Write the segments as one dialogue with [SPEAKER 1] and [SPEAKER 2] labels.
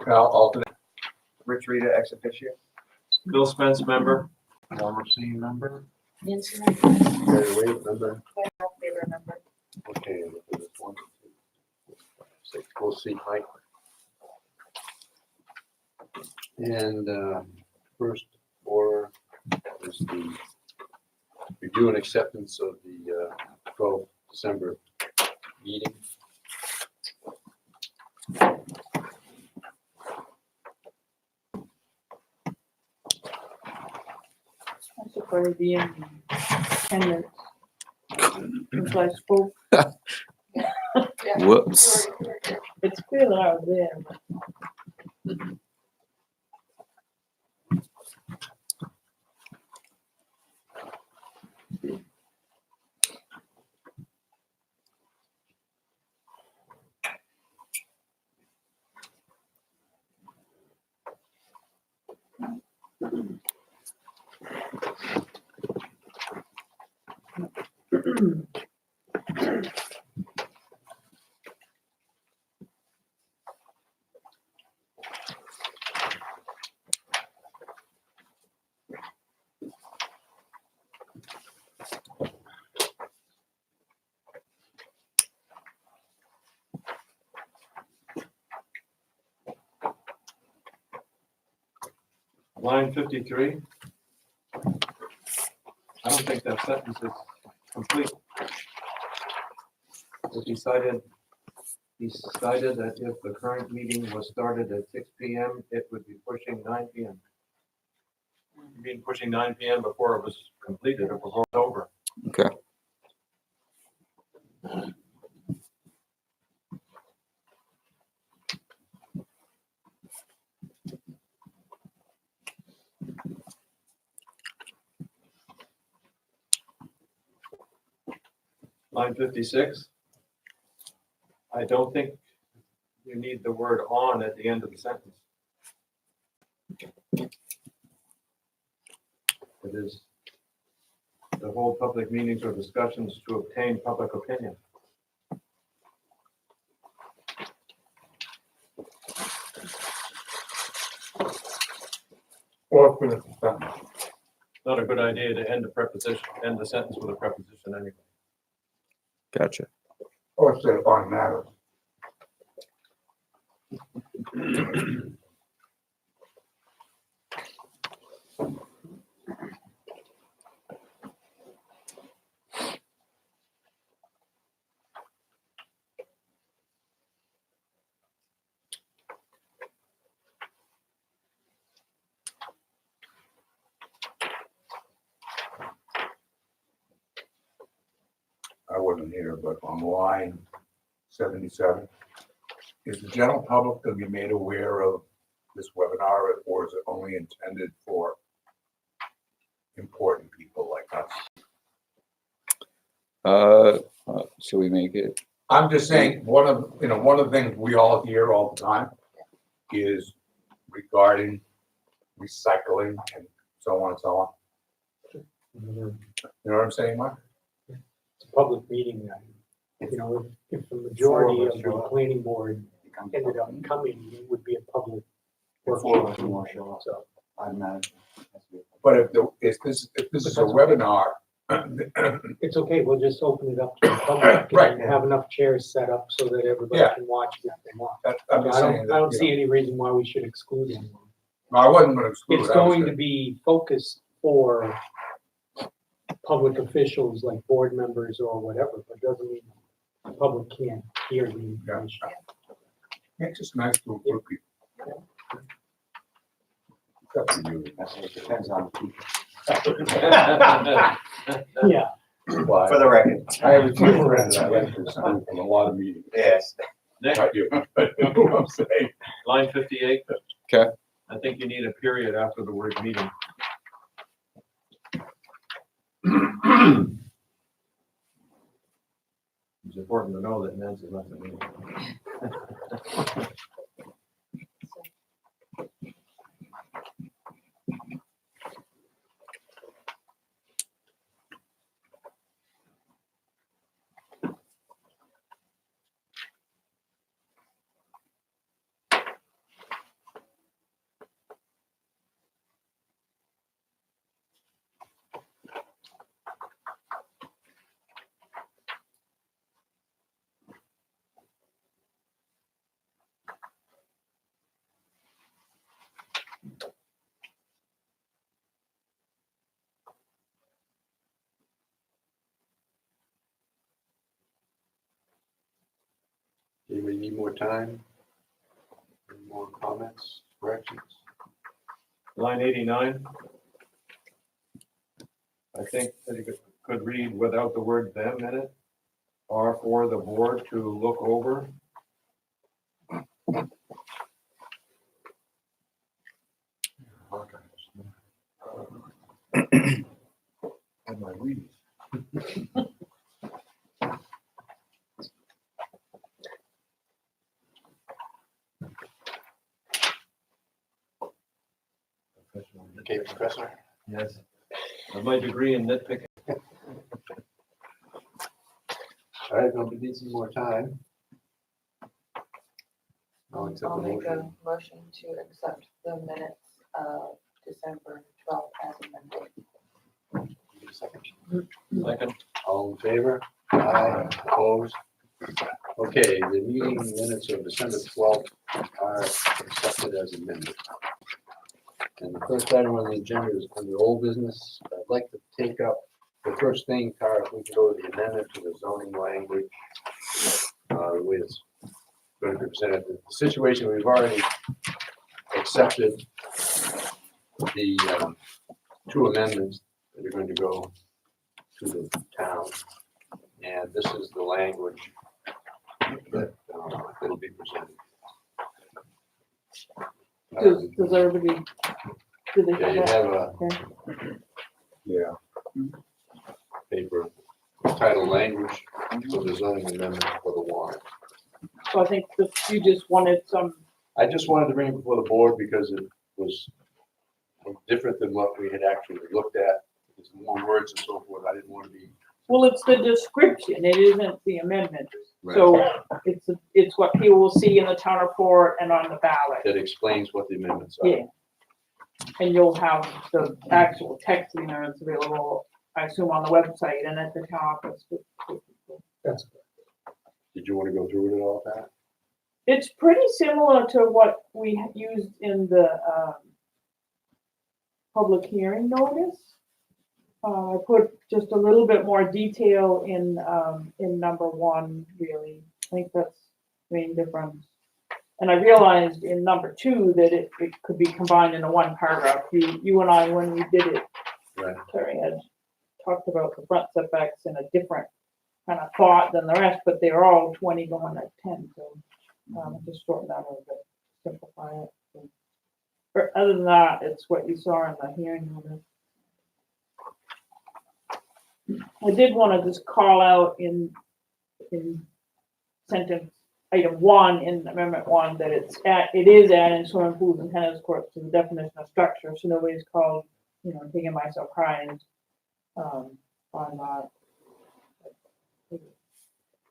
[SPEAKER 1] Cal, alternate.
[SPEAKER 2] Rich Rita, ex officio.
[SPEAKER 3] Bill Spence, member.
[SPEAKER 1] Norma C, member.
[SPEAKER 4] Nancy,
[SPEAKER 1] Gary Wade, member.
[SPEAKER 4] favorite member.
[SPEAKER 1] Okay, look at this 1, 2, 4, 5, 6. We'll see, Mike. And first order is the review and acceptance of the 12th December meeting.
[SPEAKER 4] I supported the attendance. Since I spoke,
[SPEAKER 5] Whoops.
[SPEAKER 4] it's clear that I was there.
[SPEAKER 3] Line 53. I don't think that sentence is complete. He cited that if the current meeting was started at 6 PM, it would be pushing 9 PM. You mean pushing 9 PM before it was completed or before it was over?
[SPEAKER 5] Okay.
[SPEAKER 3] Line 56. I don't think you need the word "on" at the end of the sentence. It is to hold public meetings or discussions to obtain public opinion.
[SPEAKER 1] Or finish the sentence.
[SPEAKER 3] Not a good idea to end the sentence with a preposition anyway.
[SPEAKER 5] Gotcha.
[SPEAKER 1] Or say on matters. I wasn't here, but on line 77, is the general public going to be made aware of this webinar, or is it only intended for important people like us?
[SPEAKER 5] Should we make it?
[SPEAKER 1] I'm just saying, one of the things we all hear all the time is regarding recycling and so on and so on. You know what I'm saying, Mark?
[SPEAKER 6] It's a public meeting, if the majority of the planning board ended up coming, it would be a public workshop. So,
[SPEAKER 1] But if this is a webinar,
[SPEAKER 6] it's okay, we'll just open it up to the public.
[SPEAKER 1] Right.
[SPEAKER 6] And have enough chairs set up so that everybody
[SPEAKER 1] Yeah.
[SPEAKER 6] can watch if they want.
[SPEAKER 1] I'm just saying that.
[SPEAKER 6] I don't see any reason why we should exclude anyone.
[SPEAKER 1] No, I wasn't gonna exclude.
[SPEAKER 6] It's
[SPEAKER 1] I was
[SPEAKER 6] going to
[SPEAKER 1] gonna-
[SPEAKER 6] be focused for public officials like board members or whatever, but doesn't mean the public can't hear the information.
[SPEAKER 1] It's just nice to include people. Except for you.
[SPEAKER 2] It depends on the people.
[SPEAKER 6] Yeah,
[SPEAKER 1] Well,
[SPEAKER 2] For the record.
[SPEAKER 1] I have a few friends I went through some from a lot of meetings.
[SPEAKER 2] Yes.
[SPEAKER 3] Next,
[SPEAKER 1] Not you, but you know what I'm saying.
[SPEAKER 3] line 58.
[SPEAKER 5] Okay.
[SPEAKER 3] I think you need a period after the word meeting. It's important to know that Nancy left the meeting.
[SPEAKER 7] Anybody need more time? Any more comments, corrections?
[SPEAKER 3] Line 89. I think that you could read without the word them in it, are for the board to look over.
[SPEAKER 1] And my reading.
[SPEAKER 7] Okay, Professor?
[SPEAKER 3] Yes. I have my degree in nitpicking.
[SPEAKER 7] All right, nobody needs any more time. I'll accept
[SPEAKER 8] I'll
[SPEAKER 7] the
[SPEAKER 8] make a
[SPEAKER 7] motion.
[SPEAKER 8] motion to accept the minutes of December 12th as amended.
[SPEAKER 7] Need a Second.
[SPEAKER 3] Second.
[SPEAKER 7] All in favor? Aye, opposed? Okay, the meeting minutes of December 12th are accepted as amended. And the first item on the agenda is under old business. I'd like to take up the first thing, Tara, if we can go to the amendment to the zoning language. The way it's going to be presented, the situation, we've already accepted the two amendments that are going to go to the town. And this is the language that will be presented.
[SPEAKER 4] Does everybody, do they
[SPEAKER 7] Yeah, you
[SPEAKER 4] have that?
[SPEAKER 7] have a
[SPEAKER 1] Yeah.
[SPEAKER 7] paper title language for the zoning amendment for the warrant.
[SPEAKER 4] So I think that you just wanted some,
[SPEAKER 7] I just wanted to bring it before the board because it was different than what we had actually looked at. There's more words and so forth. I didn't want to be.
[SPEAKER 4] well, it's the description, it isn't the amendment. So it's what people will see in the town report and on the ballot.
[SPEAKER 7] That explains what the amendments are.
[SPEAKER 4] Yeah. And you'll have the actual text of the amendments available, I assume, on the website and at the town office.
[SPEAKER 6] That's
[SPEAKER 7] Did you want to go through it all, Pat?
[SPEAKER 4] It's pretty similar to what we used in the public hearing notice. I put just a little bit more detail in number one, really. I think that's the main difference. And I realized in number two that it could be combined into one paragraph. You and I, when we did it,
[SPEAKER 7] Right.
[SPEAKER 4] Terry had talked about the front setbacks in a different kind of thought than the rest, but they're all 20 going at 10. So just shorten that a little bit, simplify it. So, but other than that, it's what you saw in the hearing notice. I did want to just call out in sentence item 1 in amendment 1 that it is adding swimming pools and tennis courts to the definition of structure, so nobody's called, taking my surprise on that.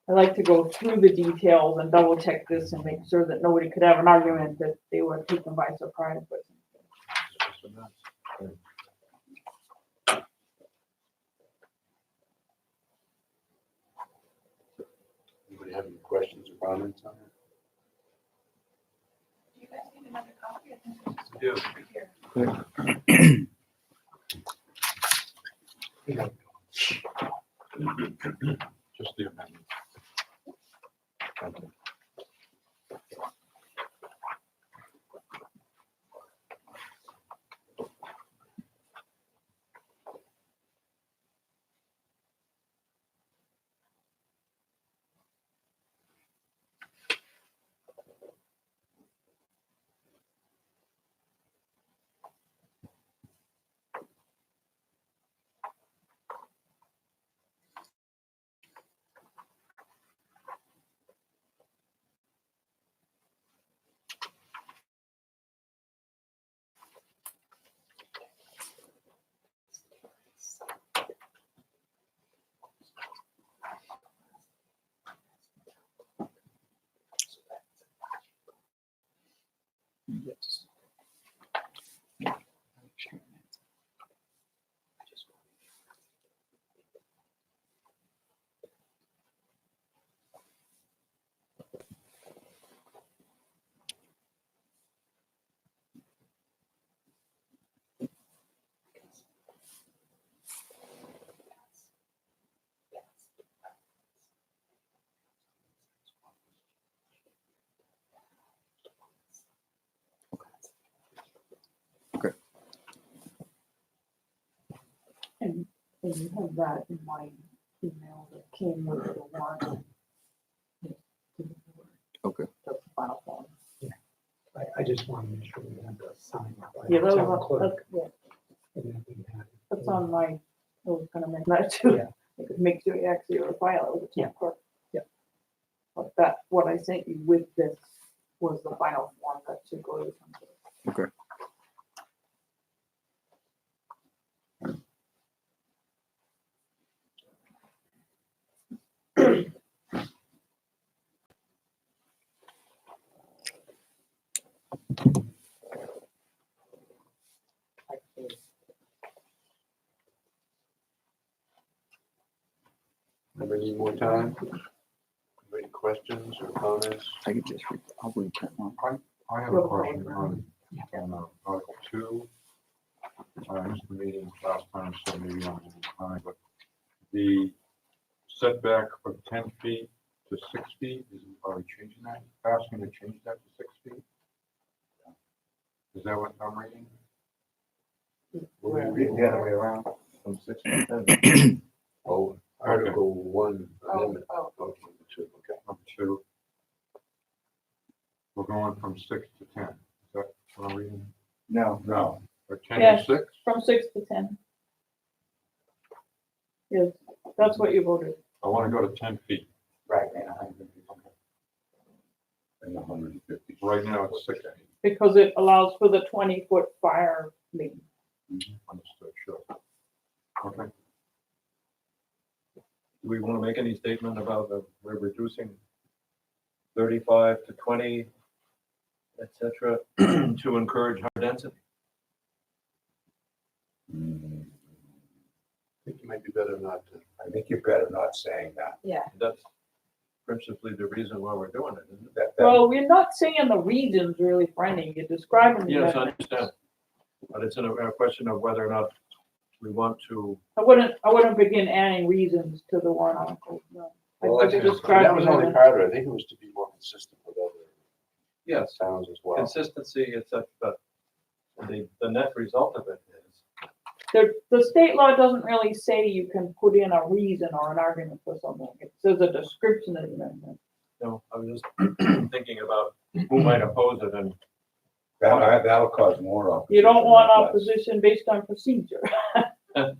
[SPEAKER 4] I like to go through the details and double check this and make sure that nobody could have an argument that they were taken by surprise.
[SPEAKER 7] Anybody have any questions or comments on it?
[SPEAKER 8] Do you guys need another copy? I think it's
[SPEAKER 3] Do.
[SPEAKER 8] right here.
[SPEAKER 1] Just the amendment. Okay.
[SPEAKER 5] Yes.
[SPEAKER 4] And you have that in my email that came with the warrant.
[SPEAKER 5] Okay.
[SPEAKER 4] That's the final form.
[SPEAKER 6] I just want to make sure we have the sign by
[SPEAKER 4] Yeah,
[SPEAKER 6] the
[SPEAKER 4] that
[SPEAKER 6] town
[SPEAKER 4] was,
[SPEAKER 6] clerk.
[SPEAKER 4] yeah,
[SPEAKER 6] And that we have it.
[SPEAKER 4] that's on my, I was gonna make that too.
[SPEAKER 6] Yeah.
[SPEAKER 4] I could make sure you actually file it with the town clerk.
[SPEAKER 6] Yeah.
[SPEAKER 4] But that, what I sent you with this was the final form that should go to the town clerk.
[SPEAKER 5] Okay.
[SPEAKER 7] Anybody need more time? Any questions or comments?
[SPEAKER 5] I could just read, I'll read that one.
[SPEAKER 1] I have a question on Article 2. I missed the meeting last time, so maybe I'm behind, but the setback from 10 feet to 6 feet, are we changing that? Asking to change that to 6 feet? Is that what I'm reading?
[SPEAKER 2] Read the other way around, from 6 to 10.
[SPEAKER 7] Oh, Article 1 amendment.
[SPEAKER 8] Oh,
[SPEAKER 7] Okay, two, okay.
[SPEAKER 1] Number 2. We're going from 6 to 10. Is that what I'm reading?
[SPEAKER 2] No,
[SPEAKER 1] No. Or 10
[SPEAKER 4] Yes.
[SPEAKER 1] to 6?
[SPEAKER 4] From 6 to 10. Yes, that's what you voted.
[SPEAKER 1] I want to go to 10 feet.
[SPEAKER 2] right, and 150.
[SPEAKER 1] And 150. Right now it's 6 feet.
[SPEAKER 4] Because it allows for the 20-foot fire lane.
[SPEAKER 1] Understood, sure. Okay.
[SPEAKER 3] Do we want to make any statement about we're reducing 35 to 20, et cetera, to encourage higher density?
[SPEAKER 7] I think you might be better not to.
[SPEAKER 1] I think you're better not saying that.
[SPEAKER 8] yeah,
[SPEAKER 3] That's principally the reason why we're doing it, isn't it?
[SPEAKER 4] Well, we're not saying the reasons really, Franny, you're describing the
[SPEAKER 3] Yes, I
[SPEAKER 4] amendment.
[SPEAKER 3] understand. But it's a question of whether or not we want to,
[SPEAKER 4] I wouldn't begin adding reasons to the warrant article, no. I
[SPEAKER 7] Well,
[SPEAKER 4] just described
[SPEAKER 7] that was
[SPEAKER 4] the
[SPEAKER 7] only
[SPEAKER 4] amendment.
[SPEAKER 7] part of it. I think it was to be more consistent with other
[SPEAKER 3] yes,
[SPEAKER 7] towns as well.
[SPEAKER 3] consistency, et cetera, but the net result of it is,
[SPEAKER 4] The state law doesn't really say you can put in a reason or an argument for something. It says a description of the amendment.
[SPEAKER 3] I was just thinking about who might oppose it and
[SPEAKER 1] That'll cause more opposition.
[SPEAKER 4] You don't want
[SPEAKER 1] not less.
[SPEAKER 4] opposition based on procedure.
[SPEAKER 1] Right,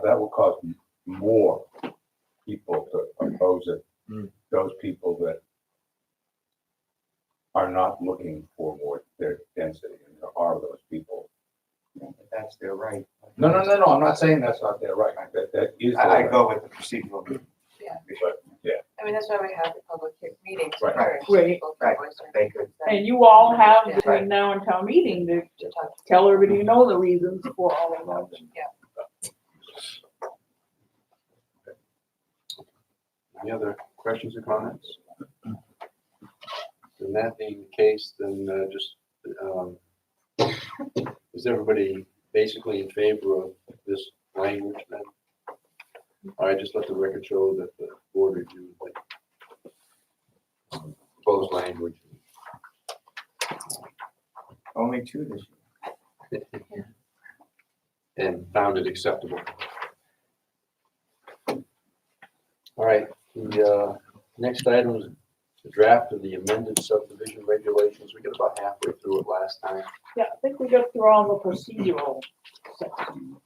[SPEAKER 1] that will cause more people to oppose it.
[SPEAKER 3] Hmm.
[SPEAKER 1] Those people that are not looking for more their density, and there are those people.
[SPEAKER 2] That's their right.
[SPEAKER 1] No, I'm not saying that's not their right, that is their
[SPEAKER 2] I
[SPEAKER 1] right.
[SPEAKER 2] go with the procedural.
[SPEAKER 1] But, yeah,
[SPEAKER 8] I mean, that's why we have the public meetings.
[SPEAKER 1] Right.
[SPEAKER 8] encourage
[SPEAKER 4] Right.
[SPEAKER 8] people to
[SPEAKER 2] Right.
[SPEAKER 8] voice their
[SPEAKER 2] They could.
[SPEAKER 4] And you all have
[SPEAKER 8] Yeah.
[SPEAKER 4] between now and town meeting to
[SPEAKER 8] to talk to
[SPEAKER 4] tell everybody you know the reasons for all of them.
[SPEAKER 7] Any other questions or comments? And that being the case, then is everybody basically in favor of this language then? I just let the record show that the board reviewed the proposed language.
[SPEAKER 2] Only 2 this year.
[SPEAKER 7] And found it acceptable. All right, the next item is the draft of the amended subdivision regulations. We got about halfway through it last time.
[SPEAKER 4] Yeah, I think we got through all the procedural sections.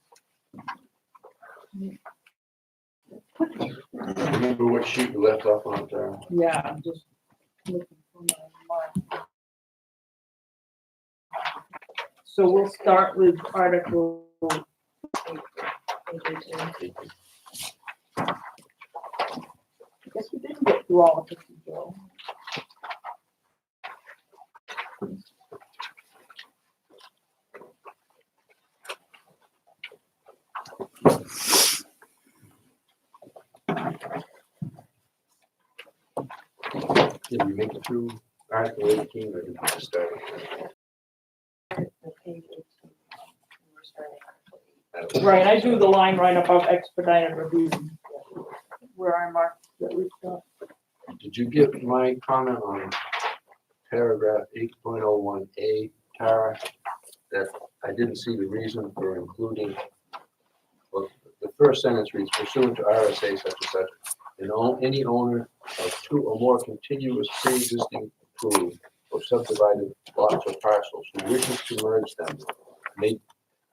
[SPEAKER 7] Remember what sheet you left off on, Tara?
[SPEAKER 4] Yeah, I'm just looking for my mark. So we'll start with Article, I guess we didn't get through all of the procedural.
[SPEAKER 7] Did we make it through Article 18 or did we just start?
[SPEAKER 8] the page 18. We're starting Article 8.
[SPEAKER 4] Right, I drew the line right above expedited review. Where I marked that we've got.
[SPEAKER 7] Did you get my comment on paragraph 8.01A, Tara? That I didn't see the reason for including the first sentence reads pursuant to RSA such and such, and any owner of two or more continuous pre-existing approved or subdivided lots or parcels who wishes to merge them may,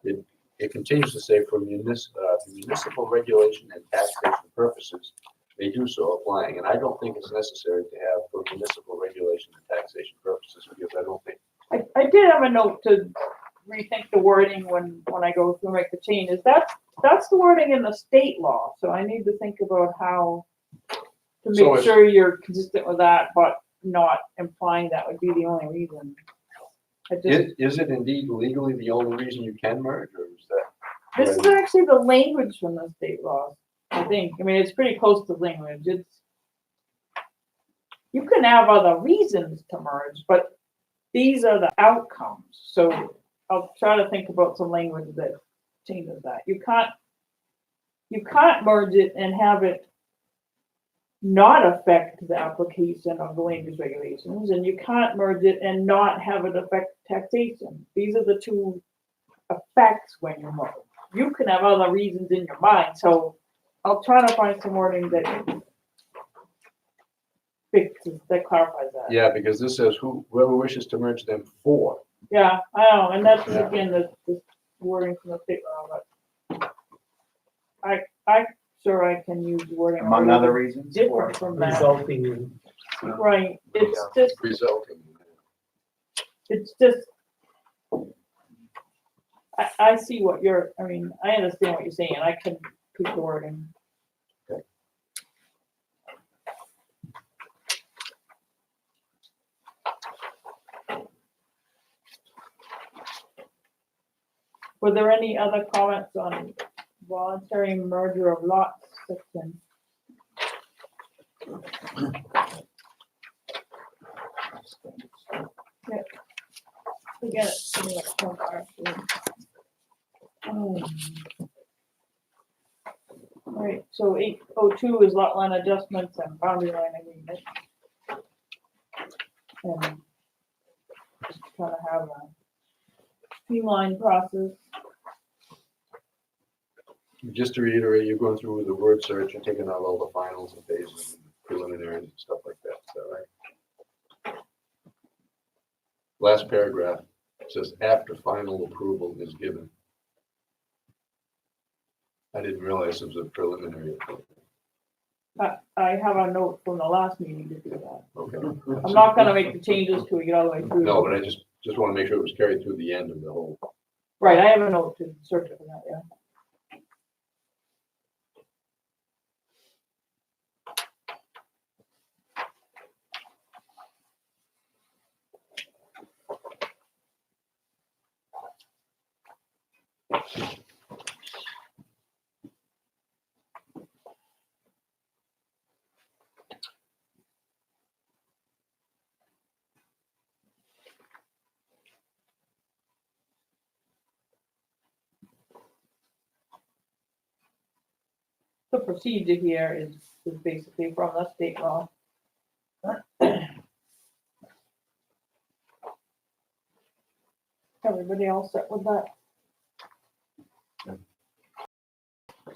[SPEAKER 7] it continues to say for municipal regulation and taxation purposes, may do so applying, and I don't think it's necessary to have for municipal regulation and taxation purposes, because I don't think,
[SPEAKER 4] I did have a note to rethink the wording when I go through and make the changes. That's the wording in the state law, so I need to think about how to
[SPEAKER 7] So
[SPEAKER 4] make
[SPEAKER 7] it's-
[SPEAKER 4] sure you're consistent with that, but not implying that would be the only reason. I just,
[SPEAKER 7] is it indeed legally the only reason you can merge, or is that?
[SPEAKER 4] this is actually the language from the state law, I think. I mean, it's pretty close to language. You can have other reasons to merge, but these are the outcomes. So I'll try to think about some language that changes that. You can't merge it and have it not affect the application of the land use regulations, and you can't merge it and not have it affect taxation. These are the two effects when you merge. You can have other reasons in your mind, so I'll try to find some wording that fixes, that clarifies that.
[SPEAKER 7] Yeah, because this says whoever wishes to merge them for.
[SPEAKER 4] Yeah, I know, and that's
[SPEAKER 7] Yeah.
[SPEAKER 4] again, the wording from the state law, but I sure I can use wording.
[SPEAKER 2] Among other reasons.
[SPEAKER 4] Different from that,
[SPEAKER 6] Resulting in,
[SPEAKER 4] right, it's
[SPEAKER 7] Resulting.
[SPEAKER 4] just, I see what you're, I mean, I understand what you're saying, I can tweak the wording. Were there any other comments on voluntary merger of lots section? Yeah. Again, it's something like front actually. All right, so 802 is lot line adjustments and boundary line agreement. And just kind of have a streamlined process.
[SPEAKER 7] Just to reiterate, you're going through the word search and taking out all the finals and phases and preliminaries and stuff like that, is that right? Last paragraph says after final approval is given. I didn't realize it was a preliminary approval.
[SPEAKER 4] I have a note from the last meeting to do that.
[SPEAKER 7] Okay.
[SPEAKER 4] I'm not gonna make the changes till we get all the way through.
[SPEAKER 7] No, but I just want to make sure it was carried through the end of the whole.
[SPEAKER 4] Right, I have a note to search for that, yeah. The procedure here is basically from the state law. Everybody else set with that?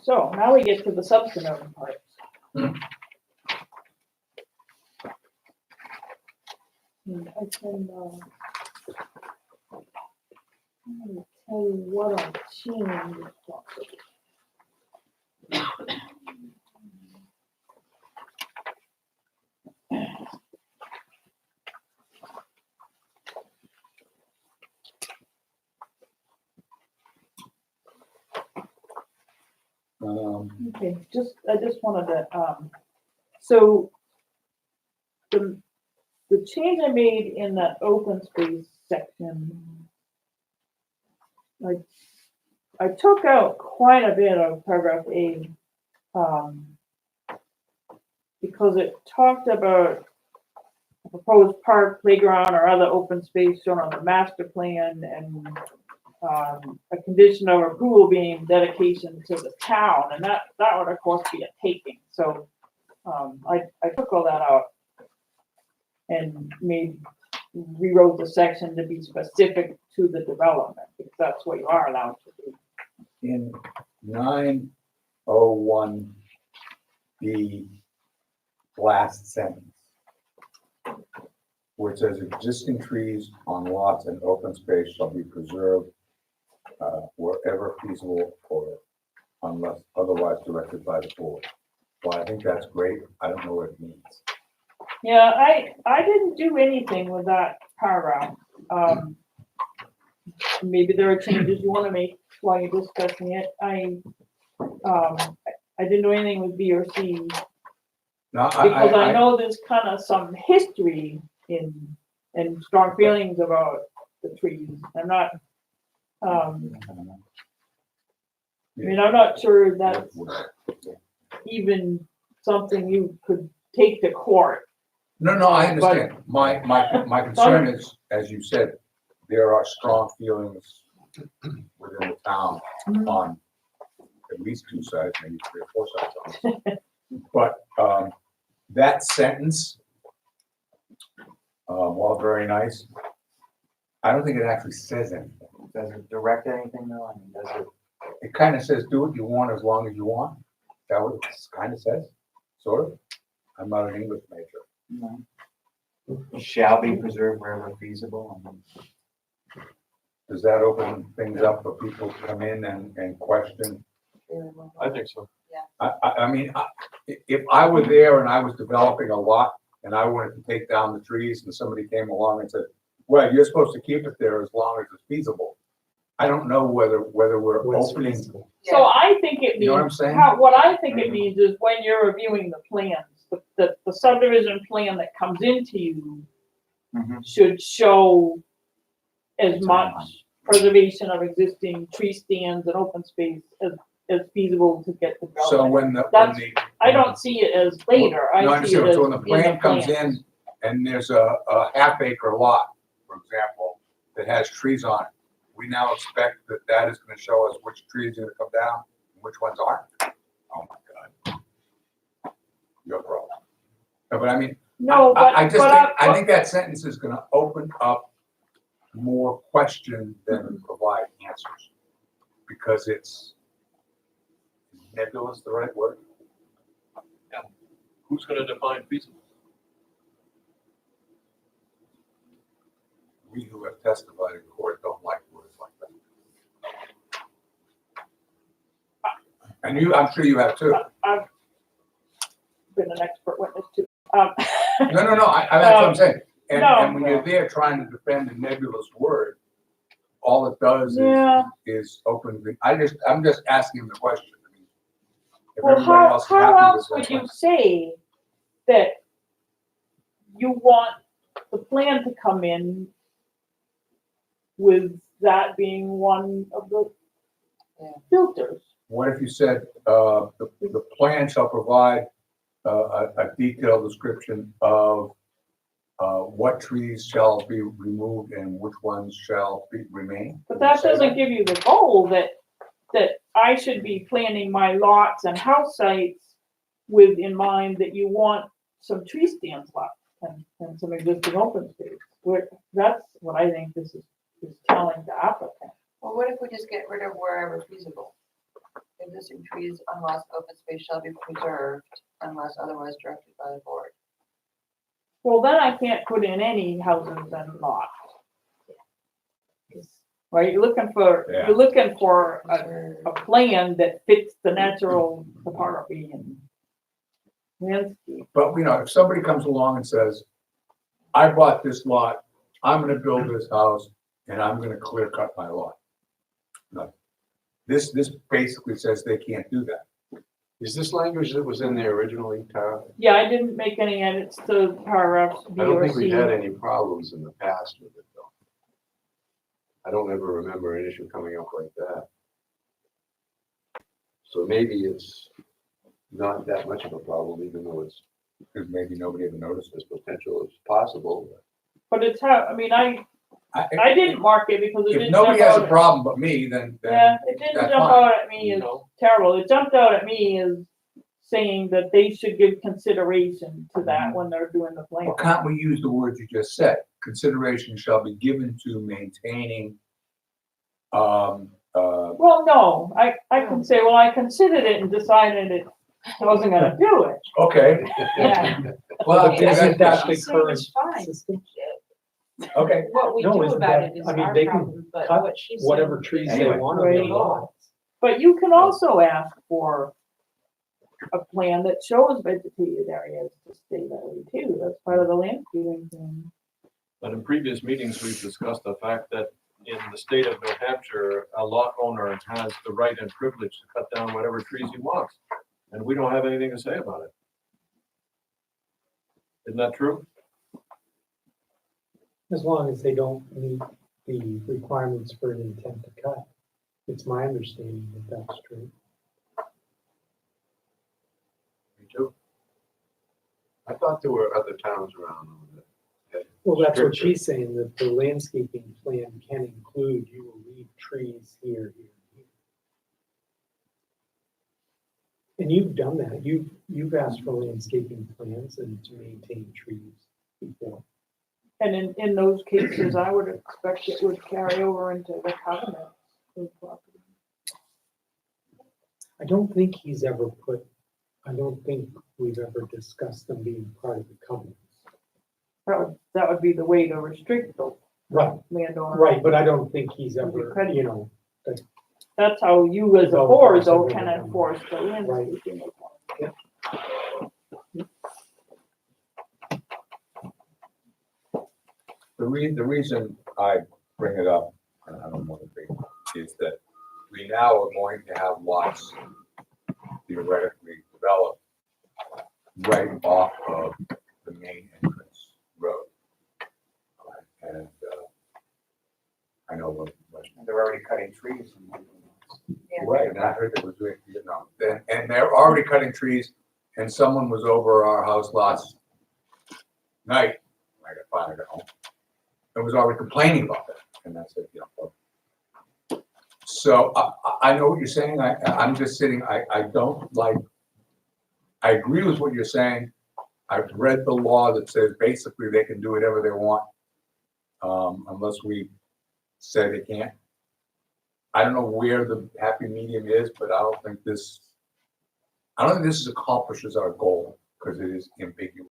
[SPEAKER 4] So now we get to the substantive parts. And I can, I'm gonna tell you what I changed. Okay, I just wanted to, so the change I made in that open space section, I took out quite a bit of paragraph A, because it talked about a proposed park, playground, or other open space shown on the master plan, and a condition of approval being dedication to the town, and that would of course be a taking. So I took all that out and rewrote the section to be specific to the development, because that's what you are allowed to do.
[SPEAKER 1] In 9, 01B, last sentence, where it says existing trees on lots and open space shall be preserved wherever feasible or unless otherwise directed by the board. Well, I think that's great. I don't know what it means.
[SPEAKER 4] Yeah, I didn't do anything with that paragraph. Maybe there are changes you wanna make while you're discussing it. I didn't do anything with B or C
[SPEAKER 1] No,
[SPEAKER 4] because I know there's kind of some history and strong feelings about the trees. I'm not, I mean, I'm not sure that's even something you could take to court.
[SPEAKER 1] No, I understand. My concern is, as you said, there are strong feelings within the town on at least two sides, maybe 3 or 4 sides on it. But that sentence, while very nice, I don't think it actually says anything.
[SPEAKER 2] Does it direct anything though? I mean, does it?
[SPEAKER 1] It kind of says, do what you want as long as you want. Is that what it kind of says? Sort of. I'm not an English major.
[SPEAKER 2] No. Shall be preserved wherever feasible. I mean,
[SPEAKER 1] Does that open things up for people to come in and question?
[SPEAKER 3] I think so.
[SPEAKER 1] I mean, if I were there and I was developing a lot and I wanted to take down the trees and somebody came along and said, well, you're supposed to keep it there as long as it's feasible. I don't know whether we're
[SPEAKER 6] What's
[SPEAKER 1] opening,
[SPEAKER 6] feasible.
[SPEAKER 4] So I think it
[SPEAKER 1] you know what I'm
[SPEAKER 4] means,
[SPEAKER 1] saying?
[SPEAKER 4] what I think it means is when you're reviewing the plans, the subdivision plan that comes into you
[SPEAKER 2] Mhm.
[SPEAKER 4] should show as
[SPEAKER 2] It's
[SPEAKER 4] much
[SPEAKER 2] on.
[SPEAKER 4] preservation of existing tree stands and open space as feasible to get developed.
[SPEAKER 1] So when
[SPEAKER 4] That's-
[SPEAKER 1] the.
[SPEAKER 4] I don't see it as later,
[SPEAKER 1] No,
[SPEAKER 4] I see it as
[SPEAKER 1] So when the
[SPEAKER 4] in
[SPEAKER 1] plan comes
[SPEAKER 4] plans.
[SPEAKER 1] in and there's a half-acre lot, for example, that has trees on it, we now expect that is gonna show us which trees are gonna come down and which ones aren't. Oh my God. Your problem. No, but I mean,
[SPEAKER 4] No, but,
[SPEAKER 1] I just
[SPEAKER 4] but
[SPEAKER 1] think, I think that sentence is gonna open up more question than provide answers. Because it's nebulous, the right word?
[SPEAKER 3] Who's gonna define feasible?
[SPEAKER 1] We who have testified in court don't like words like that. And you, I'm sure you have too.
[SPEAKER 4] I've been an expert witness too.
[SPEAKER 1] No, that's what I'm saying. And
[SPEAKER 4] No.
[SPEAKER 1] when you're there trying to defend a nebulous word, all it does
[SPEAKER 4] Yeah.
[SPEAKER 1] is open the, I'm just asking the question. I mean, if
[SPEAKER 4] Well,
[SPEAKER 1] everybody else is
[SPEAKER 4] how
[SPEAKER 1] happy
[SPEAKER 4] else
[SPEAKER 1] with
[SPEAKER 4] would
[SPEAKER 1] that,
[SPEAKER 4] you say that you want the plan to come in with that being one of the
[SPEAKER 8] Yeah.
[SPEAKER 4] filters?
[SPEAKER 1] what if you said, the plan shall provide a detailed description of what trees shall be removed and which ones shall remain?
[SPEAKER 4] But
[SPEAKER 1] Would you
[SPEAKER 4] that
[SPEAKER 1] say
[SPEAKER 4] doesn't give you the goal that I should be planning my lots and house sites with in mind that you want some tree stands left and some existing open space. That's what I think this is telling the applicant.
[SPEAKER 8] Well, what if we just get rid of wherever feasible? Existing trees unless open space shall be preserved unless otherwise directed by the board.
[SPEAKER 4] Well, then I can't put in any houses and lots. Right, you're looking for a plan that fits the natural topography and landscape.
[SPEAKER 1] But, if somebody comes along and says, I bought this lot, I'm gonna build this house, and I'm gonna clear cut my lot. No. This basically says they can't do that.
[SPEAKER 7] Is this language that was in there originally, Tara?
[SPEAKER 4] Yeah, I didn't make any edits to paragraphs B
[SPEAKER 7] I don't
[SPEAKER 4] or
[SPEAKER 7] think
[SPEAKER 4] C.
[SPEAKER 7] we've had any problems in the past with it, though. I don't ever remember an issue coming up like that. So maybe it's not that much of a problem, even though it's
[SPEAKER 1] Because maybe nobody ever noticed
[SPEAKER 7] as potential as possible.
[SPEAKER 4] But it's how, I mean, I didn't mark it because it
[SPEAKER 1] If
[SPEAKER 4] didn't
[SPEAKER 1] nobody
[SPEAKER 4] jump
[SPEAKER 1] has
[SPEAKER 4] out
[SPEAKER 1] a
[SPEAKER 4] at-
[SPEAKER 1] problem but me, then
[SPEAKER 4] Yeah, it didn't
[SPEAKER 1] that's
[SPEAKER 4] jump
[SPEAKER 1] fine.
[SPEAKER 4] out at me as
[SPEAKER 3] No.
[SPEAKER 4] terrible. It jumped out at me as saying that they should give consideration to that when they're doing the plan.
[SPEAKER 1] Well, can't we use the words you just said? Consideration shall be given to maintaining
[SPEAKER 4] Well, no, I can say, well, I considered it and decided it wasn't gonna do it.
[SPEAKER 1] Okay,
[SPEAKER 8] Yeah.
[SPEAKER 1] well,
[SPEAKER 6] But isn't that the
[SPEAKER 8] She's saying
[SPEAKER 6] current
[SPEAKER 8] it's fine.
[SPEAKER 6] system?
[SPEAKER 1] okay,
[SPEAKER 8] What we
[SPEAKER 6] No,
[SPEAKER 8] do
[SPEAKER 6] isn't
[SPEAKER 8] about
[SPEAKER 6] that-
[SPEAKER 8] it is
[SPEAKER 6] I mean,
[SPEAKER 8] our
[SPEAKER 6] they can
[SPEAKER 8] problem, but
[SPEAKER 6] cut
[SPEAKER 8] what she's
[SPEAKER 6] Whatever
[SPEAKER 8] saying
[SPEAKER 6] trees
[SPEAKER 8] is
[SPEAKER 6] they
[SPEAKER 1] Anyway.
[SPEAKER 6] want on their
[SPEAKER 4] Right.
[SPEAKER 6] lot.
[SPEAKER 4] But you can also ask for a plan that shows vegetated areas to stay that way too. That's part of the landscaping thing.
[SPEAKER 3] But in previous meetings, we've discussed the fact that in the state of New Hampshire, a lot owner has the right and privilege to cut down whatever trees he wants. And we don't have anything to say about it. Isn't that true?
[SPEAKER 6] As long as they don't meet the requirements for an intent to cut. It's my understanding that that's true.
[SPEAKER 7] Me too. I thought there were other towns around that.
[SPEAKER 6] Well, that's what
[SPEAKER 7] stricter-
[SPEAKER 6] she's saying, that the landscaping plan can include, you will leave trees here, here, and here. And you've done that. You've asked for landscaping plans and to maintain trees before.
[SPEAKER 4] And in those cases, I would expect it would carry over into the covenant. of property.
[SPEAKER 6] I don't think I don't think we've ever discussed them being part of the covenants.
[SPEAKER 4] That would be the way to restrict the
[SPEAKER 6] Right,
[SPEAKER 4] landowner.
[SPEAKER 6] right, but I don't think he's
[SPEAKER 4] Would be
[SPEAKER 6] ever,
[SPEAKER 4] credit.
[SPEAKER 6] you know,
[SPEAKER 4] That's how you as a board though can enforce the landscaping.
[SPEAKER 1] the reason I bring it up, and I don't know the big, is that we now are going to have lots theoretically developed right off of the main entrance road. And, I know when,
[SPEAKER 2] They're already cutting trees.
[SPEAKER 8] Yeah.
[SPEAKER 1] right, and I heard it was, you know, and they're already cutting trees, and someone was over our house last night, I got finally got home, and was already complaining about that, and I said, you know, well. So I know what you're saying, I'm just sitting, I don't like, I agree with what you're saying. I've read the law that says basically they can do whatever they want, unless we say they can't. I don't know where the happy medium is, but I don't think this accomplishes our goal, because it is ambiguous.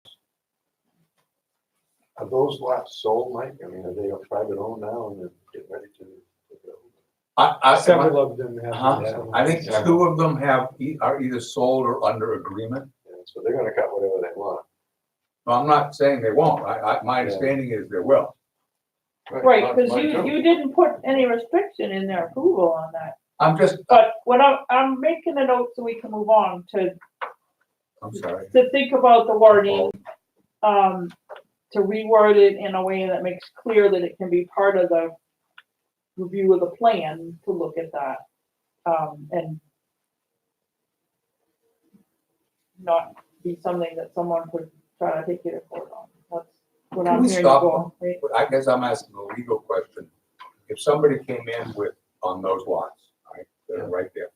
[SPEAKER 7] Are those lots sold, Mike? I mean, are they private owned now and they're getting ready to go?
[SPEAKER 6] several of them have.
[SPEAKER 1] Huh?
[SPEAKER 6] been sold.
[SPEAKER 1] I think two of them are either sold or under agreement.
[SPEAKER 7] Yeah, so they're gonna cut whatever they want.
[SPEAKER 1] Well, I'm not saying they won't, my understanding is they will.
[SPEAKER 4] Right, because
[SPEAKER 3] Mine too.
[SPEAKER 4] you didn't put any restriction in their approval on that.
[SPEAKER 1] I'm just,
[SPEAKER 4] But what I'm making a note so we can move on
[SPEAKER 1] I'm sorry.
[SPEAKER 4] to think about the wording, to reword it in a way that makes clear that it can be part of the review of the plan to look at that. And not be something that someone could try to take you to court on. That's what
[SPEAKER 1] Can
[SPEAKER 4] I'm
[SPEAKER 1] we
[SPEAKER 4] hearing you
[SPEAKER 1] stop
[SPEAKER 4] go. Right?
[SPEAKER 1] I guess I'm asking a legal question. If somebody came in with, on those lots, right, that are right there,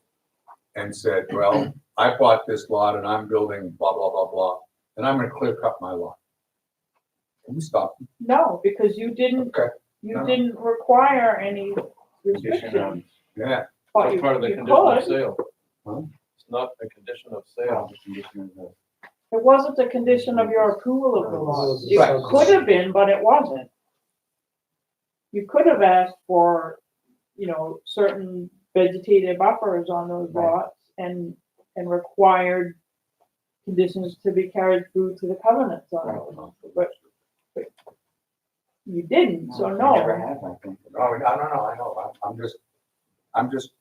[SPEAKER 1] and said, well, I bought this lot and I'm building blah, blah, blah, blah, and I'm gonna clear cut my lot. Can we stop them?
[SPEAKER 4] No, because you didn't,
[SPEAKER 1] Okay,
[SPEAKER 4] you
[SPEAKER 1] no.
[SPEAKER 4] didn't require any
[SPEAKER 2] Condition
[SPEAKER 4] restrictions.
[SPEAKER 1] yeah,
[SPEAKER 4] But
[SPEAKER 3] That's
[SPEAKER 4] you
[SPEAKER 3] part of the
[SPEAKER 4] you
[SPEAKER 3] condition of
[SPEAKER 4] could.
[SPEAKER 3] sale.
[SPEAKER 1] Huh?
[SPEAKER 3] It's not a condition of sale.
[SPEAKER 4] It wasn't a condition of your approval of the law. It
[SPEAKER 1] Right.
[SPEAKER 4] could have been, but it wasn't. You could have asked for, certain vegetative buffers on those
[SPEAKER 2] Right.
[SPEAKER 4] lots and required conditions to be carried through to the covenants on those. But you didn't, so
[SPEAKER 2] We
[SPEAKER 4] no.
[SPEAKER 2] never have, I think.
[SPEAKER 1] no, I know, I'm just,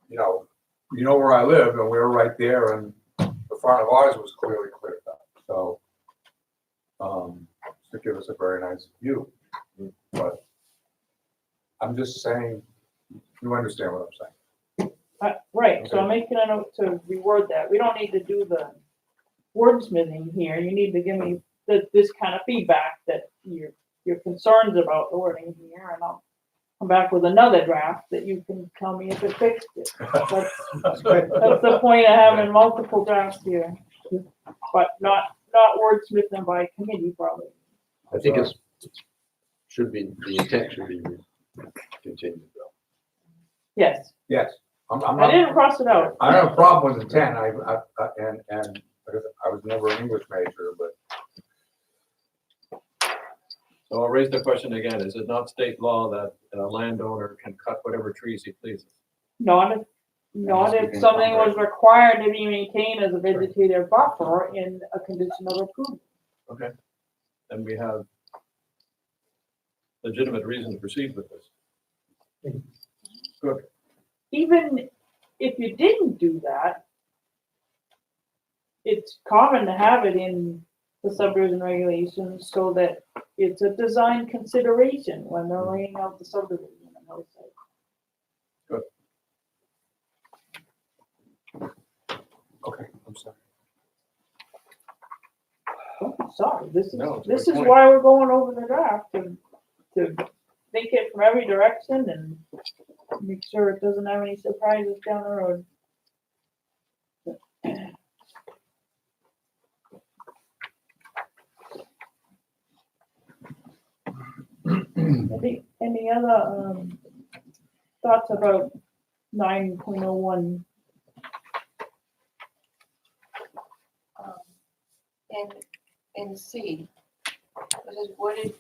[SPEAKER 1] you know where I live, and we're right there, and the front of ours was clearly cleared up, so. To give us a very nice view, but I'm just saying, you understand what I'm saying?
[SPEAKER 4] Right, so I'm making a note to reword that. We don't need to do the wordsmithing here. You need to give me this kind of feedback that your concerns about the wording here, and I'll come back with another draft that you can tell me if it fixed it. That's the point of having multiple drafts here, but not wordsmith them by committee probably.
[SPEAKER 7] I think the intent should be continued though.
[SPEAKER 4] Yes,
[SPEAKER 1] Yes, I'm
[SPEAKER 4] I
[SPEAKER 1] not,
[SPEAKER 4] didn't cross it out.
[SPEAKER 1] I don't have a problem with the 10, and because I was never an English major, but
[SPEAKER 3] So I'll raise the question again, is it not state law that a landowner can cut whatever trees he pleases?
[SPEAKER 4] Not if something was required to be maintained as a vegetative buffer in a condition of approval.
[SPEAKER 3] Okay. Then we have legitimate reason to proceed with this. Good.
[SPEAKER 4] Even if you didn't do that, it's common to have it in the subdivision regulations so that it's a design consideration when they're laying out the subdivision and those things.
[SPEAKER 1] okay, I'm sorry.
[SPEAKER 4] Oh, sorry, this is,
[SPEAKER 3] No, it's a
[SPEAKER 4] this
[SPEAKER 3] good
[SPEAKER 4] is
[SPEAKER 3] point.
[SPEAKER 4] why we're going over the draft to think it from every direction and make sure it doesn't have any surprises down the road. Any other, thoughts about 9.01?
[SPEAKER 8] In C, this is wooded,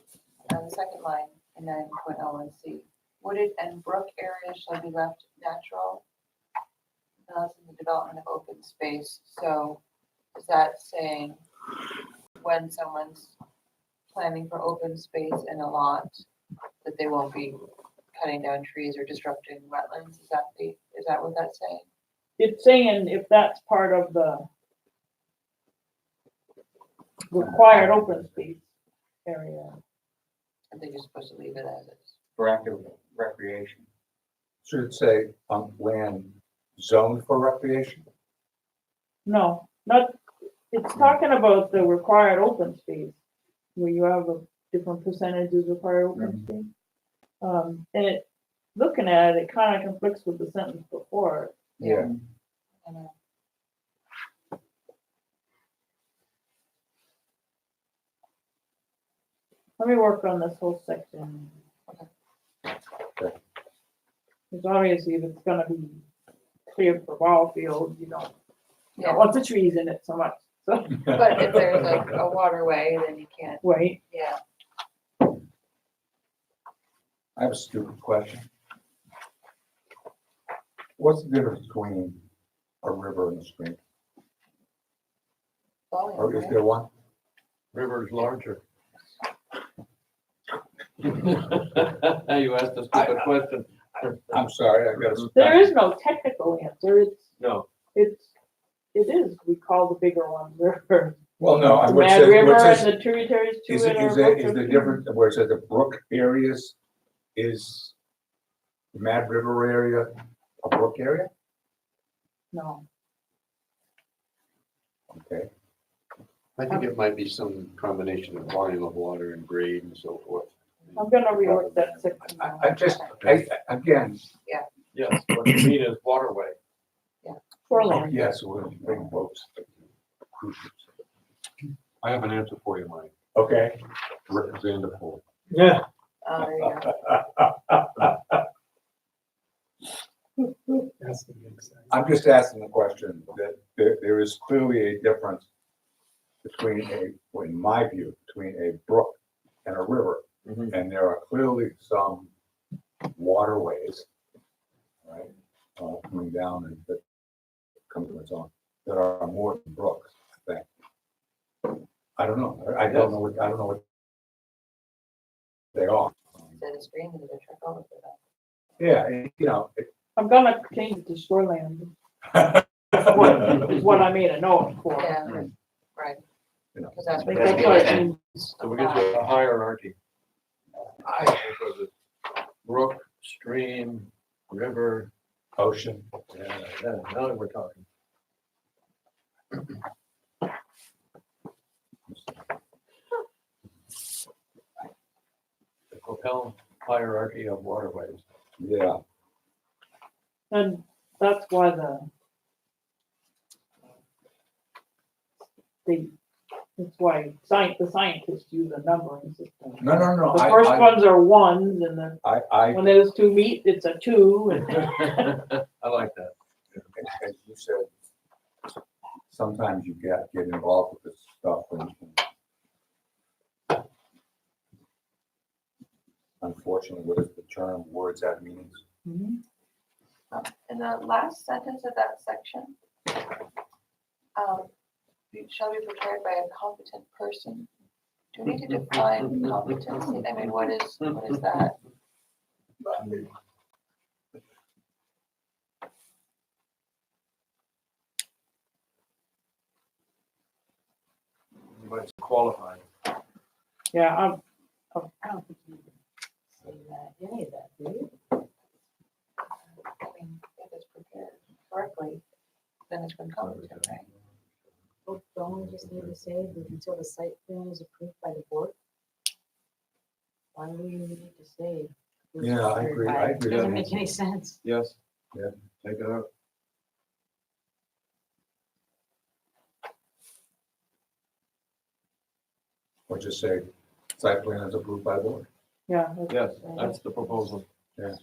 [SPEAKER 8] on the second line in 9.01C, wooded and brook areas shall be left natural. That's in the development of open space, so is that saying when someone's planning for open space in a lot, that they won't be cutting down trees or disrupting wetlands? Is that what that's saying?
[SPEAKER 4] It's saying if that's part of the required open space area.
[SPEAKER 8] Are they just supposed to leave it as is?
[SPEAKER 2] For active recreation.
[SPEAKER 1] Should it say on land zoned for recreation?
[SPEAKER 4] No, not, it's talking about the required open space, where you have a different percentages required open space. And it, looking at it, it kind of conflicts with the sentence before it.
[SPEAKER 1] Yeah.
[SPEAKER 8] I know.
[SPEAKER 4] Let me work on this whole section.
[SPEAKER 1] Okay.
[SPEAKER 4] Because obviously if it's gonna be cleared for ball field, you don't
[SPEAKER 8] Yeah,
[SPEAKER 4] want the trees in it so much, so,
[SPEAKER 8] but if there's a waterway, then you can't,
[SPEAKER 4] wait.
[SPEAKER 8] yeah.
[SPEAKER 1] I have a stupid question. What's the difference between a river and a stream?
[SPEAKER 8] volume,
[SPEAKER 1] Or is
[SPEAKER 8] right?
[SPEAKER 1] there one?
[SPEAKER 3] River is larger. You asked a stupid question.
[SPEAKER 1] I'm sorry, I gotta.
[SPEAKER 4] There is no technical answer,
[SPEAKER 3] No,
[SPEAKER 4] it is, we call the bigger one river.
[SPEAKER 1] Well, no,
[SPEAKER 4] The
[SPEAKER 1] what
[SPEAKER 4] Mad
[SPEAKER 1] says,
[SPEAKER 4] River
[SPEAKER 1] what
[SPEAKER 4] and
[SPEAKER 1] says,
[SPEAKER 4] the tributaries to
[SPEAKER 1] is
[SPEAKER 4] it
[SPEAKER 1] it,
[SPEAKER 4] are
[SPEAKER 1] is
[SPEAKER 4] both
[SPEAKER 1] it, is the
[SPEAKER 4] river.
[SPEAKER 1] difference where it says the brook areas is the Mad River area, a brook area?
[SPEAKER 4] No,
[SPEAKER 1] Okay,
[SPEAKER 7] I think it might be some combination of volume of water and grade and so forth.
[SPEAKER 4] I'm gonna rework that section.
[SPEAKER 1] again,
[SPEAKER 3] yes, what you mean is waterway.
[SPEAKER 4] Shoreline.
[SPEAKER 1] yes, we're big boats. Cruise ships.
[SPEAKER 9] I have an answer for you, Mike.
[SPEAKER 1] Okay.
[SPEAKER 9] Rick Vanderpool.
[SPEAKER 6] Yeah.
[SPEAKER 8] There you go.
[SPEAKER 6] That's the big side.
[SPEAKER 1] I'm just asking the question that there is clearly a difference between in my view, between a brook and a river.
[SPEAKER 3] Mhm.
[SPEAKER 1] And there are clearly some waterways, right, coming down and that come to its own, that are more than brooks, I think. I don't know. I don't know what they are.
[SPEAKER 8] Instead of stream, there's a trick over for that.
[SPEAKER 1] Yeah,
[SPEAKER 4] I'm gonna change it to shoreland, is what I made a note for.
[SPEAKER 8] Yeah, right.
[SPEAKER 1] You know.
[SPEAKER 8] Because that's
[SPEAKER 4] I
[SPEAKER 8] what
[SPEAKER 4] think that's what it means.
[SPEAKER 3] So we get to a hierarchy. Was it brook, stream, river?
[SPEAKER 1] Ocean.
[SPEAKER 3] Yeah, now that we're talking. The Capel hierarchy of waterways.
[SPEAKER 1] Yeah,
[SPEAKER 4] And that's why the That's why the scientists use a numbering system.
[SPEAKER 1] No,
[SPEAKER 4] The first
[SPEAKER 1] I,
[SPEAKER 4] ones are ones, and then
[SPEAKER 1] I,
[SPEAKER 4] when those two meet, it's a two, and
[SPEAKER 3] I like that.
[SPEAKER 1] as you said, sometimes you get involved with this stuff and unfortunately, what is the term, words have meanings?
[SPEAKER 4] Mhm.
[SPEAKER 8] In the last sentence of that section, it shall be prepared by a competent person. Do we need to define competency? I mean, what is that?
[SPEAKER 3] But it's qualified.
[SPEAKER 4] yeah,
[SPEAKER 10] I don't think you can say that, any of that, do you?
[SPEAKER 8] I mean, if it's prepared correctly, then it's been competent, right?
[SPEAKER 10] Well, don't we just need to say that until the site plan is approved by the board? Why do we need to say? it was
[SPEAKER 1] Yeah, I
[SPEAKER 10] prepared
[SPEAKER 1] agree.
[SPEAKER 10] by-
[SPEAKER 1] I agree.
[SPEAKER 10] Doesn't make any sense.
[SPEAKER 3] Yes.
[SPEAKER 1] Yeah.
[SPEAKER 3] Take it out.
[SPEAKER 1] Or just say, site plan is approved by board.
[SPEAKER 4] yeah.
[SPEAKER 3] Yes, that's the proposal.
[SPEAKER 1] Yeah.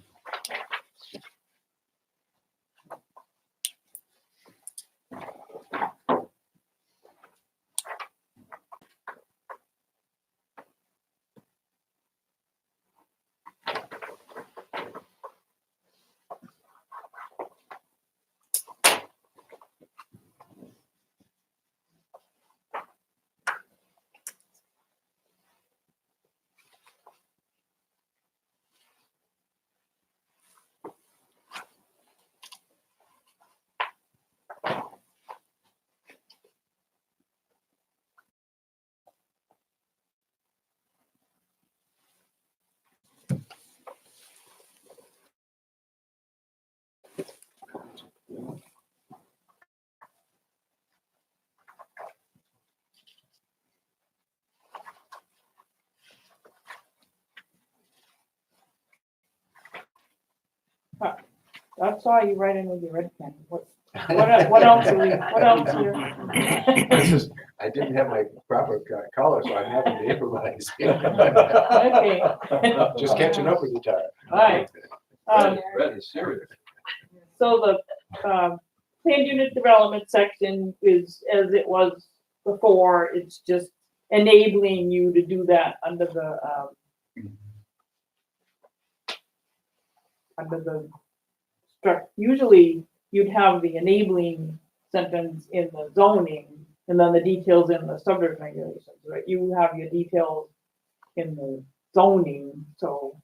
[SPEAKER 4] I saw you writing with your red pen. What else are we, what else
[SPEAKER 7] This
[SPEAKER 4] here?
[SPEAKER 7] is, I didn't have my proper color, so I'm having to improvise.
[SPEAKER 4] Okay.
[SPEAKER 7] Just catching up with you, Tara.
[SPEAKER 4] All right.
[SPEAKER 3] Red is serious.
[SPEAKER 4] So the, planned unit development section is as it was before, it's just enabling you to do that under the, usually you'd have the enabling sentence in the zoning and then the details in the subdivision regulations, right? You have your details in the zoning, so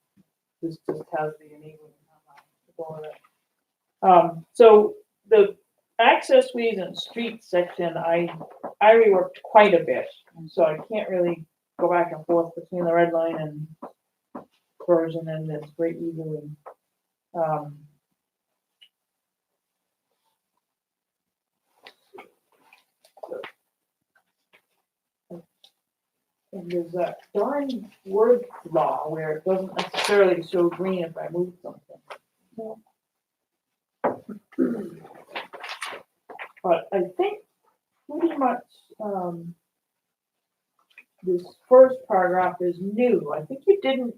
[SPEAKER 4] this just has the enabling. So the access ways and streets section, I reworked quite a bit, so I can't really go back and forth between the red line and version and this very easily. And there's that darn word law where it doesn't necessarily show green if I move something. But I think pretty much, this first paragraph is new. I think you didn't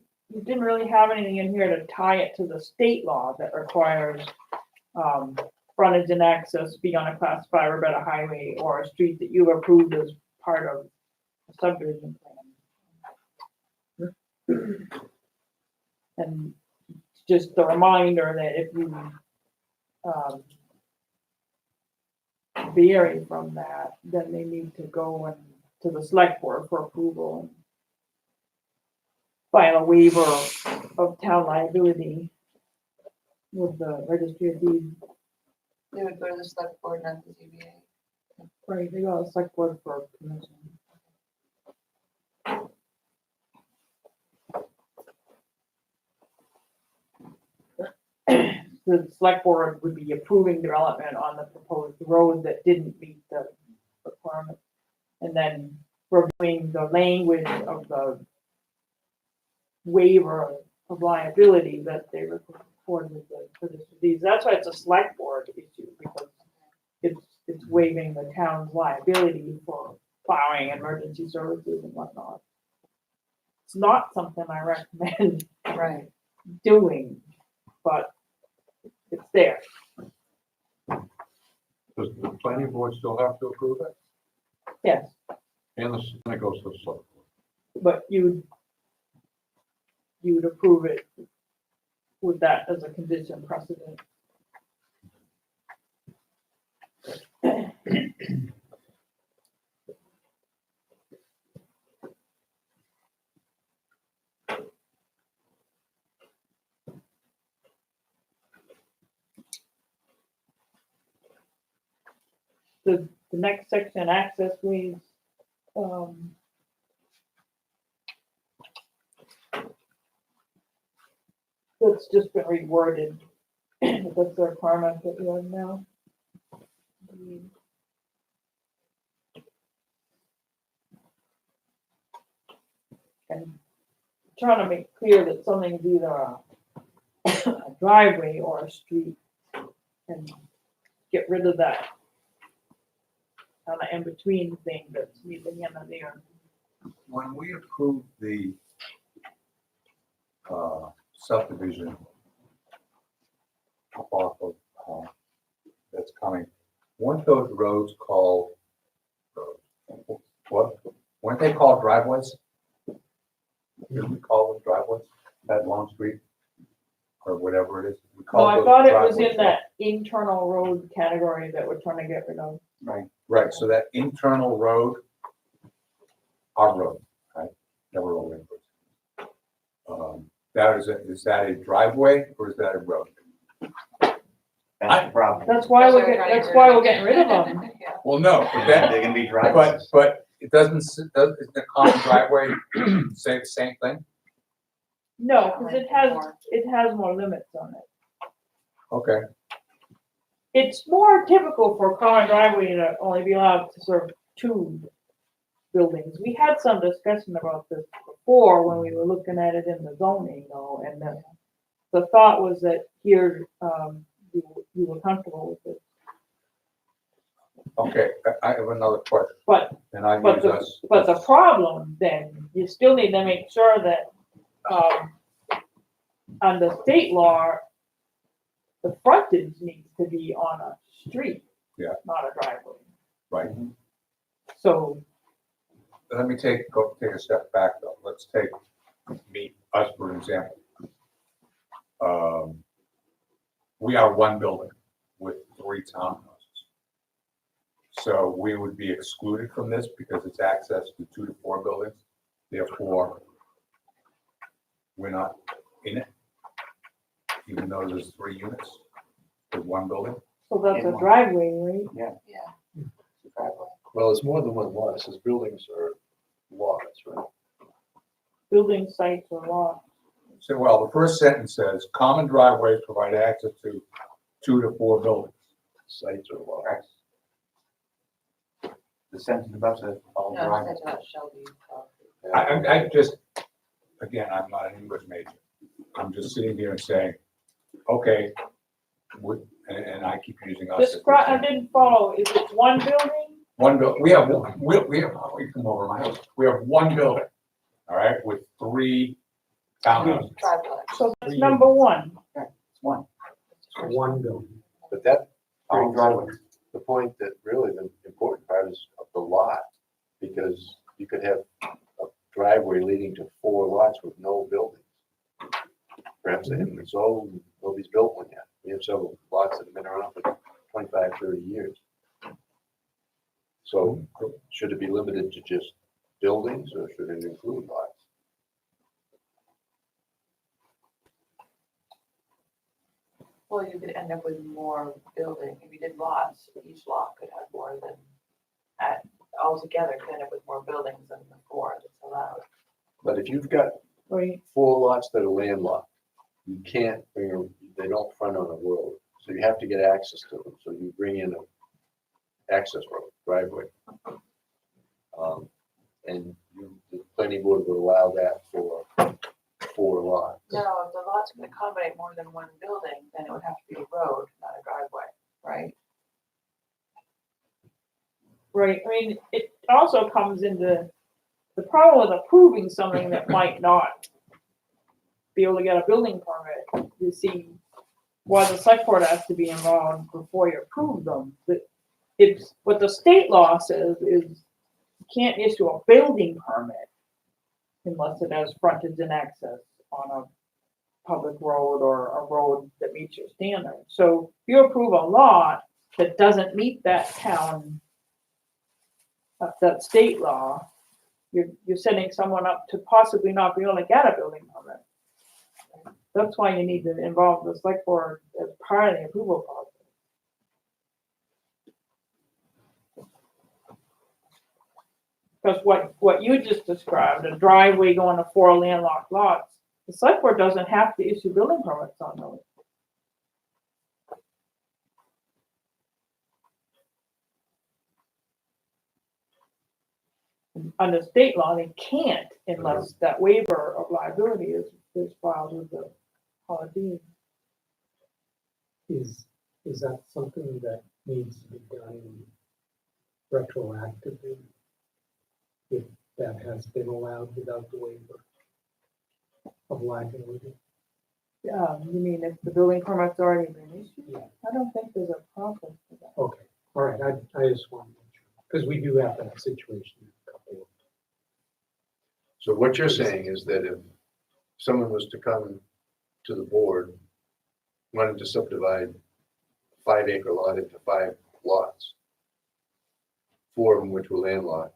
[SPEAKER 4] really have anything in here to tie it to the state law that requires, frontage and access be on a class 5 or better highway or a street that you've approved as part of a subdivision plan. And just a reminder that if you, vary from that, then they need to go and to the select board for approval and file a waiver of town liability with the registry of deeds.
[SPEAKER 8] They would go to the select board, not the ZBA.
[SPEAKER 4] Right, they go to the select board for permission. The select board would be approving development on the proposed road that didn't meet the requirement. And then reviewing the language of the waiver of liability that they recorded with the, for this disease. That's why it's a select board issue, because it's waiving the town's liability for plowing, emergency services and whatnot. It's not something I recommend
[SPEAKER 8] Right.
[SPEAKER 4] doing, but it's there.
[SPEAKER 9] Does the planning board still have to approve it?
[SPEAKER 4] Yes,
[SPEAKER 9] And it goes to the select board.
[SPEAKER 4] but you would approve it with that as a condition precedent. The next section, access ways, that's just been reworded. That's the requirement that we have now. And trying to make clear that something's either a driveway or a street, and get rid of that kind of in-between thing that's neither here nor there.
[SPEAKER 1] When we approved the subdivision off of, that's coming, weren't those roads called, what, weren't they called driveways? Did we call them driveways, that long street? Or whatever it is? We
[SPEAKER 4] No,
[SPEAKER 1] called
[SPEAKER 4] I
[SPEAKER 1] those
[SPEAKER 4] thought it was
[SPEAKER 1] driveways,
[SPEAKER 4] in that internal road category that we're trying to get rid of.
[SPEAKER 1] Right, so that internal road, our road, right, that we're all in. That is that a driveway or is that a road?
[SPEAKER 2] That's the problem.
[SPEAKER 4] That's why that's why we're getting rid of them.
[SPEAKER 8] Yeah.
[SPEAKER 1] Well, no, but that,
[SPEAKER 2] They're gonna be driveways.
[SPEAKER 1] but it doesn't, isn't the common driveway say the same thing?
[SPEAKER 4] No, because it has more limits on it.
[SPEAKER 1] Okay,
[SPEAKER 4] It's more typical for a common driveway to only be allowed to serve 2 buildings. We had some discussion about this before when we were looking at it in the zoning, though, and the thought was that here, you were comfortable with it.
[SPEAKER 1] okay, I have another question,
[SPEAKER 4] But
[SPEAKER 1] and I
[SPEAKER 4] But
[SPEAKER 1] use us.
[SPEAKER 4] But the problem then, you still need to make sure that, under state law, the frontage needs to be on a street.
[SPEAKER 1] Yeah.
[SPEAKER 4] Not a driveway.
[SPEAKER 1] Right,
[SPEAKER 4] So,
[SPEAKER 1] let me take a step back though, let's take us for an example. We are one building with 3 townhouses. So we would be excluded from this because it's access to 2 to 4 buildings, therefore we're not in it, even though there's 3 units with 1 building.
[SPEAKER 4] so that's a driveway, right?
[SPEAKER 8] Yeah. Driveway.
[SPEAKER 7] Well, it's more than one lot, it says buildings are lots, right?
[SPEAKER 4] Building sites or lots.
[SPEAKER 1] So, well, the first sentence says, common driveways provide access to 2 to 4 buildings.
[SPEAKER 7] Sites are lots.
[SPEAKER 2] Right. The sentence above says all
[SPEAKER 8] No,
[SPEAKER 2] driveways.
[SPEAKER 8] that's not Shelby.
[SPEAKER 1] I just, again, I'm not an English major. I'm just sitting here and saying, okay, and I keep using us. as an
[SPEAKER 4] I
[SPEAKER 1] example.
[SPEAKER 4] didn't follow, is it 1 building?
[SPEAKER 1] One building, we have, we come over my house, we have 1 building, all right, with 3 townhouses.
[SPEAKER 8] Driveway.
[SPEAKER 4] So that's number 1.
[SPEAKER 2] It's one.
[SPEAKER 6] One building.
[SPEAKER 7] But that,
[SPEAKER 2] Three driveways.
[SPEAKER 7] the point that really the important part is of the lot, because you could have a driveway leading to 4 lots with no buildings. Perhaps they haven't been sold, nobody's built one yet. We have several lots that have been around for 25, 30 years. So should it be limited to just buildings or should it include lots?
[SPEAKER 8] Well, you could end up with more building, if you did lots, each lot could have more than, altogether could end up with more buildings than the 4 that's allowed.
[SPEAKER 7] But if you've got
[SPEAKER 4] Right.
[SPEAKER 7] 4 lots that are landlocked, you can't bring them, they don't front on a road. So you have to get access to them. So you bring in a access road, driveway. And the planning board would allow that for 4 lots.
[SPEAKER 8] No, if the lots can accommodate more than 1 building, then it would have to be a road, not a driveway, right?
[SPEAKER 4] Right, I mean, also comes into the problem with approving something that might not be able to get a building permit. You see why the select board has to be involved before you approve them. But it's, what the state law says is you can't issue a building permit unless it has frontage and access on a public road or a road that meets your standards. So if you approve a lot that doesn't meet that town, that state law, you're setting someone up to possibly not be able to get a building permit. That's why you need to involve the select board as part of the approval process. Because what you just described, a driveway going to 4 landlocked lots, the select board doesn't have to issue building permits on those. Under state law, they can't unless that waiver of liability is filed with the deed.
[SPEAKER 6] Is that something that needs to be done retroactively? If that has been allowed without the waiver of liability?
[SPEAKER 4] You mean if the building permit's already been issued?
[SPEAKER 6] Yeah.
[SPEAKER 4] I don't think there's a problem for that.
[SPEAKER 6] Okay, all right, I just want to make sure, because we do have that situation in a couple of.
[SPEAKER 7] So what you're saying is that if someone was to come to the board, wanted to subdivide 5-acre lot into 5 lots, 4 of them which were landlocked,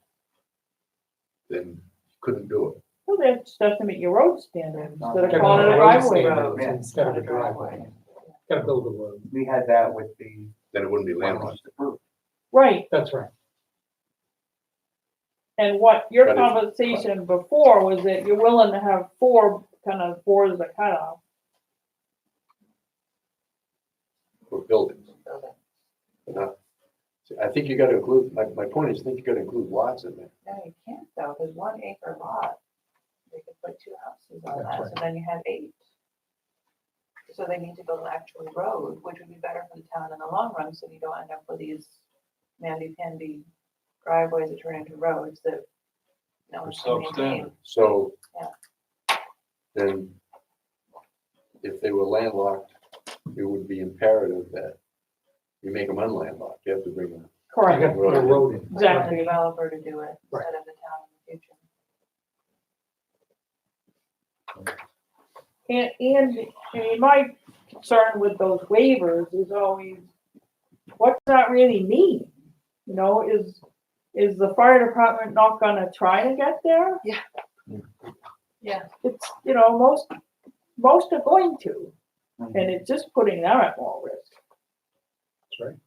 [SPEAKER 7] then couldn't do it.
[SPEAKER 4] Well, they just have to meet your road standards instead of
[SPEAKER 2] Gotta
[SPEAKER 4] calling it a
[SPEAKER 6] road
[SPEAKER 4] driveway.
[SPEAKER 6] standards
[SPEAKER 2] Yeah.
[SPEAKER 6] Instead of a driveway, gotta build a road,
[SPEAKER 2] We had that with the.
[SPEAKER 7] Then it wouldn't be
[SPEAKER 2] one
[SPEAKER 7] landlocked.
[SPEAKER 2] just approved.
[SPEAKER 4] Right,
[SPEAKER 6] that's right.
[SPEAKER 4] and what your
[SPEAKER 7] But if-
[SPEAKER 4] conversation before was that you're willing to have 4 as a cutoff.
[SPEAKER 7] For buildings. Not- I think you gotta include, my point is, I think you gotta include lots in there.
[SPEAKER 8] No, you can't though, because 1 acre lot, they could put 2 houses on
[SPEAKER 6] That's
[SPEAKER 8] that, so then you have 8. So they need to build an actual road, which would be better for the town in the long run, so you don't end up with these namby-pamby driveways that turn into roads that no one can maintain.
[SPEAKER 7] So.
[SPEAKER 8] Yeah.
[SPEAKER 7] Then, if they were landlocked, it would be imperative that you make them unlandlocked. You have to bring them.
[SPEAKER 6] You
[SPEAKER 4] Correct.
[SPEAKER 6] gotta put a road in.
[SPEAKER 8] For the
[SPEAKER 4] Exactly.
[SPEAKER 8] developer to do it
[SPEAKER 6] Right.
[SPEAKER 8] instead of the town in the future.
[SPEAKER 4] And I mean, my concern with those waivers is always, what's that really mean? You know, is the fire department not gonna try to get there?
[SPEAKER 8] Yeah.
[SPEAKER 4] It's, you know, most are going to, and it's just putting them at more risk.
[SPEAKER 6] That's right.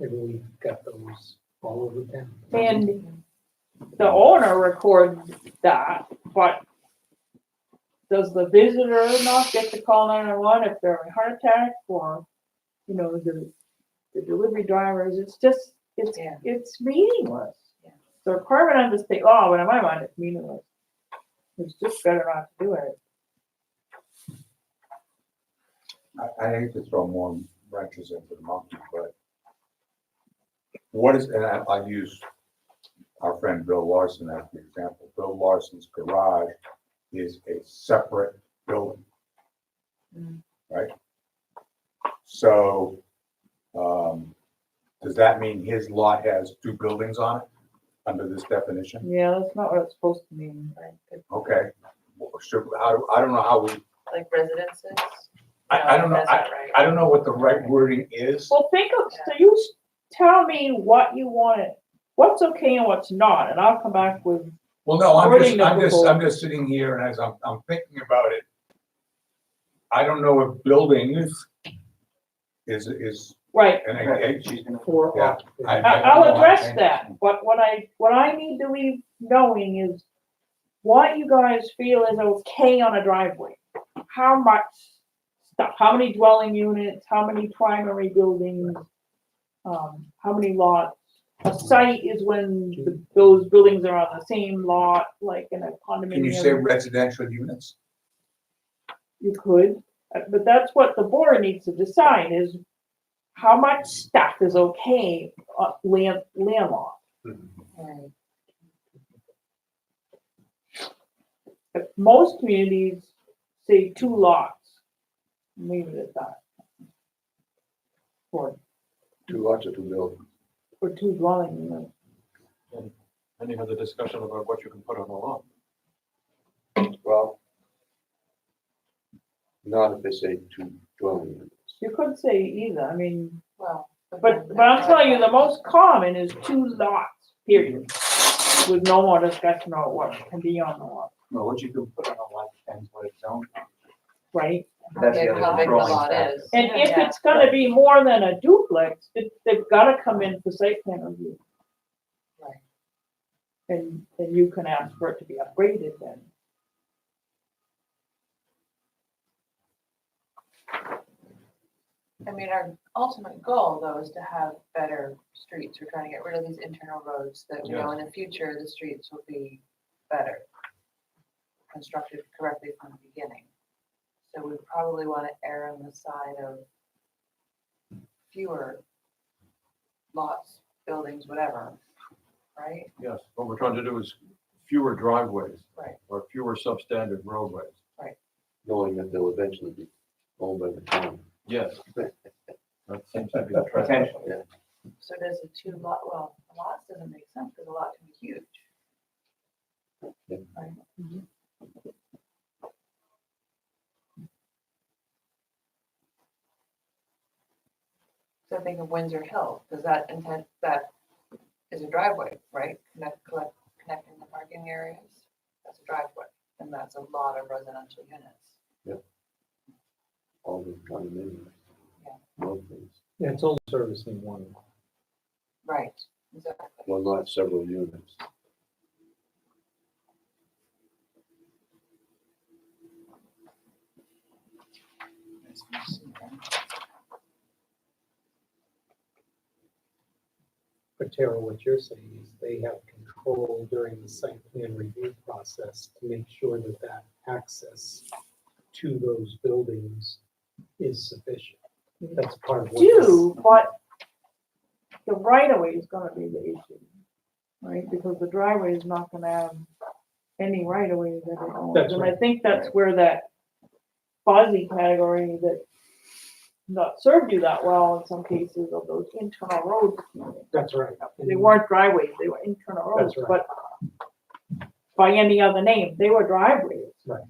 [SPEAKER 6] Maybe we've got those all over town.
[SPEAKER 4] And the owner records that, but does the visitor not get to call 911 if they're in a heart attack, or, you know, the delivery drivers? It's just,
[SPEAKER 8] Yeah.
[SPEAKER 4] it's meaningless.
[SPEAKER 8] Yeah.
[SPEAKER 4] It's a requirement under state law, but in my mind, it's meaningless. It's just better not to do it.
[SPEAKER 1] I hate to throw more wrenches into the monkey, but what is, and I use our friend Bill Larson as the example. Bill Larson's garage is a separate building.
[SPEAKER 8] Mm.
[SPEAKER 1] Right? So, does that mean his lot has 2 buildings on it under this definition?
[SPEAKER 4] Yeah, that's not what it's supposed to mean.
[SPEAKER 8] Right, good.
[SPEAKER 1] Okay. I don't know how we,
[SPEAKER 8] Like residences?
[SPEAKER 1] I don't know,
[SPEAKER 8] That's not right.
[SPEAKER 1] I don't know what the right wording is.
[SPEAKER 4] Well, think of, so you tell me what you want it, what's okay and what's not, and I'll come back with,
[SPEAKER 1] Well, no,
[SPEAKER 4] Wording the
[SPEAKER 1] I'm
[SPEAKER 4] proposal.
[SPEAKER 1] just sitting here and as I'm thinking about it, I don't know if buildings is,
[SPEAKER 4] right.
[SPEAKER 1] and
[SPEAKER 2] Right, she's gonna.
[SPEAKER 6] For
[SPEAKER 1] Yeah.
[SPEAKER 6] occupants.
[SPEAKER 4] I'll address that, but what I need to leave knowing is what you guys feel is okay on a driveway. How much stuff, how many dwelling units, how many primary buildings, how many lots. A site is when those buildings are on the same lot, like in a condominium.
[SPEAKER 1] can you say residential units?
[SPEAKER 4] You could, but that's what the board needs to decide is how much stuff is okay, landlocked.
[SPEAKER 8] Right.
[SPEAKER 4] But most communities say 2 lots, leave it at that. Or,
[SPEAKER 7] 2 lots or 2 buildings.
[SPEAKER 4] or 2 dwelling units.
[SPEAKER 3] And you had the discussion about what you can put on a lot.
[SPEAKER 7] Well, not if they say 2 dwelling units.
[SPEAKER 4] You could say either, I mean,
[SPEAKER 8] Well.
[SPEAKER 4] but I'm telling you, the most common is 2 lots, period. With no more discussion on what can be on the lot,
[SPEAKER 2] Well, what you can put on a lot depends what it's zoned.
[SPEAKER 4] right?
[SPEAKER 2] That's the
[SPEAKER 8] How
[SPEAKER 2] other
[SPEAKER 8] big the
[SPEAKER 2] controlling
[SPEAKER 8] lot
[SPEAKER 2] factor.
[SPEAKER 8] is.
[SPEAKER 4] And if
[SPEAKER 8] Yeah.
[SPEAKER 4] it's gonna be more than a duplex, they've gotta come in for site plan review.
[SPEAKER 8] Right.
[SPEAKER 4] And you can ask for it to be upgraded then.
[SPEAKER 8] I mean, our ultimate goal though is to have better streets. We're trying to get rid of these internal roads that we know in the future, the streets will be better. Constructed correctly from the beginning. So we probably want to err on the side of fewer lots, buildings, whatever, right?
[SPEAKER 3] Yes, what we're trying to do is fewer driveways.
[SPEAKER 8] Right.
[SPEAKER 3] Or fewer substandard roadways.
[SPEAKER 7] Knowing that they'll eventually be owned by the town.
[SPEAKER 3] Yes. That seems to be the trend.
[SPEAKER 2] Potentially.
[SPEAKER 8] So does a 2 lot, well, a lot doesn't make sense because a lot can be huge.
[SPEAKER 7] Yeah.
[SPEAKER 8] Right? So think of Windsor Hill, does that intend, that is a driveway, right? Connecting the parking areas, that's a driveway, and that's a lot of residential units.
[SPEAKER 7] All the condominiums.
[SPEAKER 8] Yeah.
[SPEAKER 7] Road things.
[SPEAKER 6] Yeah, it's only servicing one.
[SPEAKER 8] Right, exactly.
[SPEAKER 7] Well, not several units.
[SPEAKER 6] But Tara, what you're saying is they have control during the site plan review process to make sure that that access to those buildings is sufficient. That's part of what.
[SPEAKER 4] Do, but the right of way is gonna be the issue, right? Because the driveway is not gonna have any right of way that it owns.
[SPEAKER 6] That's
[SPEAKER 4] And I
[SPEAKER 6] right.
[SPEAKER 4] think that's where that fuzzy category that not served you that well in some cases of those internal roads.
[SPEAKER 6] That's right.
[SPEAKER 4] They weren't driveways, they were internal roads,
[SPEAKER 6] That's right.
[SPEAKER 4] but by any other name, they were driveways.
[SPEAKER 6] But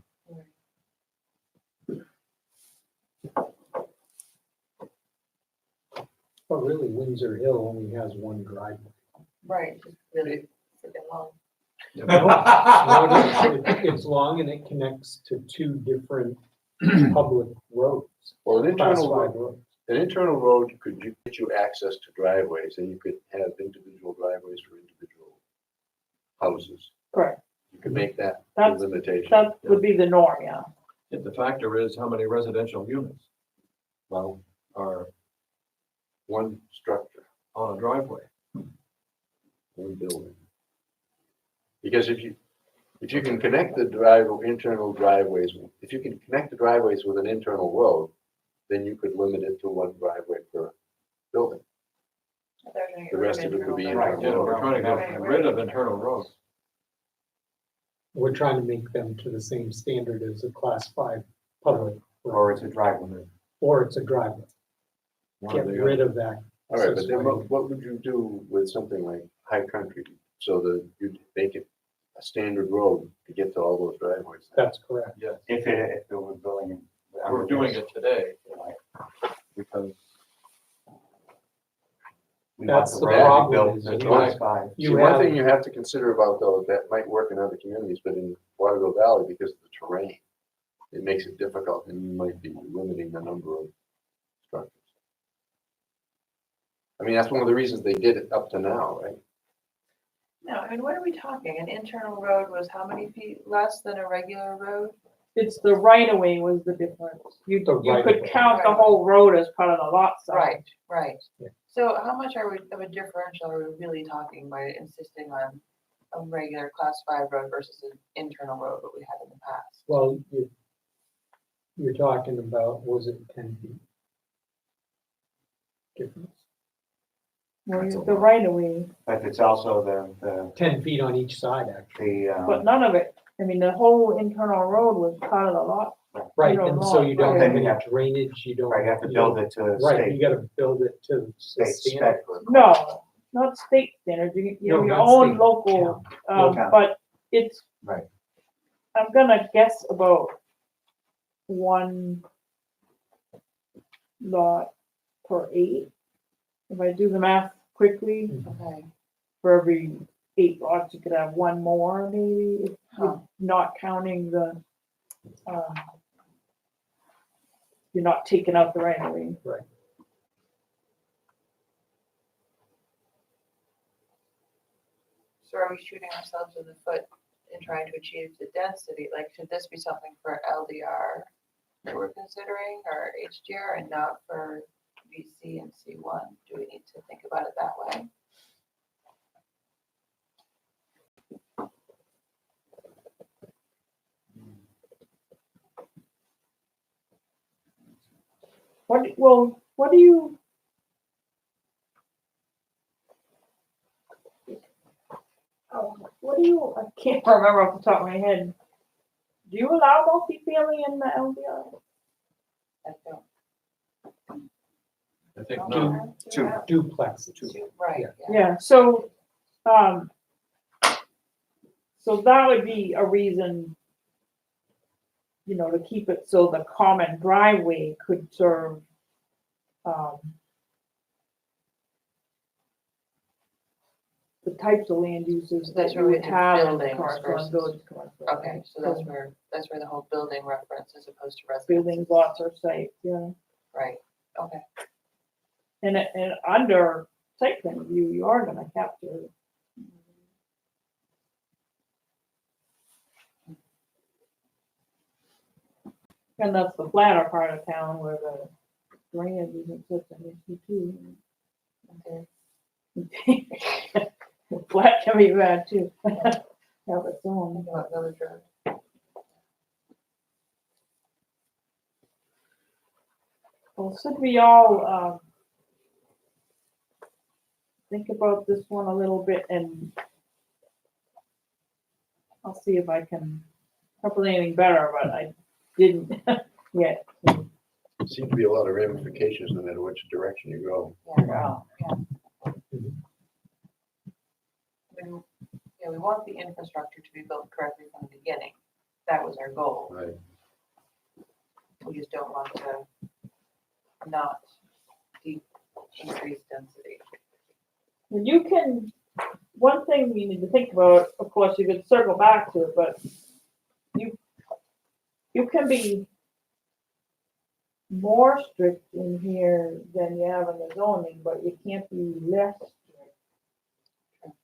[SPEAKER 6] really, Windsor Hill only has one driveway.
[SPEAKER 8] Right, just really freaking long.
[SPEAKER 6] It's long and it connects to 2 different public roads.
[SPEAKER 7] Well, an
[SPEAKER 6] Class
[SPEAKER 7] internal
[SPEAKER 6] 5
[SPEAKER 7] road,
[SPEAKER 6] roads.
[SPEAKER 7] an internal road could get you access to driveways, and you could have individual driveways for individual houses.
[SPEAKER 4] Correct.
[SPEAKER 7] You could make that a
[SPEAKER 4] That's,
[SPEAKER 7] limitation.
[SPEAKER 4] that would be the norm, yeah.
[SPEAKER 3] Yet the factor is how many residential units
[SPEAKER 7] Well,
[SPEAKER 3] are
[SPEAKER 7] one structure,
[SPEAKER 3] on a driveway.
[SPEAKER 7] one building. Because if you can connect the internal driveways, if you can connect the driveways with an internal road, then you could limit it to 1 driveway per building. The rest of it could be
[SPEAKER 2] Right.
[SPEAKER 3] Yeah, we're trying to get rid of internal roads.
[SPEAKER 6] We're trying to make them to the same standard as a class 5 public. road.
[SPEAKER 2] Or it's a driveway.
[SPEAKER 6] Or it's a driveway.
[SPEAKER 3] One
[SPEAKER 6] Get
[SPEAKER 3] or the
[SPEAKER 6] rid
[SPEAKER 3] other.
[SPEAKER 6] of that.
[SPEAKER 7] All right, but then
[SPEAKER 6] accessory.
[SPEAKER 7] what would you do with something like High Country, so that you'd make it a standard road to get to all those driveways?
[SPEAKER 6] That's correct.
[SPEAKER 3] Yes,
[SPEAKER 2] If it was building. in-
[SPEAKER 3] we're doing it today because
[SPEAKER 2] We want
[SPEAKER 6] That's the
[SPEAKER 2] road to be
[SPEAKER 6] problem
[SPEAKER 2] built
[SPEAKER 6] is
[SPEAKER 2] to
[SPEAKER 6] you
[SPEAKER 2] class
[SPEAKER 6] have-
[SPEAKER 2] 5.
[SPEAKER 7] See,
[SPEAKER 6] You
[SPEAKER 7] one
[SPEAKER 6] have,
[SPEAKER 7] thing you have to consider about though, that might work in other communities, but in Waterville Valley, because of the terrain, it makes it difficult, and you might be limiting the number of structures. I mean, that's one of the reasons they did it up to now, right?
[SPEAKER 8] No, I mean, what are we talking? An internal road was how many feet less than a regular road?
[SPEAKER 4] It's the right of way was the difference. You
[SPEAKER 6] The
[SPEAKER 4] could
[SPEAKER 6] right-of-way.
[SPEAKER 4] count the whole road as part of the lot size.
[SPEAKER 8] Right, right.
[SPEAKER 6] Yeah.
[SPEAKER 8] So how much of a differential are we really talking by insisting on a regular class 5 road versus an internal road that we had in the past?
[SPEAKER 6] well, you're talking about, was it 10 feet? Difference?
[SPEAKER 4] Where
[SPEAKER 2] That's a
[SPEAKER 4] the
[SPEAKER 2] lot.
[SPEAKER 4] right of way,
[SPEAKER 2] But it's also the,
[SPEAKER 6] 10 feet on each side, actually.
[SPEAKER 4] but none of it, I mean, the whole internal road was part of the lot.
[SPEAKER 6] Right,
[SPEAKER 4] don't
[SPEAKER 6] and so
[SPEAKER 4] know.
[SPEAKER 6] you don't
[SPEAKER 2] Then
[SPEAKER 6] have
[SPEAKER 2] you
[SPEAKER 6] any
[SPEAKER 2] have-
[SPEAKER 6] drainage, you don't.
[SPEAKER 2] right, you have to
[SPEAKER 6] you
[SPEAKER 2] build
[SPEAKER 6] don't-
[SPEAKER 2] it to
[SPEAKER 6] Right, you
[SPEAKER 2] state,
[SPEAKER 6] gotta build it to
[SPEAKER 2] state
[SPEAKER 6] standard.
[SPEAKER 2] spec.
[SPEAKER 4] No, not state standards, you
[SPEAKER 6] No,
[SPEAKER 4] know, your
[SPEAKER 6] not
[SPEAKER 4] own
[SPEAKER 6] state,
[SPEAKER 4] local,
[SPEAKER 2] Local.
[SPEAKER 4] but it's.
[SPEAKER 2] Right.
[SPEAKER 4] I'm gonna guess about one lot per 8. If I do the math quickly,
[SPEAKER 8] Okay,
[SPEAKER 4] for every 8 lots, you could have one more maybe, if
[SPEAKER 8] Huh.
[SPEAKER 4] you're not counting the, you're not taking out the right of way.
[SPEAKER 8] so are we shooting ourselves in the foot in trying to achieve the density? Like, should this be something for LDR that we're considering, or HDR, and not for VC and C1? Do we need to think about it that way?
[SPEAKER 4] What do you? Oh, what do you, I can't remember off the top of my head. Do you allow multifamily in the LDR?
[SPEAKER 8] I don't.
[SPEAKER 3] I think
[SPEAKER 8] Oh,
[SPEAKER 3] no.
[SPEAKER 8] yeah,
[SPEAKER 6] Duplexes.
[SPEAKER 8] Right,
[SPEAKER 6] Yeah.
[SPEAKER 8] yeah.
[SPEAKER 4] Yeah, so, so that would be a reason, you know, to keep it so the common driveway could serve, the types of land uses that
[SPEAKER 8] That's
[SPEAKER 4] you
[SPEAKER 8] where we
[SPEAKER 4] would
[SPEAKER 8] do
[SPEAKER 4] have in the
[SPEAKER 8] buildings
[SPEAKER 4] commercial and
[SPEAKER 8] versus-
[SPEAKER 4] village commercial.
[SPEAKER 8] Okay, so that's where the whole building reference as opposed to residence.
[SPEAKER 4] Buildings, lots or sites, yeah.
[SPEAKER 8] Right, okay.
[SPEAKER 4] And under site plan review, you are gonna capture it. And that's the flatter part of town where the drainage isn't such an issue too.
[SPEAKER 8] Okay.
[SPEAKER 4] Flat can be bad too. Have its own.
[SPEAKER 8] Think about Village Road.
[SPEAKER 4] Well, should we all, think about this one a little bit and I'll see if I can come up with anything better, but I didn't yet.
[SPEAKER 7] Seems to be a lot of ramifications no matter which direction you go.
[SPEAKER 8] Yeah, we want the infrastructure to be built correctly from the beginning. That was our goal.
[SPEAKER 7] Right.
[SPEAKER 8] We just don't want to not increase density.
[SPEAKER 4] And you can, one thing you need to think about, of course, you could circle back to it, but you can be more strict in here than you have in the zoning, but you can't be less strict.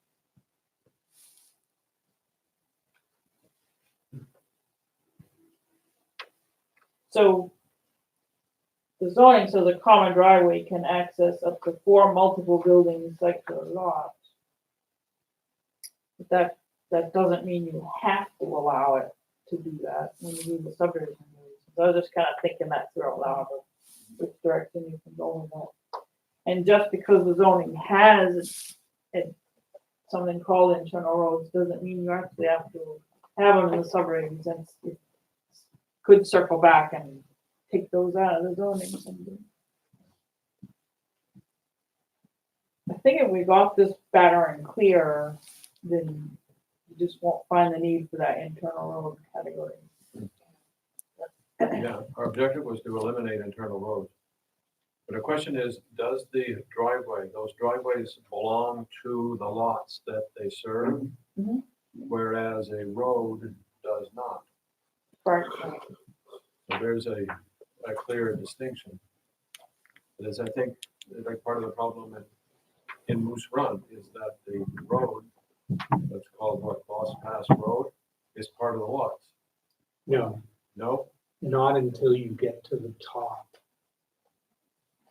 [SPEAKER 4] So the zoning, so the common driveway can access up to 4 multiple buildings like the lot. But that doesn't mean you have to allow it to do that when you do the subdivision. So I was just kind of thinking that through out loud, of which direction you can go in that. And just because the zoning has something called internal roads, doesn't mean you actually have to have them in the subdivisions, and you could circle back and take those out of the zoning someday. I think if we got this better and clearer, then you just won't find the need for that internal road category.
[SPEAKER 3] Yeah, our objective was to eliminate internal roads. But the question is, does the driveway, those driveways belong to the lots that they serve?
[SPEAKER 4] Mhm.
[SPEAKER 3] Whereas a road does not.
[SPEAKER 4] Right.
[SPEAKER 3] So there's a clear distinction. It is, I think, like part of the problem in Moose Run is that the road, that's called what, Lost Pass Road, is part of the lots.
[SPEAKER 6] No,
[SPEAKER 3] No?
[SPEAKER 6] not until you get to the top.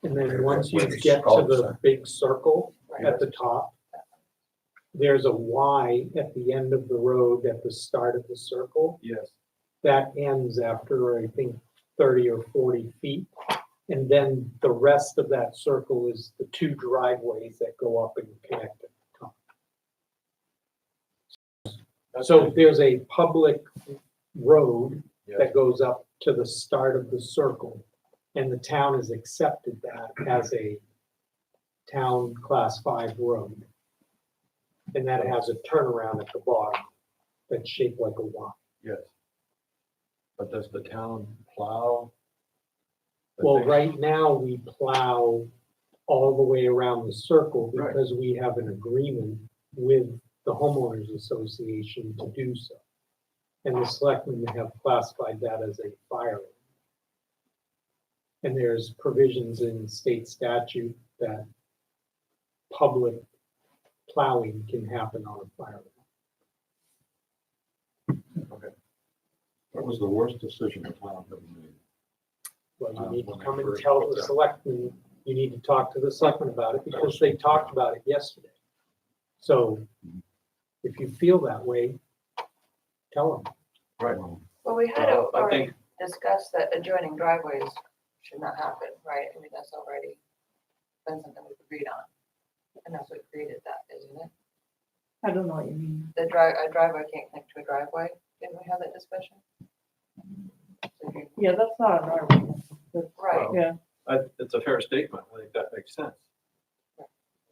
[SPEAKER 6] And then
[SPEAKER 1] Where
[SPEAKER 6] once you
[SPEAKER 1] the
[SPEAKER 6] get to
[SPEAKER 1] sculpts
[SPEAKER 6] the
[SPEAKER 1] are.
[SPEAKER 6] big circle
[SPEAKER 8] Right.
[SPEAKER 6] at the top, there's a Y at the end of the road at the start of the circle.
[SPEAKER 3] Yes.
[SPEAKER 6] That ends after, I think, 30 or 40 feet. And then the rest of that circle is the two driveways that go up and connect at the top. So there's a public road
[SPEAKER 3] Yeah.
[SPEAKER 6] that goes up to the start of the circle. And the town has accepted that as a town class 5 road. And that has a turnaround at the bottom that's shaped like a Y.
[SPEAKER 3] Yes. But does the town plow? the
[SPEAKER 6] Well,
[SPEAKER 3] thing?
[SPEAKER 6] right now, we plow all the way around the circle
[SPEAKER 3] Right.
[SPEAKER 6] because we have an agreement with the homeowners association to do so. And the selectmen have classified that as a fire lane. And there's provisions in state statute that public plowing can happen on a fire lane.
[SPEAKER 9] What was the worst decision the town ever made?
[SPEAKER 6] Well, you need to
[SPEAKER 9] When they
[SPEAKER 6] come and
[SPEAKER 9] first
[SPEAKER 6] tell
[SPEAKER 9] put
[SPEAKER 6] the
[SPEAKER 9] that.
[SPEAKER 6] selectmen, you need to talk to the selectmen about it because they talked about it yesterday. So if you feel that way, tell them.
[SPEAKER 3] Right.
[SPEAKER 8] Well, we had
[SPEAKER 3] Well, I
[SPEAKER 8] already
[SPEAKER 3] think,
[SPEAKER 8] discussed that adjoining driveways should not happen, right? I mean, that's already been something we've agreed on. And that's what created that, isn't it?
[SPEAKER 4] I don't know what you mean.
[SPEAKER 8] A driveway can't connect to a driveway. Didn't we have that discussion? So if you-
[SPEAKER 4] Yeah, that's not an argument.
[SPEAKER 8] Right,
[SPEAKER 3] Well,
[SPEAKER 4] Yeah,
[SPEAKER 3] it's a fair statement. I think that makes sense.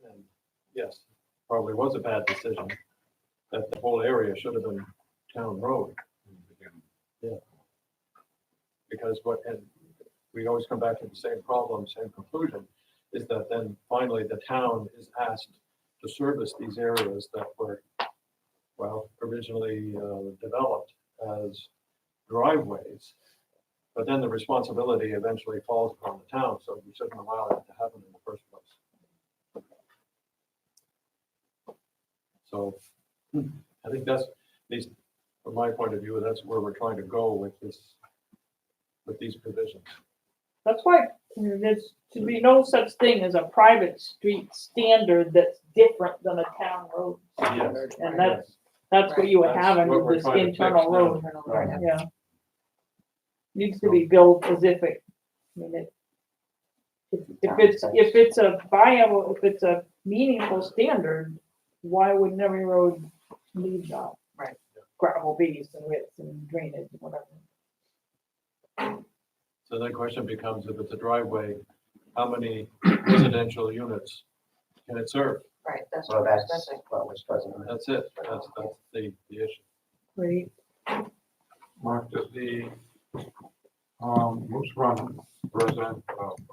[SPEAKER 3] And yes, probably was a bad decision, that the whole area should have been town road. Yeah. Because and we always come back to the same problem, same conclusion, is that then finally the town is asked to service these areas that were, well, originally developed as driveways. But then the responsibility eventually falls upon the town, so we shouldn't allow that to happen in the first place. So I think that's, at least from my point of view, that's where we're trying to go with this, with these provisions.
[SPEAKER 4] that's why there's to be no such thing as a private street standard that's different than a town road.
[SPEAKER 3] Yes.
[SPEAKER 4] And that's what you were
[SPEAKER 3] That's
[SPEAKER 4] having
[SPEAKER 3] what
[SPEAKER 4] with
[SPEAKER 3] we're
[SPEAKER 4] this
[SPEAKER 3] trying to fix
[SPEAKER 4] internal
[SPEAKER 3] now.
[SPEAKER 4] road.
[SPEAKER 8] internal road, yeah.
[SPEAKER 4] Yeah. Needs to be built as if it, I mean, if it's a viable, if it's a meaningful standard, why wouldn't every road need that?
[SPEAKER 8] Right.
[SPEAKER 4] Gravel base and width and drainage and whatever.
[SPEAKER 3] So then the question becomes, if it's a driveway, how many residential units can it serve?
[SPEAKER 8] right, that's
[SPEAKER 2] Well,
[SPEAKER 8] what we're
[SPEAKER 2] that's
[SPEAKER 8] discussing.
[SPEAKER 2] what was present.
[SPEAKER 3] That's it. That's the issue.
[SPEAKER 4] Right.
[SPEAKER 9] Mark, does the Moose Run Resident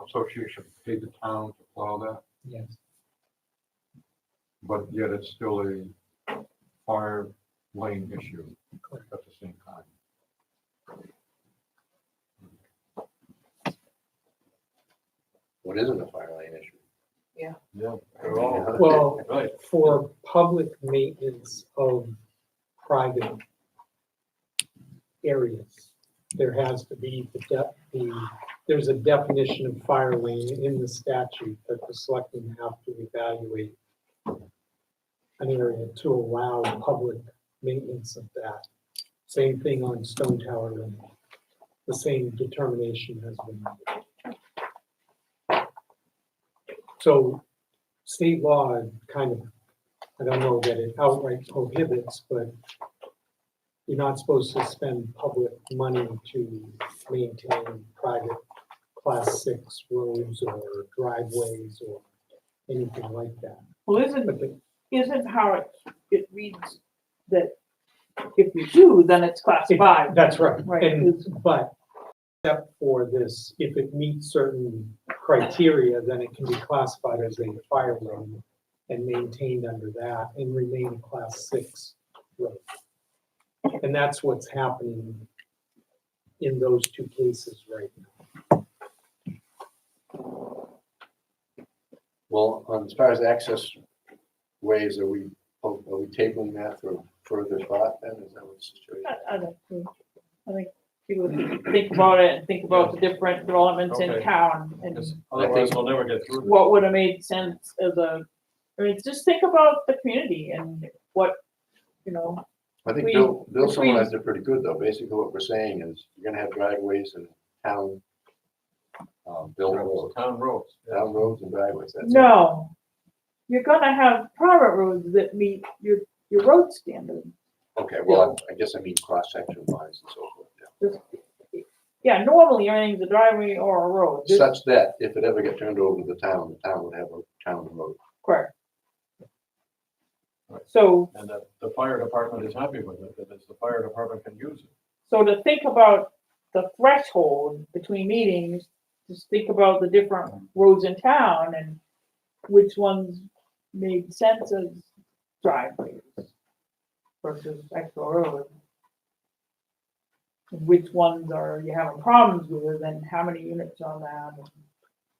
[SPEAKER 9] Association pay the town to plow that?
[SPEAKER 6] Yes.
[SPEAKER 9] But yet it's still a fire lane issue at the same time.
[SPEAKER 7] What isn't a fire lane issue?
[SPEAKER 3] Yeah, they're all,
[SPEAKER 6] Well,
[SPEAKER 3] right.
[SPEAKER 6] for public maintenance of private areas, there has to be there's a definition of fire lane in the statute that the selectmen have to evaluate an area to allow public maintenance of that. Same thing on Stone Tower Lane. The same determination has been made. So state law kind of, I don't know that it outright prohibits, but you're not supposed to spend public money to maintain private class 6 roads or driveways or anything like that.
[SPEAKER 4] Well,
[SPEAKER 6] But the-
[SPEAKER 4] isn't how it reads that if you do, then it's class 5.
[SPEAKER 6] That's right.
[SPEAKER 4] Right.
[SPEAKER 6] But except for this, if it meets certain criteria, then it can be classified as a fire lane and maintained under that and remain a class 6 road. And that's what's happening in those two cases right now.
[SPEAKER 7] Well, as far as access ways, are we tabling that for further thought then? Is that what the situation?
[SPEAKER 4] I don't think, I think people should think about it and think about the different developments in
[SPEAKER 3] Okay.
[SPEAKER 4] town and
[SPEAKER 3] Because otherwise we'll never get through this.
[SPEAKER 4] what would have made sense I mean, just think about the community and what,
[SPEAKER 7] I think
[SPEAKER 4] We-
[SPEAKER 7] Bill
[SPEAKER 4] if
[SPEAKER 7] summarized it pretty good though. Basically what we're saying is you're gonna have driveways and town built roads,
[SPEAKER 3] Town roads.
[SPEAKER 7] town roads and driveways, that's it.
[SPEAKER 4] No, you're gonna have private roads that meet your road standard.
[SPEAKER 7] Okay, well, I guess I mean cross-section lines and so forth, yeah.
[SPEAKER 4] Yeah, normally everything's a driveway or a road. This-
[SPEAKER 7] Such that if it ever get turned over to the town would have a town road.
[SPEAKER 4] Correct. So,
[SPEAKER 3] And that the fire department is happy with it, that the fire department can use it.
[SPEAKER 4] so to think about the threshold between meetings, just think about the different roads in town and which ones made sense as driveways versus extra roads. And which ones are you having problems with, and how many units on that?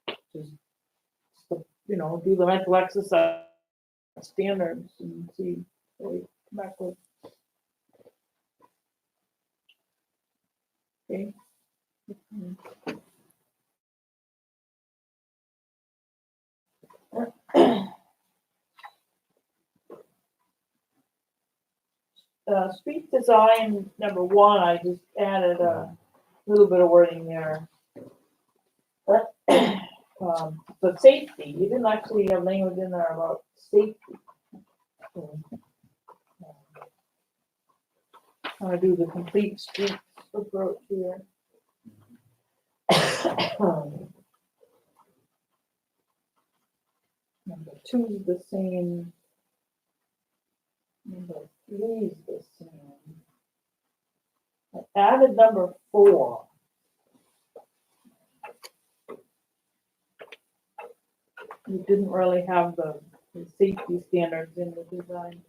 [SPEAKER 4] And just, you know, do the mental exercise standards and see what we come back with. Okay. Street design, number one, I just added a little bit of wording there. But safety, you didn't actually have language in there about safety. I'm gonna do the complete street approach here. Number two is the same. Number three is the same. I added number four. You didn't really have the safety standards in the design.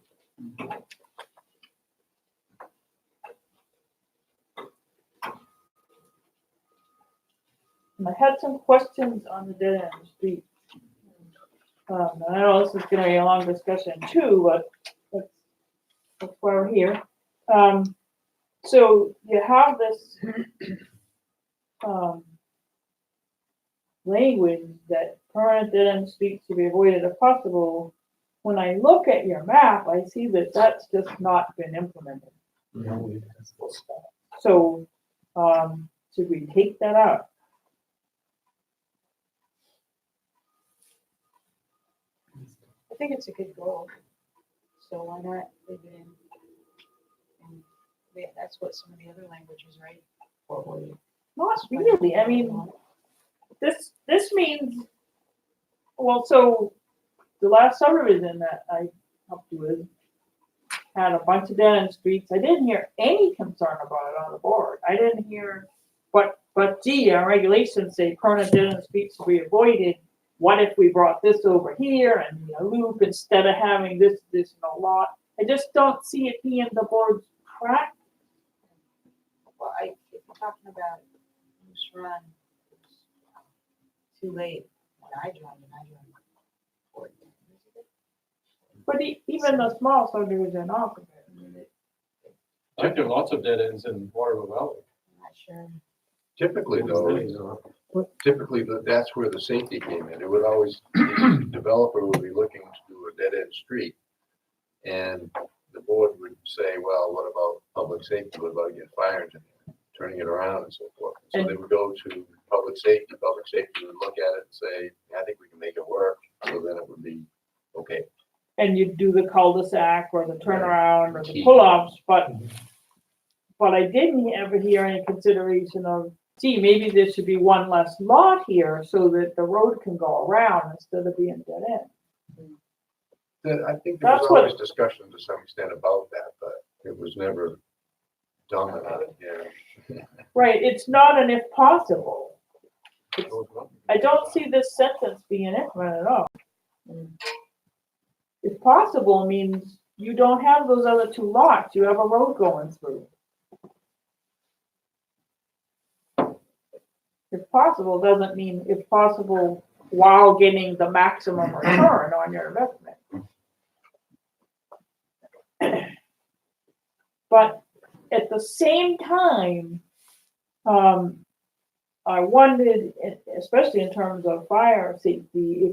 [SPEAKER 4] And I had some questions on the dead end street. And I know this is gonna be a long discussion too, but that's why we're here. So you have this language that permanent dead end streets to be avoided if possible. When I look at your map, I see that that's just not been implemented. So, should we take that out?
[SPEAKER 10] I think it's a good goal. So why not leave it in? And that's what some of the other languages, right?
[SPEAKER 4] Not really, I mean, this means, well, so the last subdivision that I helped with had a bunch of dead end streets. I didn't hear any concern about it on the board. I didn't hear, but gee, our regulations say permanent dead end streets to be avoided. What if we brought this over here and a loop instead of having this additional lot? I just don't see it being the board's practice.
[SPEAKER 10] Well, if you're talking about Moose Run, it was too late when I joined, and I joined 14 years ago.
[SPEAKER 4] But even the small subdivision office.
[SPEAKER 3] I think there are lots of dead ends in Waterloo Valley.
[SPEAKER 10] I'm not sure.
[SPEAKER 7] Typically though,
[SPEAKER 3] Cities are-
[SPEAKER 7] that's where the safety came in. It would always, the developer would be looking to do a dead end street. And the board would say, well, what about public safety? What about getting fire engine, turning it around and so forth? So they would go to public safety would look at it and say, I think we can make it work. So then it would be, okay.
[SPEAKER 4] And you do the cul-de-sac or the turnaround or the
[SPEAKER 7] Key.
[SPEAKER 4] pull-ups, but I didn't ever hear any consideration of, gee, maybe there should be one less lot here so that the road can go around instead of being dead end.
[SPEAKER 7] Then I think there was
[SPEAKER 4] That's what-
[SPEAKER 7] always discussion to some extent about that, but it was never done, yeah.
[SPEAKER 4] Right, it's not an if possible. I don't see this sentence being implemented at all. If possible means you don't have those other two lots, you have a road going through. If possible doesn't mean if possible while getting the maximum return on your investment. But at the same time, I wondered, especially in terms of fire safety,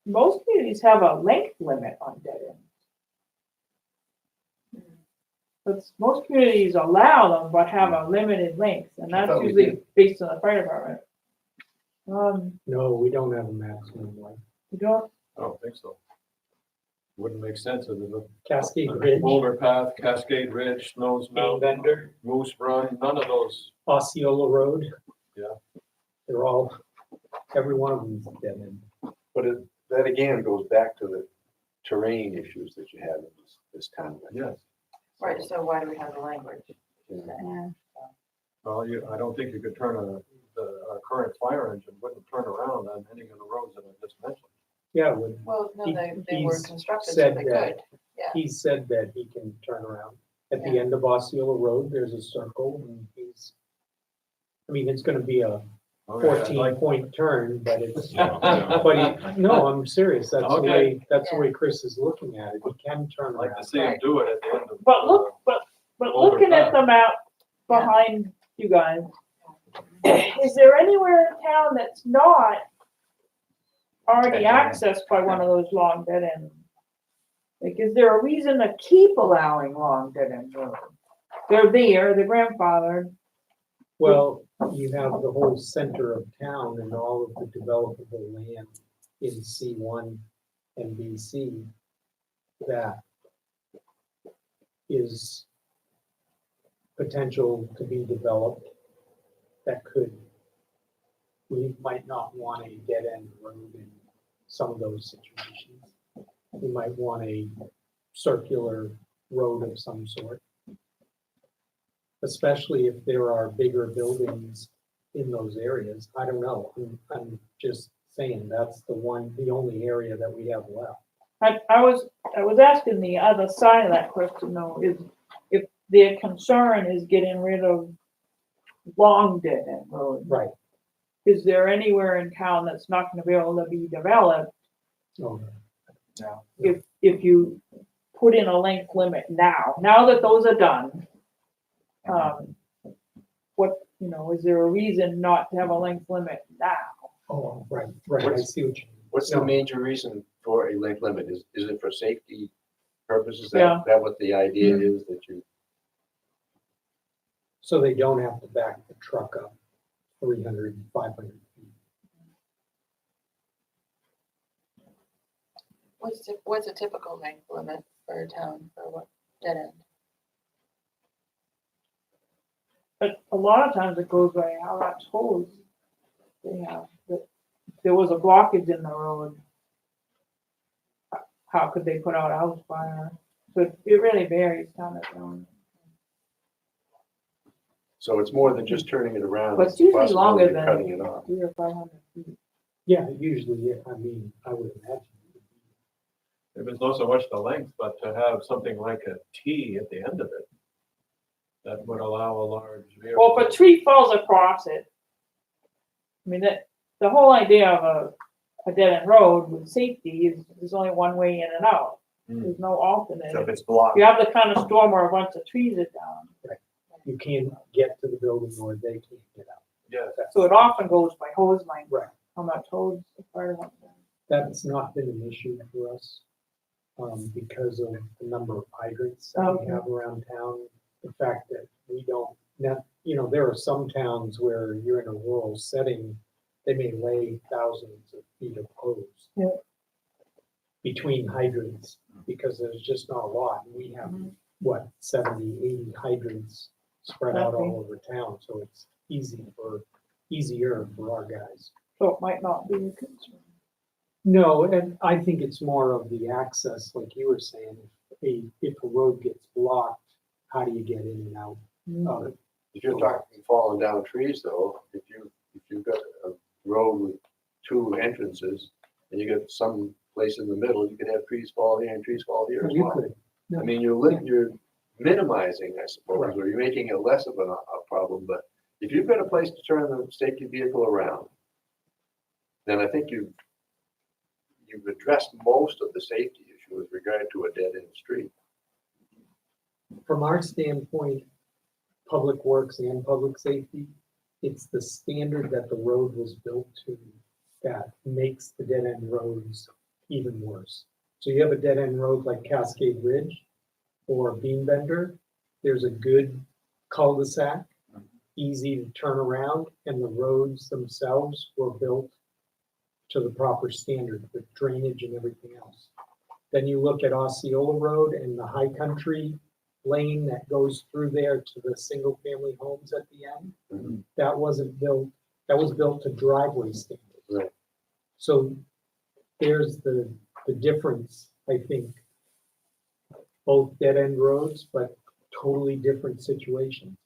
[SPEAKER 4] most communities have a length limit on dead ends. But most communities allow them, but have a limited length, and
[SPEAKER 7] I
[SPEAKER 4] that's
[SPEAKER 7] thought we
[SPEAKER 4] usually
[SPEAKER 7] did.
[SPEAKER 4] based on the fire department.
[SPEAKER 6] No, we don't have a maximum length.
[SPEAKER 4] You don't,
[SPEAKER 3] I don't think so. Wouldn't make sense if it's
[SPEAKER 6] Cascade
[SPEAKER 3] a
[SPEAKER 6] Ridge,
[SPEAKER 3] Boulder Path, Cascade Ridge, Snows
[SPEAKER 6] Bean
[SPEAKER 3] Mountain,
[SPEAKER 6] Bender,
[SPEAKER 3] Moose Run, none of those.
[SPEAKER 6] Osceola Road.
[SPEAKER 3] Yeah.
[SPEAKER 6] They're all, every one of them is a dead end.
[SPEAKER 7] But that again goes back to the terrain issues that you have in this town.
[SPEAKER 3] Yes.
[SPEAKER 8] Right, so why do we have the language?
[SPEAKER 10] Yeah.
[SPEAKER 3] Well, I don't think you could turn a current fire engine wouldn't turn around on any of the roads that I just mentioned.
[SPEAKER 6] Yeah, when
[SPEAKER 8] Well, no,
[SPEAKER 6] He-
[SPEAKER 8] they were
[SPEAKER 6] he's
[SPEAKER 8] constructed so
[SPEAKER 6] said
[SPEAKER 8] they
[SPEAKER 6] that.
[SPEAKER 8] could, yeah.
[SPEAKER 6] he said that he can turn around. At the
[SPEAKER 8] Yeah.
[SPEAKER 6] end of Osceola Road, there's a circle and I mean, it's gonna be a
[SPEAKER 3] Okay, I'd
[SPEAKER 6] 14-point turn, but it's,
[SPEAKER 9] Yeah, yeah.
[SPEAKER 6] but no, I'm serious. That's the
[SPEAKER 3] Okay.
[SPEAKER 6] way Chris is looking at it. He can turn
[SPEAKER 3] I'd like
[SPEAKER 6] around.
[SPEAKER 3] to see him do it at the end of.
[SPEAKER 4] but look, but
[SPEAKER 3] Over
[SPEAKER 4] looking at
[SPEAKER 3] that.
[SPEAKER 4] the map behind you guys, is there anywhere in town that's not already accessed by one of those long dead ends? Like, is there a reason to keep allowing long dead end roads? They're there, they're grandfathered.
[SPEAKER 6] Well, you have the whole center of town and all of the developable land in C1 and BC that is potential to be developed that we might not want a dead end road in some of those situations. We might want a circular road of some sort. Especially if there are bigger buildings in those areas. I don't know. I'm just saying that's the only area that we have left.
[SPEAKER 4] I was asking the other side of that question though, is if their concern is getting rid of long dead end roads.
[SPEAKER 6] Right.
[SPEAKER 4] Is there anywhere in town that's not gonna be able to be developed
[SPEAKER 6] Oh,
[SPEAKER 4] if you put in a length limit now that those are done? Is there a reason not to have a length limit now?
[SPEAKER 6] oh, right. I see what you mean.
[SPEAKER 7] What's the major reason for a length limit? Is it for safety purposes?
[SPEAKER 4] Yeah.
[SPEAKER 7] That what the idea is that you,
[SPEAKER 6] So they don't have to back the truck up 300, 500 feet.
[SPEAKER 8] What's a typical length limit for a town for what dead end?
[SPEAKER 4] But a lot of times it goes by how much holes they have. If there was a blockage in the road, how could they put out a house fire? So it really varies town to town.
[SPEAKER 7] so it's more than just turning it around.
[SPEAKER 4] But it's usually
[SPEAKER 7] possibility
[SPEAKER 4] longer
[SPEAKER 7] of
[SPEAKER 4] than
[SPEAKER 7] Cutting it off.
[SPEAKER 4] 300 or 500 feet.
[SPEAKER 6] Yeah, usually, I mean, I would imagine.
[SPEAKER 3] If it's not so much the length, but to have something like a T at the end of it, that would allow a large vehicle.
[SPEAKER 4] Well, if a tree falls across it, I mean, the whole idea of a dead end road with safety is there's only one way in and out.
[SPEAKER 3] Hmm.
[SPEAKER 4] There's no alternate.
[SPEAKER 2] So if
[SPEAKER 4] If
[SPEAKER 2] it's blocked,
[SPEAKER 4] you have the kind of storm where a bunch of trees are down,
[SPEAKER 6] You can't get to the building or they can't get out.
[SPEAKER 3] Yes.
[SPEAKER 4] so it often goes by hose line.
[SPEAKER 6] Right.
[SPEAKER 4] How much hose the fire wants.
[SPEAKER 6] That's not been an issue for us because of the number of hydrants that we
[SPEAKER 4] Okay.
[SPEAKER 6] have around town. The fact that we don't, there are some towns where you're in a rural setting, they may lay thousands of feet of hose
[SPEAKER 4] Yeah.
[SPEAKER 6] between hydrants because there's just not a lot. We have, 70, 80 hydrants spread out all over town, so it's easier for our guys.
[SPEAKER 4] So it might not be a concern.
[SPEAKER 6] No, and I think it's more of the access, like you were saying, if a road gets blocked, how do you get in and out of it?
[SPEAKER 7] If you're talking falling down trees though, if you've got a road with two entrances and you got some place in the middle, you could have trees fall here and trees fall here as
[SPEAKER 6] You
[SPEAKER 7] well.
[SPEAKER 6] could,
[SPEAKER 7] I mean, you're minimizing, I suppose, or you're making it less of a problem, but if you've got a place to turn the safety vehicle around, then I think you've addressed most of the safety issue with regard to a dead-end street.
[SPEAKER 6] from our standpoint, public works and public safety, it's the standard that the road was built to that makes the dead end roads even worse. So you have a dead end road like Cascade Ridge or Bean Bender, there's a good cul-de-sac easy to turn around, and the roads themselves were built to the proper standard with drainage and everything else. Then you look at Osceola Road and the High Country lane that goes through there to the single-family homes at the end. That wasn't built, that was built to driveway standards.
[SPEAKER 7] Right.
[SPEAKER 6] So there's the difference, I think. Both dead-end roads, but totally different situations.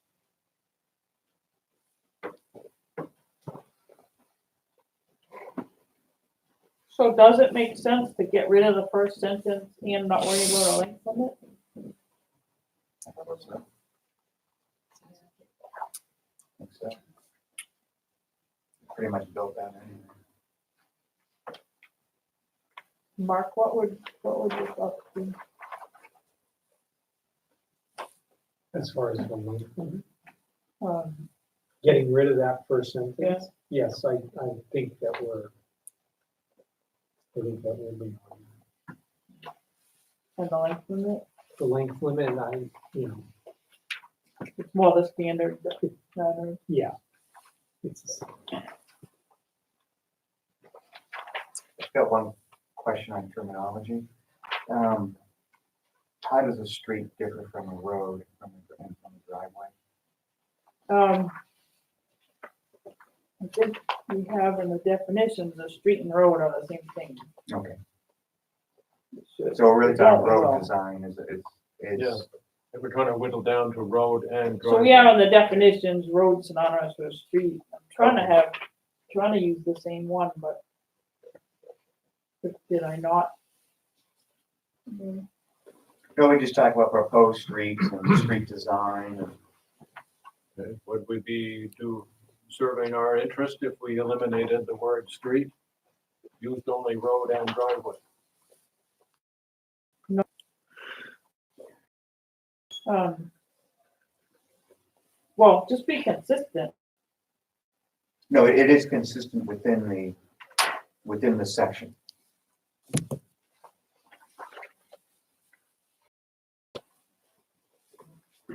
[SPEAKER 4] So does it make sense to get rid of the first sentence and not worry about a length limit?
[SPEAKER 2] Pretty much built that anyway.
[SPEAKER 4] Mark, what would your thoughts be?
[SPEAKER 6] As far as the length limit.
[SPEAKER 4] Um,
[SPEAKER 6] Getting rid of that first sentence?
[SPEAKER 4] Yeah.
[SPEAKER 6] Yes, I think that we're be on that.
[SPEAKER 4] and the length limit,
[SPEAKER 6] The length limit,
[SPEAKER 4] it's more the standard matter.
[SPEAKER 6] yeah. It's,
[SPEAKER 2] I've got one question on terminology. How does a street differ from a road from a driveway?
[SPEAKER 4] I think we have in the definitions, the street and road are the same thing.
[SPEAKER 2] Okay,
[SPEAKER 4] So
[SPEAKER 2] so we're really talking
[SPEAKER 4] Yeah, well.
[SPEAKER 2] road design is,
[SPEAKER 3] Yeah. If we're trying to whittle down to road and
[SPEAKER 4] So we have
[SPEAKER 3] driveway.
[SPEAKER 4] on the definitions, road synonymous with street. I'm trying to use the same one, but did I not? Mm,
[SPEAKER 2] no, we just talk about proposed streets and street design and
[SPEAKER 3] Okay, would we be serving our interest if we eliminated the word street? Used only road and driveway.
[SPEAKER 4] Well, just be consistent.
[SPEAKER 2] no, it is consistent within the section.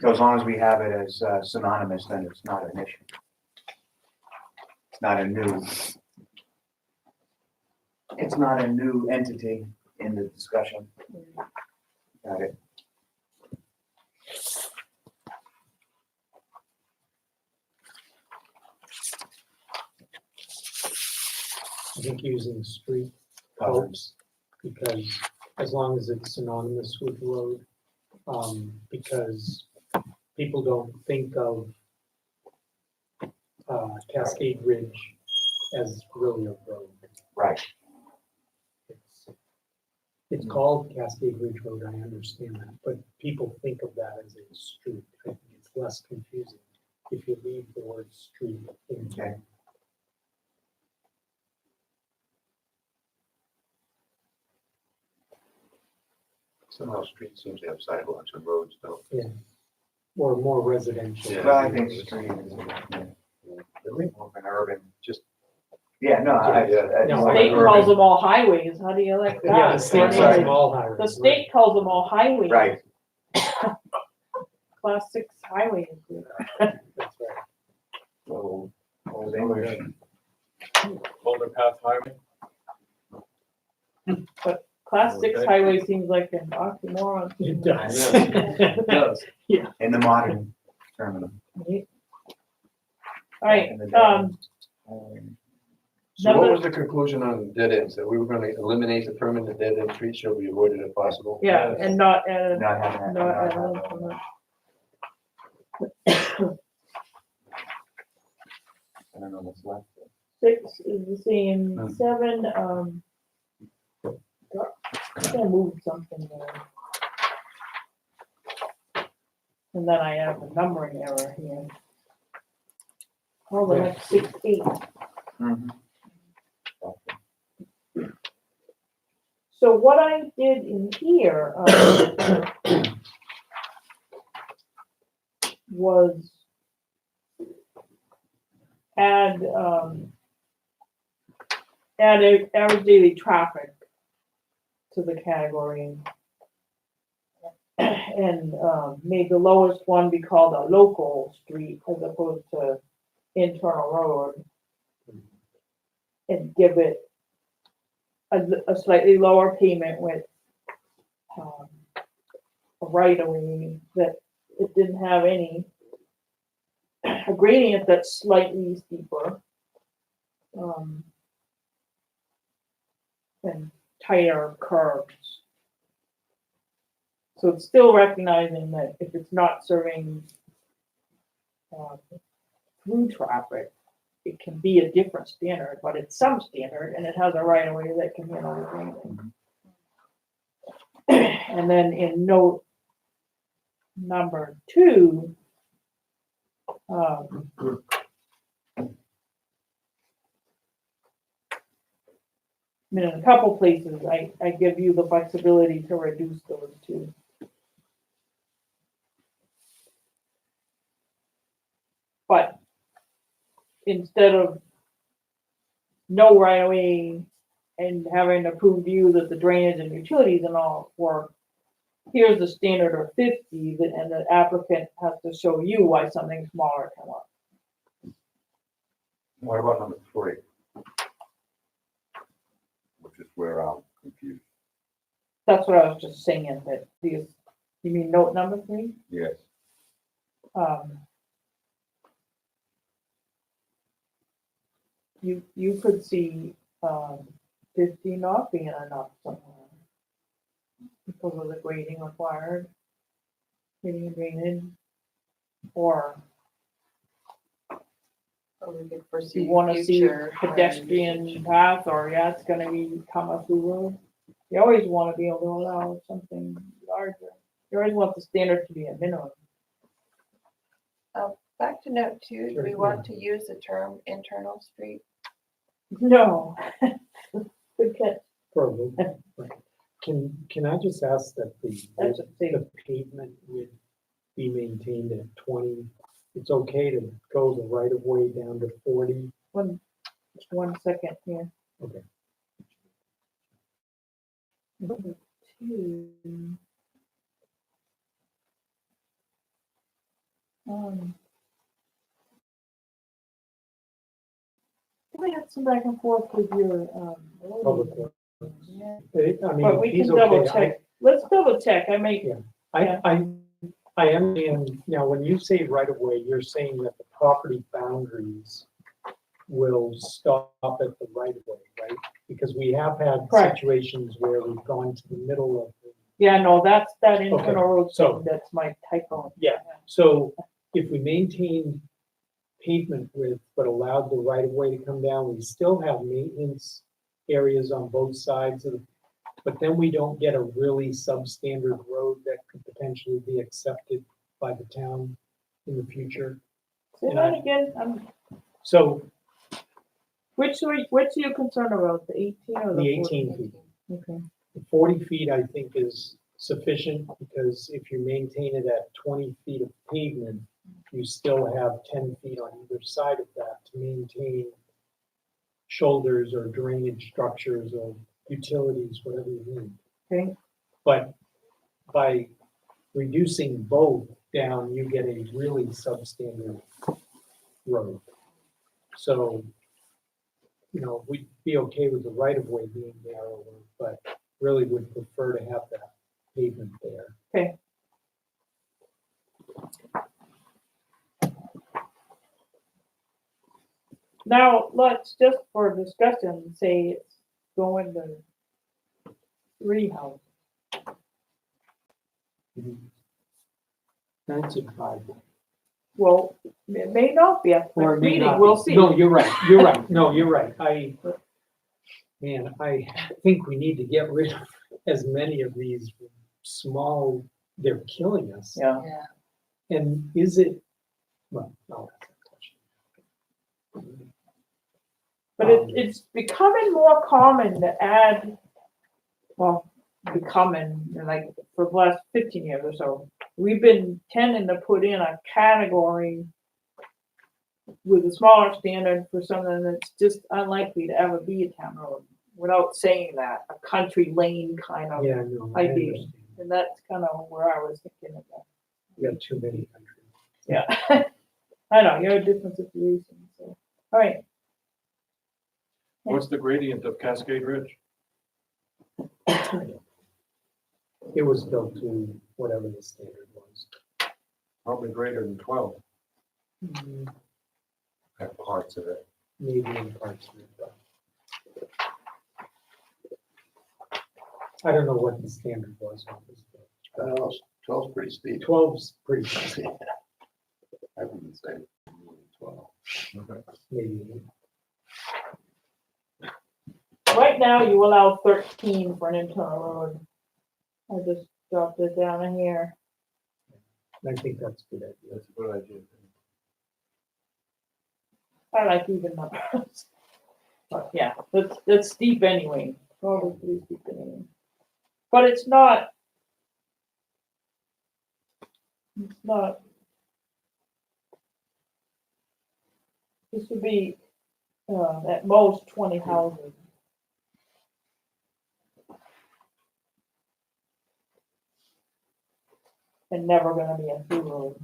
[SPEAKER 2] So as long as we have it as synonymous, then it's not an issue. It's not a new entity in the discussion. Got it.
[SPEAKER 6] I think using street helps, because as long as it's synonymous with road, because people don't think of Cascade Ridge as really a road.
[SPEAKER 2] Right.
[SPEAKER 6] It's called Cascade Ridge Road, I understand that, but people think of that as a street. I think it's less confusing if you leave the word street in.
[SPEAKER 2] Okay.
[SPEAKER 7] Somehow streets seems to have sidewalks and roads don't.
[SPEAKER 6] Or more residential.
[SPEAKER 7] Yeah.
[SPEAKER 2] Well, I think street is
[SPEAKER 7] Really?
[SPEAKER 2] more of an urban.
[SPEAKER 7] Just-
[SPEAKER 2] Yeah, no,
[SPEAKER 6] No,
[SPEAKER 4] The
[SPEAKER 6] like
[SPEAKER 4] state
[SPEAKER 6] urban.
[SPEAKER 4] calls them all highways. How do you like that?
[SPEAKER 6] Yeah, the state calls
[SPEAKER 2] Right.
[SPEAKER 6] them all highways.
[SPEAKER 4] The state calls them all highways.
[SPEAKER 2] Right.
[SPEAKER 4] Class 6 highways.
[SPEAKER 6] That's right.
[SPEAKER 2] So, Old English.
[SPEAKER 3] Boulder Path Highway.
[SPEAKER 4] Class 6
[SPEAKER 3] Okay.
[SPEAKER 4] highway seems like an oxymoron.
[SPEAKER 6] It does.
[SPEAKER 3] It does.
[SPEAKER 2] In the modern terminal.
[SPEAKER 4] All right,
[SPEAKER 2] In the
[SPEAKER 7] So what
[SPEAKER 4] Number-
[SPEAKER 7] was the conclusion on dead ends? That we were gonna eliminate the permanent dead end streets, shall be avoided if possible?
[SPEAKER 4] yeah, and not,
[SPEAKER 2] Not having that.
[SPEAKER 4] not,
[SPEAKER 2] I don't know what's left.
[SPEAKER 4] 6 is the same, 7, I'm gonna move something there. And then I have a numbering error here. Oh, the next 6, 8.
[SPEAKER 2] Mhm.
[SPEAKER 4] So what I did in here, was add average daily traffic to the category. and, made the lowest one be called a local street as opposed to internal road. And give it a slightly lower payment with, a right of way that it didn't have any, a gradient that's slightly steeper. And tighter curves. So it's still recognizing that if it's not serving through traffic, it can be a different standard, but it's some standard and it has a right of way that can handle everything. And then in note number 2, I mean, in a couple places, I give you the flexibility to reduce those two. But instead of no right of way and having to prove to you that the drainage and utilities and all work, here's the standard of 50, and the applicant has to show you why something smaller can work.
[SPEAKER 1] What about number 3? Which is where I'm confused.
[SPEAKER 4] That's what I was just saying, that these, you mean note number 3?
[SPEAKER 1] Yes.
[SPEAKER 4] You could see 50 not being enough somewhere because of the grading required, grading and drainage, or
[SPEAKER 8] Or we could
[SPEAKER 4] if
[SPEAKER 8] foresee
[SPEAKER 4] you want to see
[SPEAKER 8] future
[SPEAKER 4] pedestrian path, or yeah, it's going to become a through road. You always want to be able to allow something larger. You always want the standard to be a minimum.
[SPEAKER 8] Back to note 2, do
[SPEAKER 6] Sure,
[SPEAKER 8] we
[SPEAKER 6] yeah.
[SPEAKER 8] want to use the term internal street?
[SPEAKER 4] No. Good catch.
[SPEAKER 6] Probably. Right. Can I just ask that
[SPEAKER 4] That's a thing.
[SPEAKER 6] the pavement would be maintained at 20? It's okay to go the right of way down to 40?
[SPEAKER 4] One second here.
[SPEAKER 6] Okay.
[SPEAKER 4] Number 2. We had some back and forth with your,
[SPEAKER 6] Public works.
[SPEAKER 4] yeah,
[SPEAKER 6] I
[SPEAKER 4] but
[SPEAKER 6] mean,
[SPEAKER 4] we
[SPEAKER 6] he's
[SPEAKER 4] can double
[SPEAKER 6] okay.
[SPEAKER 4] check. Let's double check. I make,
[SPEAKER 6] Yeah. I understand, now, when you say right of way, you're saying that the property boundaries will stop at the right of way, right? Because we have had
[SPEAKER 4] Correct.
[SPEAKER 6] situations where we've gone to the middle of the.
[SPEAKER 4] yeah, no, that's that internal road
[SPEAKER 6] so-
[SPEAKER 4] thing, that's my typo.
[SPEAKER 6] Yeah. So if we maintain pavement width but allowed the right of way to come down, we still have maintenance areas on both sides of the, but then we don't get a really substandard road that could potentially be accepted by the town in the future.
[SPEAKER 4] Say that again,
[SPEAKER 6] So
[SPEAKER 4] which are you concerned about, the 18 or the
[SPEAKER 6] the
[SPEAKER 4] 40?
[SPEAKER 6] 18 feet,
[SPEAKER 4] Okay,
[SPEAKER 6] the 40 feet, I think is sufficient because if you maintain it at 20 feet of pavement, you still have 10 feet on either side of that to maintain shoulders or drainage structures or utilities, whatever you need.
[SPEAKER 4] okay,
[SPEAKER 6] But by reducing both down, you get a really substandard road. So, we'd be okay with the right of way being narrower, but really would prefer to have that pavement there.
[SPEAKER 4] okay. Now, let's just for discussion, say it's going to 3 houses.
[SPEAKER 6] That's a driveway.
[SPEAKER 4] Well, it may not be at
[SPEAKER 6] Or
[SPEAKER 4] the
[SPEAKER 6] it may
[SPEAKER 4] meeting,
[SPEAKER 6] not
[SPEAKER 4] we'll
[SPEAKER 6] be.
[SPEAKER 4] see.
[SPEAKER 6] No, you're right, no, you're right, I think we need to get rid of as many of these small, they're killing us.
[SPEAKER 4] Yeah,
[SPEAKER 8] Yeah,
[SPEAKER 6] And is it, well, I'll ask that question.
[SPEAKER 4] but it's becoming more common to add, well, like for the last 15 years or so, we've been tending to put in a category with a smaller standard for something that's just unlikely to ever be a town road, without saying that, a country lane kind of.
[SPEAKER 6] Yeah, no, I
[SPEAKER 4] idea.
[SPEAKER 6] understand.
[SPEAKER 4] And that's kind of where I was thinking of that.
[SPEAKER 6] We got too many countries.
[SPEAKER 4] Yeah. I know, you're a different situation, so, all right.
[SPEAKER 3] What's the gradient of Cascade Ridge?
[SPEAKER 6] It was built to whatever the standard was.
[SPEAKER 3] Probably greater than 12.
[SPEAKER 1] Have parts of it.
[SPEAKER 6] Maybe in parts of it, but. I don't know what the standard was. when it was built.
[SPEAKER 7] 12's pretty steep.
[SPEAKER 6] 12's pretty steep,
[SPEAKER 7] I wouldn't say 12.
[SPEAKER 6] maybe.
[SPEAKER 4] Right now, you allow 13 for an internal road. I just dropped it down in here.
[SPEAKER 6] And I think that's a good idea.
[SPEAKER 3] That's a good idea.
[SPEAKER 4] I like even numbers. But yeah, that's steep anyway, probably pretty steep anyway. But it's not. This would be, at most 20 houses. And never gonna be a through road.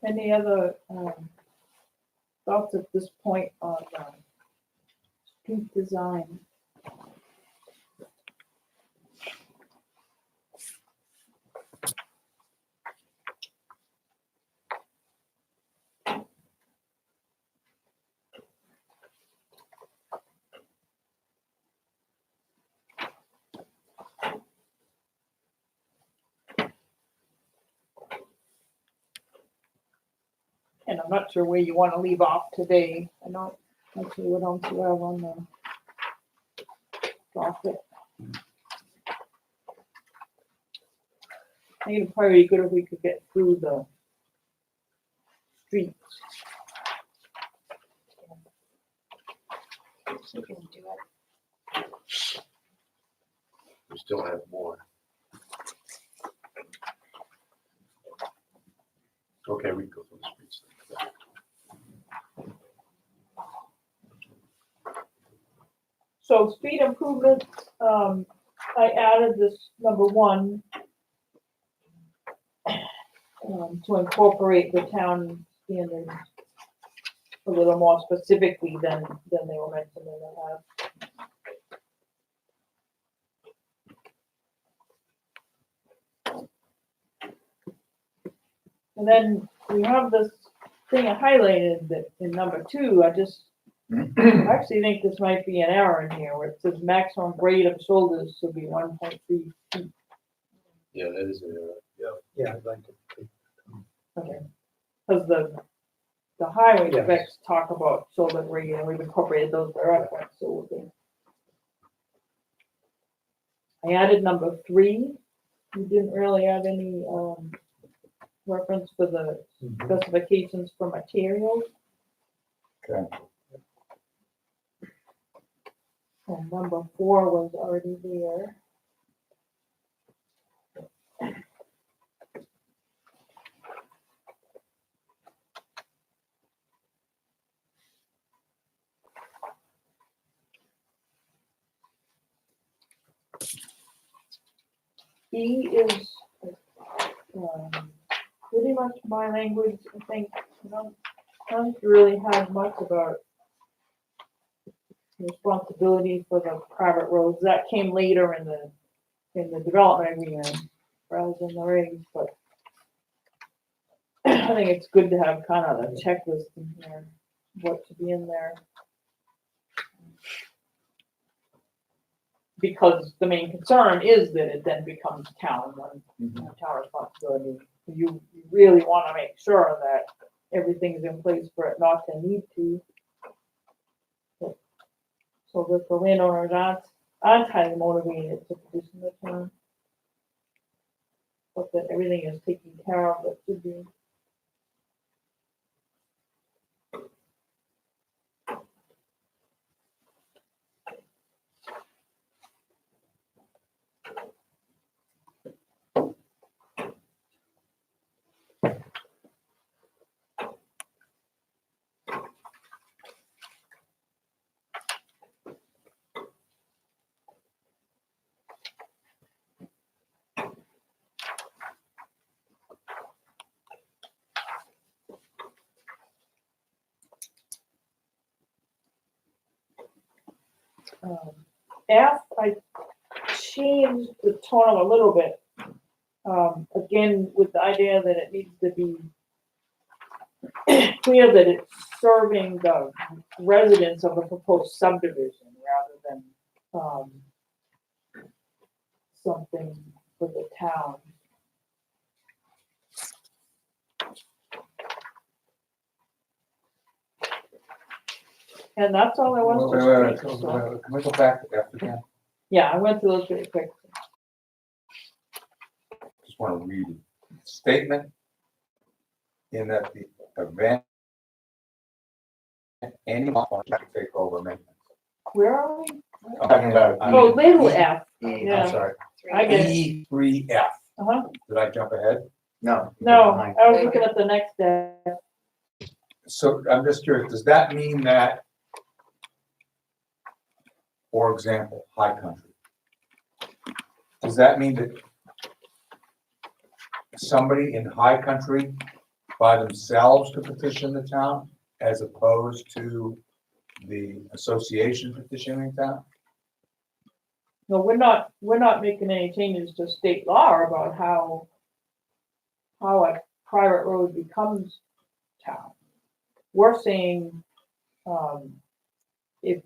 [SPEAKER 4] Any other thoughts at this point on street design? And I'm not sure where you want to leave off today. I don't, actually, what else you have on the docket? I think it'd probably be good if we could get through the streets.
[SPEAKER 8] So we can do it.
[SPEAKER 7] We still have more. Okay, we can go through the streets.
[SPEAKER 4] So street improvements, I added this number 1 to incorporate the town standards a little more specifically than they were mentioned in the last. And then we have this thing I highlighted that in number 2, I actually think this might be an error in here where it says maximum grade of shoulders should be 1.3 feet.
[SPEAKER 7] Yeah, that is an error.
[SPEAKER 6] Yeah, I'd like to take.
[SPEAKER 4] Okay. Because the highway
[SPEAKER 6] Yes.
[SPEAKER 4] specs talk about shoulder grade and we've incorporated those by reference, so we'll do. I added number 3. We didn't really add any, reference for the specifications for materials.
[SPEAKER 1] Okay.
[SPEAKER 4] And number 4 was already there. E is pretty much my language, I think. I don't really have much about responsibility for the private roads. That came later in the development agreement rather than the regs, but I think it's good to have kind of a checklist in here, what to be in there. Because the main concern is that it then becomes town, town responsibility. You really want to make sure that everything's in place for it not to need to. So that the landowners aren't highly motivated to petition the town. But that everything is taken care of that should be. F, I changed the tone a little bit. Again, with the idea that it needs to be clear that it's serving the residents of the proposed subdivision rather than, something for the town. And that's all I
[SPEAKER 1] Wait,
[SPEAKER 4] was
[SPEAKER 1] wait,
[SPEAKER 4] to
[SPEAKER 1] wait,
[SPEAKER 4] speak,
[SPEAKER 1] wait,
[SPEAKER 4] so.
[SPEAKER 1] wait, can we go back to F again?
[SPEAKER 4] Yeah, I went through those pretty quick.
[SPEAKER 1] Just want to read it. Statement in that the event any modification to take over maintenance.
[SPEAKER 4] Where are we?
[SPEAKER 1] I'm talking about.
[SPEAKER 4] Oh, little F,
[SPEAKER 1] I'm
[SPEAKER 4] yeah,
[SPEAKER 1] sorry,
[SPEAKER 4] I get it.
[SPEAKER 1] E3F.
[SPEAKER 4] Uh-huh.
[SPEAKER 1] Did I jump ahead?
[SPEAKER 2] No.
[SPEAKER 4] No, I was looking at the next F.
[SPEAKER 1] So I'm just curious, does that mean that, for example, high country? Does that mean that somebody in high country by themselves could petition the town as opposed to the association petitioning town?
[SPEAKER 4] No, we're not making any changes to state law about how a private road becomes town. We're saying, if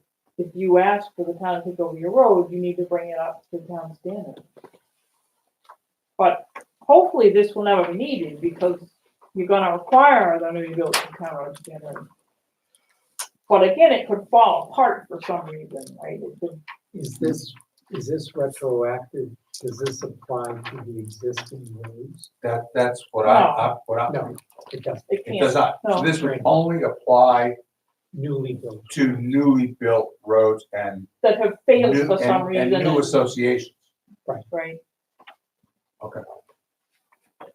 [SPEAKER 4] you ask for the town to take over your road, you need to bring it up to town standard. But hopefully this will never be needed because you're gonna require them to be built to town road standard. But again, it could fall apart for some reason, right? It could,
[SPEAKER 6] Is this retroactive? Does this apply to the existing roads?
[SPEAKER 1] That's what
[SPEAKER 6] No, it doesn't.
[SPEAKER 4] it
[SPEAKER 1] it does
[SPEAKER 4] can't,
[SPEAKER 1] not. So
[SPEAKER 4] no.
[SPEAKER 1] this would only apply
[SPEAKER 6] Newly built.
[SPEAKER 1] to newly built roads and
[SPEAKER 4] That have failed
[SPEAKER 1] new,
[SPEAKER 4] for some
[SPEAKER 1] and
[SPEAKER 4] reason.
[SPEAKER 1] new associations.
[SPEAKER 4] Right.
[SPEAKER 1] Okay.
[SPEAKER 4] I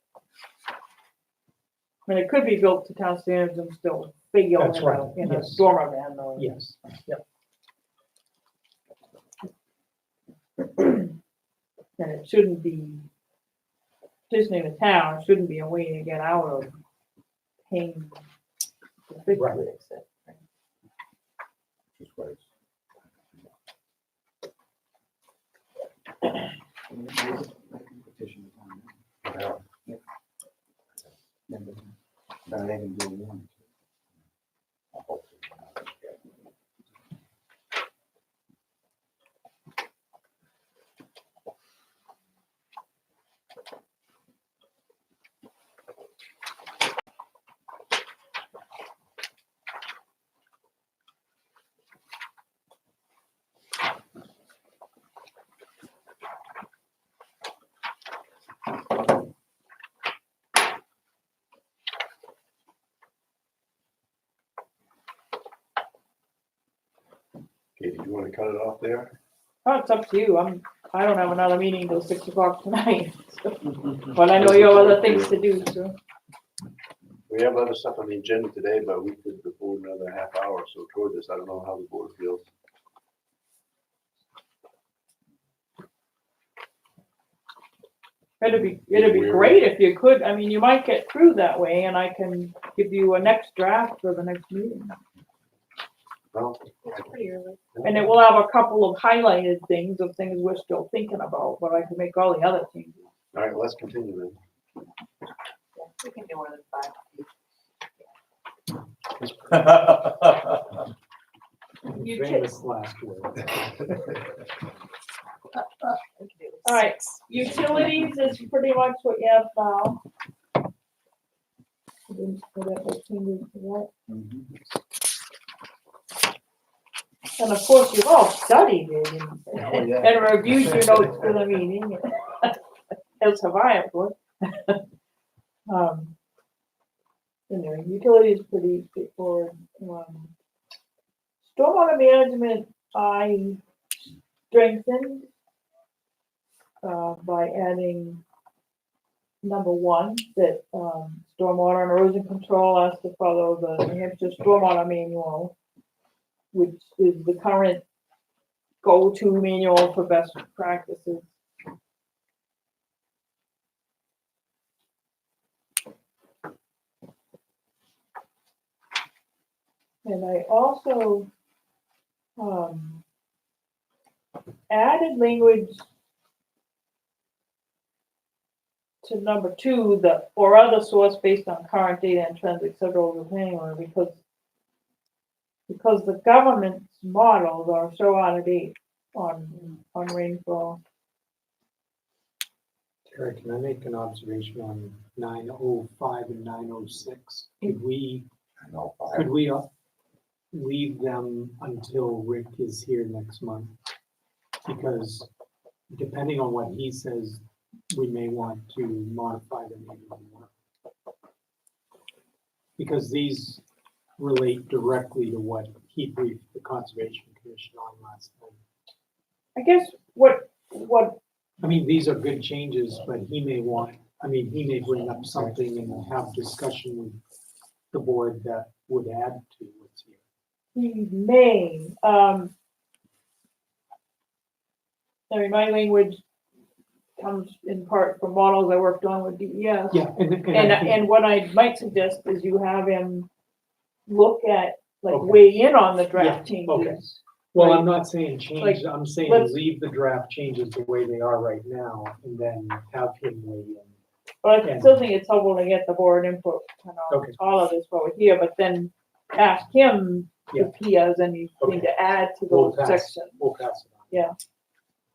[SPEAKER 4] mean, it could be built to town standards and still fail
[SPEAKER 6] That's right,
[SPEAKER 4] in a
[SPEAKER 6] yes.
[SPEAKER 4] storm event or.
[SPEAKER 6] Yes.
[SPEAKER 4] And it shouldn't be, petitioning the town shouldn't be a way to get out of paying the fix
[SPEAKER 6] Right.
[SPEAKER 4] fix it.
[SPEAKER 1] Just wait. Yeah.
[SPEAKER 2] Then they can do one.
[SPEAKER 7] Okay, do you want to cut it off there?
[SPEAKER 4] Oh, it's up to you. I don't have another meeting till 6 o'clock tonight. so. But I know you have other things to do, so.
[SPEAKER 7] We have other stuff on the agenda today, but we could devote another half hour or so toward this. I don't know how the board feels.
[SPEAKER 4] It'd be great if you could. I mean, you might get through that way and I can give you a next draft for the next meeting.
[SPEAKER 7] Well,
[SPEAKER 10] It's pretty early.
[SPEAKER 4] And it will have a couple of highlighted things of things we're still thinking about, but I can make all the other changes.
[SPEAKER 7] all right, let's continue then.
[SPEAKER 8] We can do more than 5 feet.
[SPEAKER 4] You
[SPEAKER 6] Famous last word.
[SPEAKER 8] We can do
[SPEAKER 4] All right, utilities is pretty much what you have now. I didn't put up the changes to that. And of course, you've all studied it and reviewed your notes for the meeting. As have I, of course. Anyway, utilities is pretty straightforward. Stormwater management, I strengthened by adding number 1, that stormwater and erosion control has to follow the New Hampshire Stormwater Manual, which is the current go-to manual for best practices. And I also added language to number 2, the or other source based on current data and trends, et cetera, over the planning order, because the government's models are so out of date on rainfall.
[SPEAKER 6] Terry, can I make an observation on 905 and 906? Could we leave them until Rick is here next month? Because depending on what he says, we may want to modify them even more. Because these relate directly to what he briefed the Conservation Commission on last night.
[SPEAKER 4] I guess what
[SPEAKER 6] I mean, these are good changes, but he may bring up something and have discussion with the board that would add to what's here.
[SPEAKER 4] he may, I mean, my language comes in part from models I worked on with DES.
[SPEAKER 6] Yeah,
[SPEAKER 4] And what I might suggest is you have him look at, like,
[SPEAKER 6] Okay.
[SPEAKER 4] weigh in on the draft
[SPEAKER 6] okay.
[SPEAKER 4] changes.
[SPEAKER 6] Well,
[SPEAKER 4] Like-
[SPEAKER 6] I'm not saying change,
[SPEAKER 4] like,
[SPEAKER 6] I'm saying
[SPEAKER 4] let's-
[SPEAKER 6] leave the draft changes the way they are right now and then have him weigh in.
[SPEAKER 4] But I still think it's helpful to get the board input kind of
[SPEAKER 6] Okay.
[SPEAKER 4] all of this while we're here, but then ask him if he has anything
[SPEAKER 6] Okay.
[SPEAKER 4] to add to
[SPEAKER 6] We'll
[SPEAKER 4] those
[SPEAKER 6] pass.
[SPEAKER 4] sections.
[SPEAKER 6] We'll pass it on.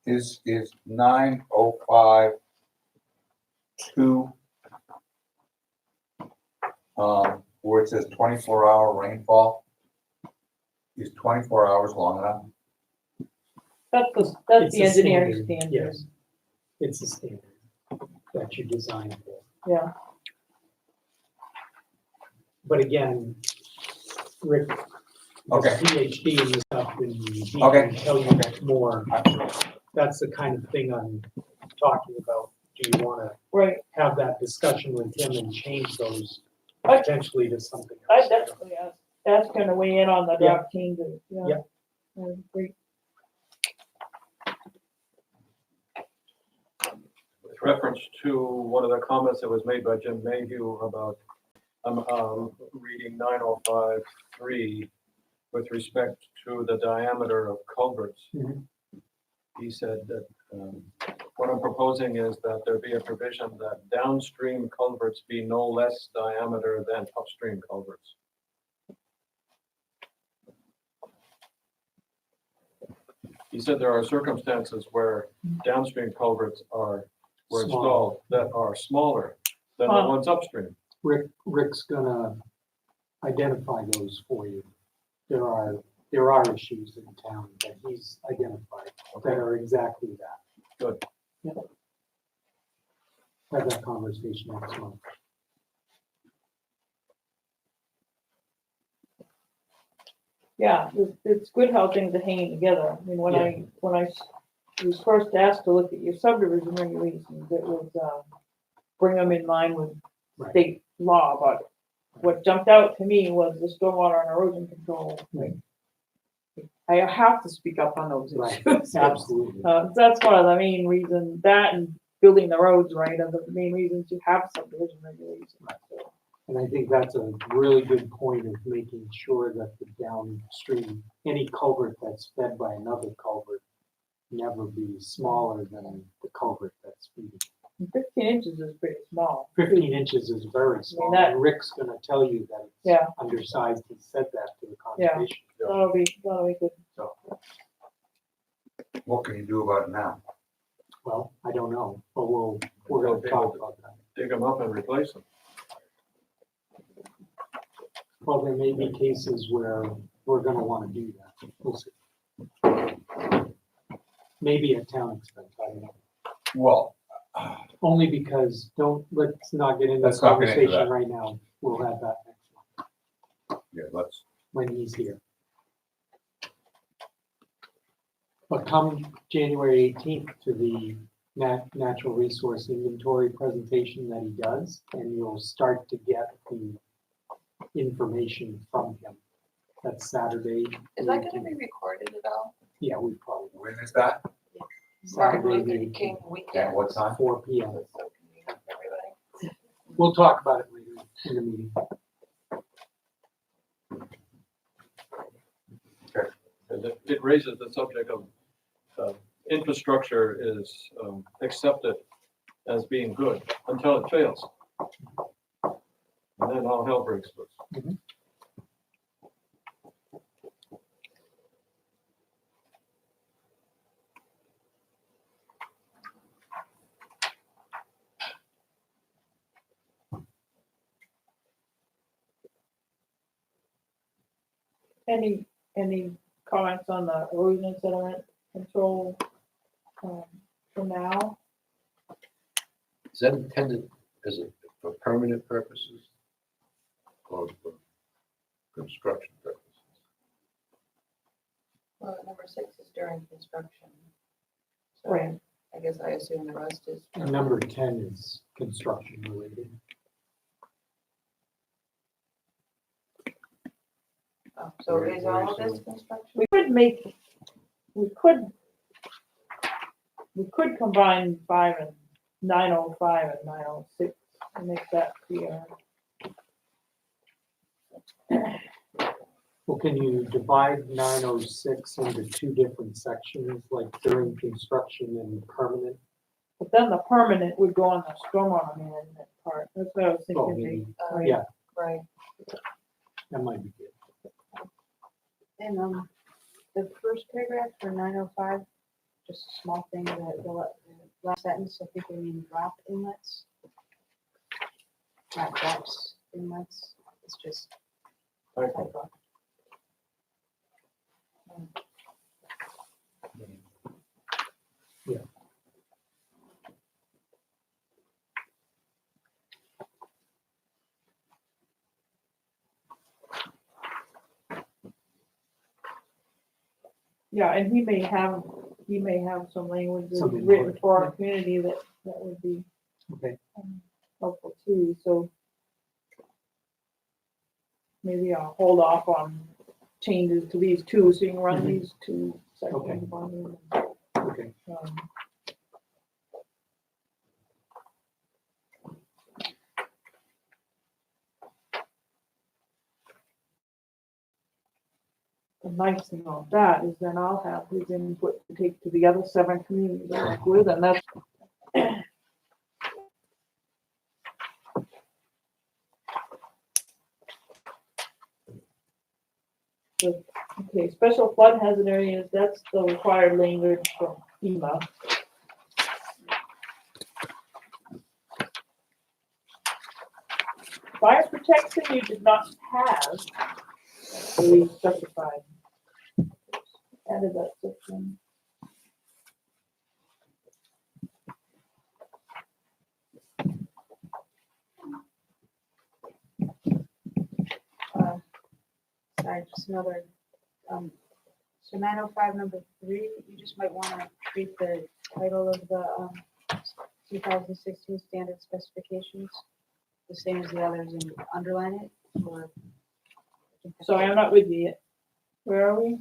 [SPEAKER 1] Is 905 2, where it says 24-hour rainfall? Is 24 hours long enough?
[SPEAKER 4] That's
[SPEAKER 6] It's
[SPEAKER 4] the
[SPEAKER 6] a
[SPEAKER 4] engineering
[SPEAKER 6] standard,
[SPEAKER 4] standard.
[SPEAKER 6] Yes, it's a standard that you design for.
[SPEAKER 4] Yeah,
[SPEAKER 6] But again, Rick,
[SPEAKER 1] Okay.
[SPEAKER 6] his PhD in this stuff, and he
[SPEAKER 1] Okay.
[SPEAKER 6] can tell you more. That's the kind of thing I'm talking about. Do you want to
[SPEAKER 4] right.
[SPEAKER 6] have that discussion with him and change those
[SPEAKER 4] I-
[SPEAKER 6] potentially to something
[SPEAKER 4] I
[SPEAKER 6] else?
[SPEAKER 4] definitely ask him to weigh in on the
[SPEAKER 6] Yeah.
[SPEAKER 4] draft changes.
[SPEAKER 6] Yeah.
[SPEAKER 4] Great.
[SPEAKER 3] With reference to one of the comments that was made by Jim Mayhew about, reading 905.3 with respect to the diameter of culverts.
[SPEAKER 6] Mhm.
[SPEAKER 3] He said that, what I'm proposing is that there be a provision that downstream culverts be no less diameter than upstream culverts. He said there are circumstances where downstream culverts were
[SPEAKER 6] Small.
[SPEAKER 3] installed that are smaller than the
[SPEAKER 4] Huh.
[SPEAKER 3] ones upstream.
[SPEAKER 6] Rick's gonna identify those for you. There are issues in town that he's identified that are exactly that.
[SPEAKER 3] Good.
[SPEAKER 6] Yeah. Have that conversation next month.
[SPEAKER 4] Yeah, it's good how things are hanging together. I mean, when I was first asked to look at your subdivision regulations, it was, bring them in line with
[SPEAKER 6] Right.
[SPEAKER 4] state law, but what jumped out to me was the stormwater and erosion control. Like, I have to speak up on those
[SPEAKER 6] Right.
[SPEAKER 4] issues.
[SPEAKER 6] Absolutely.
[SPEAKER 4] That's one of the main reasons, that and building the roads right are the main reasons you have subdivision regulations. So,
[SPEAKER 6] And I think that's a really good point of making sure that the downstream, any culvert that's fed by another culvert never be smaller than the culvert that's feeding.
[SPEAKER 4] 15 inches is pretty small.
[SPEAKER 6] 15 inches is very small,
[SPEAKER 4] that-
[SPEAKER 6] and Rick's gonna tell you that it's
[SPEAKER 4] Yeah.
[SPEAKER 6] undersized, he said that to the
[SPEAKER 4] Yeah.
[SPEAKER 6] conservation.
[SPEAKER 4] That'll be good.
[SPEAKER 6] So,
[SPEAKER 1] What can you do about it now?
[SPEAKER 6] well, I don't know, but we're gonna talk about that.
[SPEAKER 3] Dig them up and replace them.
[SPEAKER 6] Well, there may be cases where we're gonna wanna do that, we'll see. Maybe at town expense, I don't know.
[SPEAKER 1] Well,
[SPEAKER 6] Only because, let's not get into the
[SPEAKER 1] Let's not get into
[SPEAKER 6] conversation
[SPEAKER 1] that.
[SPEAKER 6] right now, we'll have that next one,
[SPEAKER 1] yeah, let's,
[SPEAKER 6] when he's here. But come January 18th to the natural resource inventory presentation that he does, and you'll start to get the information from him. That's Saturday.
[SPEAKER 8] Is that gonna be recorded at all?
[SPEAKER 6] Yeah, we probably,
[SPEAKER 1] when is that?
[SPEAKER 8] Martin
[SPEAKER 6] Saturday,
[SPEAKER 8] Luther
[SPEAKER 6] the
[SPEAKER 8] King
[SPEAKER 6] 18th,
[SPEAKER 1] At
[SPEAKER 8] weekend.
[SPEAKER 1] what time?
[SPEAKER 6] 4 p.m.
[SPEAKER 8] That's so convenient for everybody.
[SPEAKER 6] We'll talk about it later in the meeting.
[SPEAKER 3] And it raises the subject of infrastructure is accepted as being good until it fails. And then all hell breaks loose.
[SPEAKER 4] Any comments on the erosion and sediment control for now?
[SPEAKER 7] Is that intended as for permanent purposes? Or for construction purposes?
[SPEAKER 8] Well, number 6 is during construction. So
[SPEAKER 4] Right.
[SPEAKER 8] I guess I assume the rest is.
[SPEAKER 6] And number 10 is construction related.
[SPEAKER 8] Oh, so is all of this construction?
[SPEAKER 4] We could combine 5 and 905 and 906 and make that clear.
[SPEAKER 6] Well, can you divide 906 into two different sections, like during construction and permanent?
[SPEAKER 4] But then the permanent would go on the stormwater management part. That's what I was
[SPEAKER 6] Oh,
[SPEAKER 4] thinking.
[SPEAKER 6] maybe,
[SPEAKER 4] Right.
[SPEAKER 6] yeah,
[SPEAKER 8] Right.
[SPEAKER 6] that might be good.
[SPEAKER 10] And the first paragraph for 905, just a small thing, the last sentence, I think we mean drop inlets. Not drops inlets, it's just typo.
[SPEAKER 6] Yeah.
[SPEAKER 4] Yeah, and he may have some language that's
[SPEAKER 6] Some
[SPEAKER 4] written
[SPEAKER 6] input,
[SPEAKER 4] for our
[SPEAKER 6] yeah.
[SPEAKER 4] community that would be
[SPEAKER 6] Okay.
[SPEAKER 4] helpful too, so maybe I'll hold off on changes to these two, so you can run
[SPEAKER 6] Mhm.
[SPEAKER 4] these two
[SPEAKER 6] Okay.
[SPEAKER 4] sections by me.
[SPEAKER 6] Okay,
[SPEAKER 4] The nice thing about that is then I'll have his input to take to the other 7 communities I work with, and that's okay, special flood hazard areas, that's the required language from FEMA. Fire protection you did not have, we specified. Added that section.
[SPEAKER 10] Sorry, just another, so 905 number 3, you just might want to treat the title of the 2016 standard specifications the same as the others and underline it, or.
[SPEAKER 4] Sorry, I'm not with you yet. Where are we?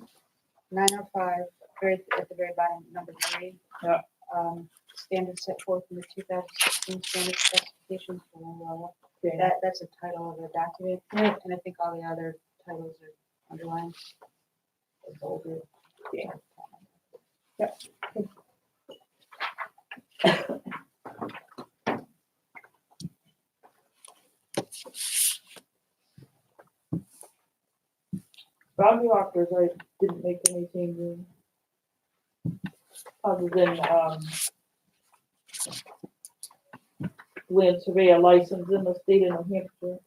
[SPEAKER 10] 905, at the very bottom, number 3.
[SPEAKER 4] Yeah.
[SPEAKER 10] Standards set forth in the 2016 standard specifications for umbrella.
[SPEAKER 4] Okay.
[SPEAKER 10] That's the title of the document,
[SPEAKER 4] Yeah.
[SPEAKER 10] and I think all the other titles are underlined. It's bolded.
[SPEAKER 4] Yeah. boundary markers, I didn't make any changes. Other than, land surveyor license in the state of New Hampshire.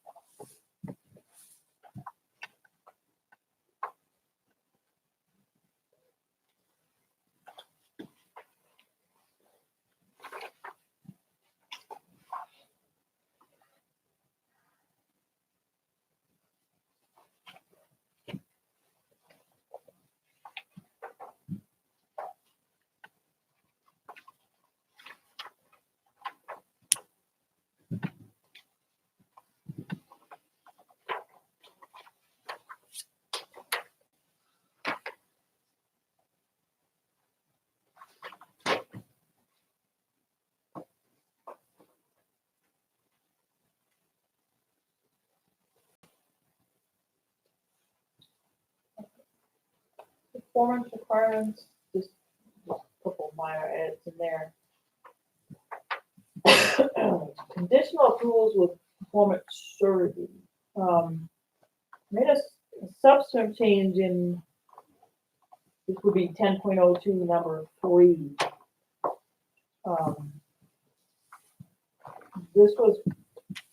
[SPEAKER 4] Performance requirements, just a couple minor edits in there. Conditional approvals with performance surety. Made a substantive change in, this would be 10.02 number 3. This was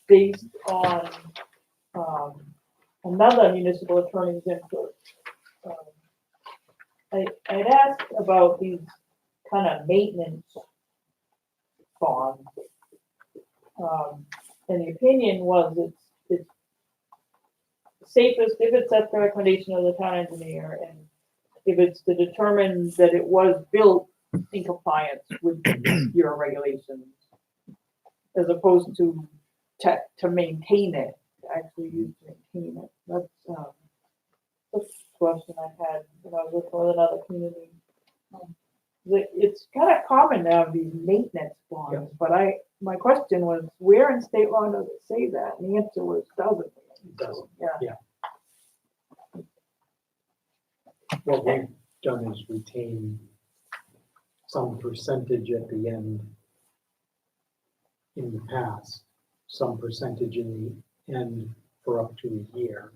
[SPEAKER 4] based on, another municipal attorney's input. I'd asked about these kind of maintenance bonds. And the opinion was it's safest if it's at the recommendation of the town engineer, and if it's to determine that it was built in compliance with your regulations, as opposed to maintain it, to actually use to maintain it. That's the question I had when I was working with another community. It's kind of common to have these maintenance bonds, but my question was, where in state law does it say that? And the answer was, doesn't.
[SPEAKER 6] It doesn't.
[SPEAKER 4] Yeah.
[SPEAKER 6] What we've done is retain some percentage at the end in the past, some percentage in the end for up to a year.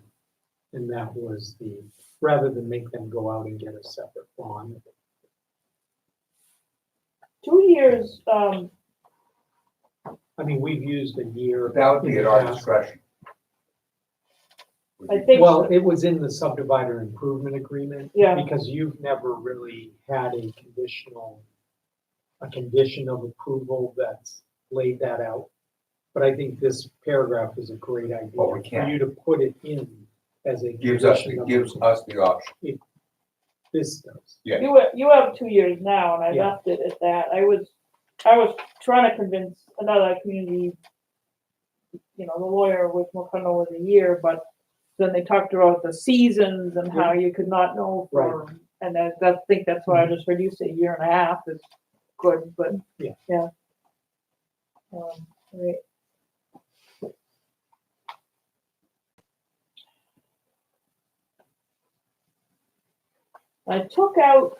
[SPEAKER 6] And that was rather than make them go out and get a separate bond.
[SPEAKER 4] 2 years,
[SPEAKER 6] I mean, we've used a year.
[SPEAKER 1] That would be at our
[SPEAKER 6] in the past.
[SPEAKER 1] discretion.
[SPEAKER 4] I think.
[SPEAKER 6] Well, it was in the subdivider improvement agreement.
[SPEAKER 4] Yeah.
[SPEAKER 6] Because you've never really had a condition of approval that's laid that out. But I think this paragraph is a great idea
[SPEAKER 1] But we
[SPEAKER 6] for
[SPEAKER 1] can't.
[SPEAKER 6] you to put it in as a.
[SPEAKER 1] Gives us
[SPEAKER 6] condition of
[SPEAKER 1] the option.
[SPEAKER 6] This does.
[SPEAKER 1] Yeah.
[SPEAKER 4] You have 2 years now, and I
[SPEAKER 6] Yeah.
[SPEAKER 4] left it at that. I was trying to convince another community, the lawyer was more comfortable with a year, but then they talked about the seasons and how you could not know for, and I think that's why I just heard you say a year and a half is good, but
[SPEAKER 6] Yeah.
[SPEAKER 4] Right. I took out,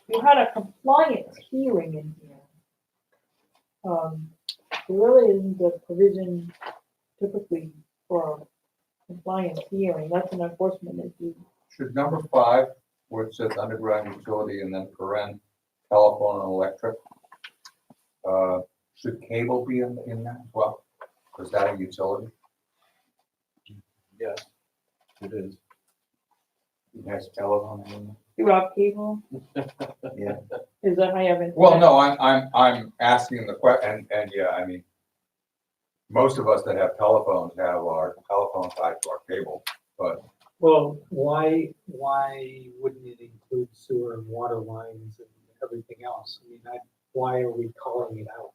[SPEAKER 4] you had a compliance hearing in here. There really isn't a provision typically for a compliance hearing, that's an enforcement issue.
[SPEAKER 1] Should number 5, where it says underground utility and then paren, telephone and electric, should cable be in that as well? Is that a utility?
[SPEAKER 3] Yes, it is.
[SPEAKER 1] It has telephone in
[SPEAKER 4] You have cable,
[SPEAKER 1] it? Yeah.
[SPEAKER 4] is that how you have it?
[SPEAKER 1] Well, no, I'm asking the question, and yeah, I mean, most of us that have telephones have our telephone tied to our cable, but
[SPEAKER 6] Well, why wouldn't it include sewer and water lines and everything else? I mean, why are we calling it out?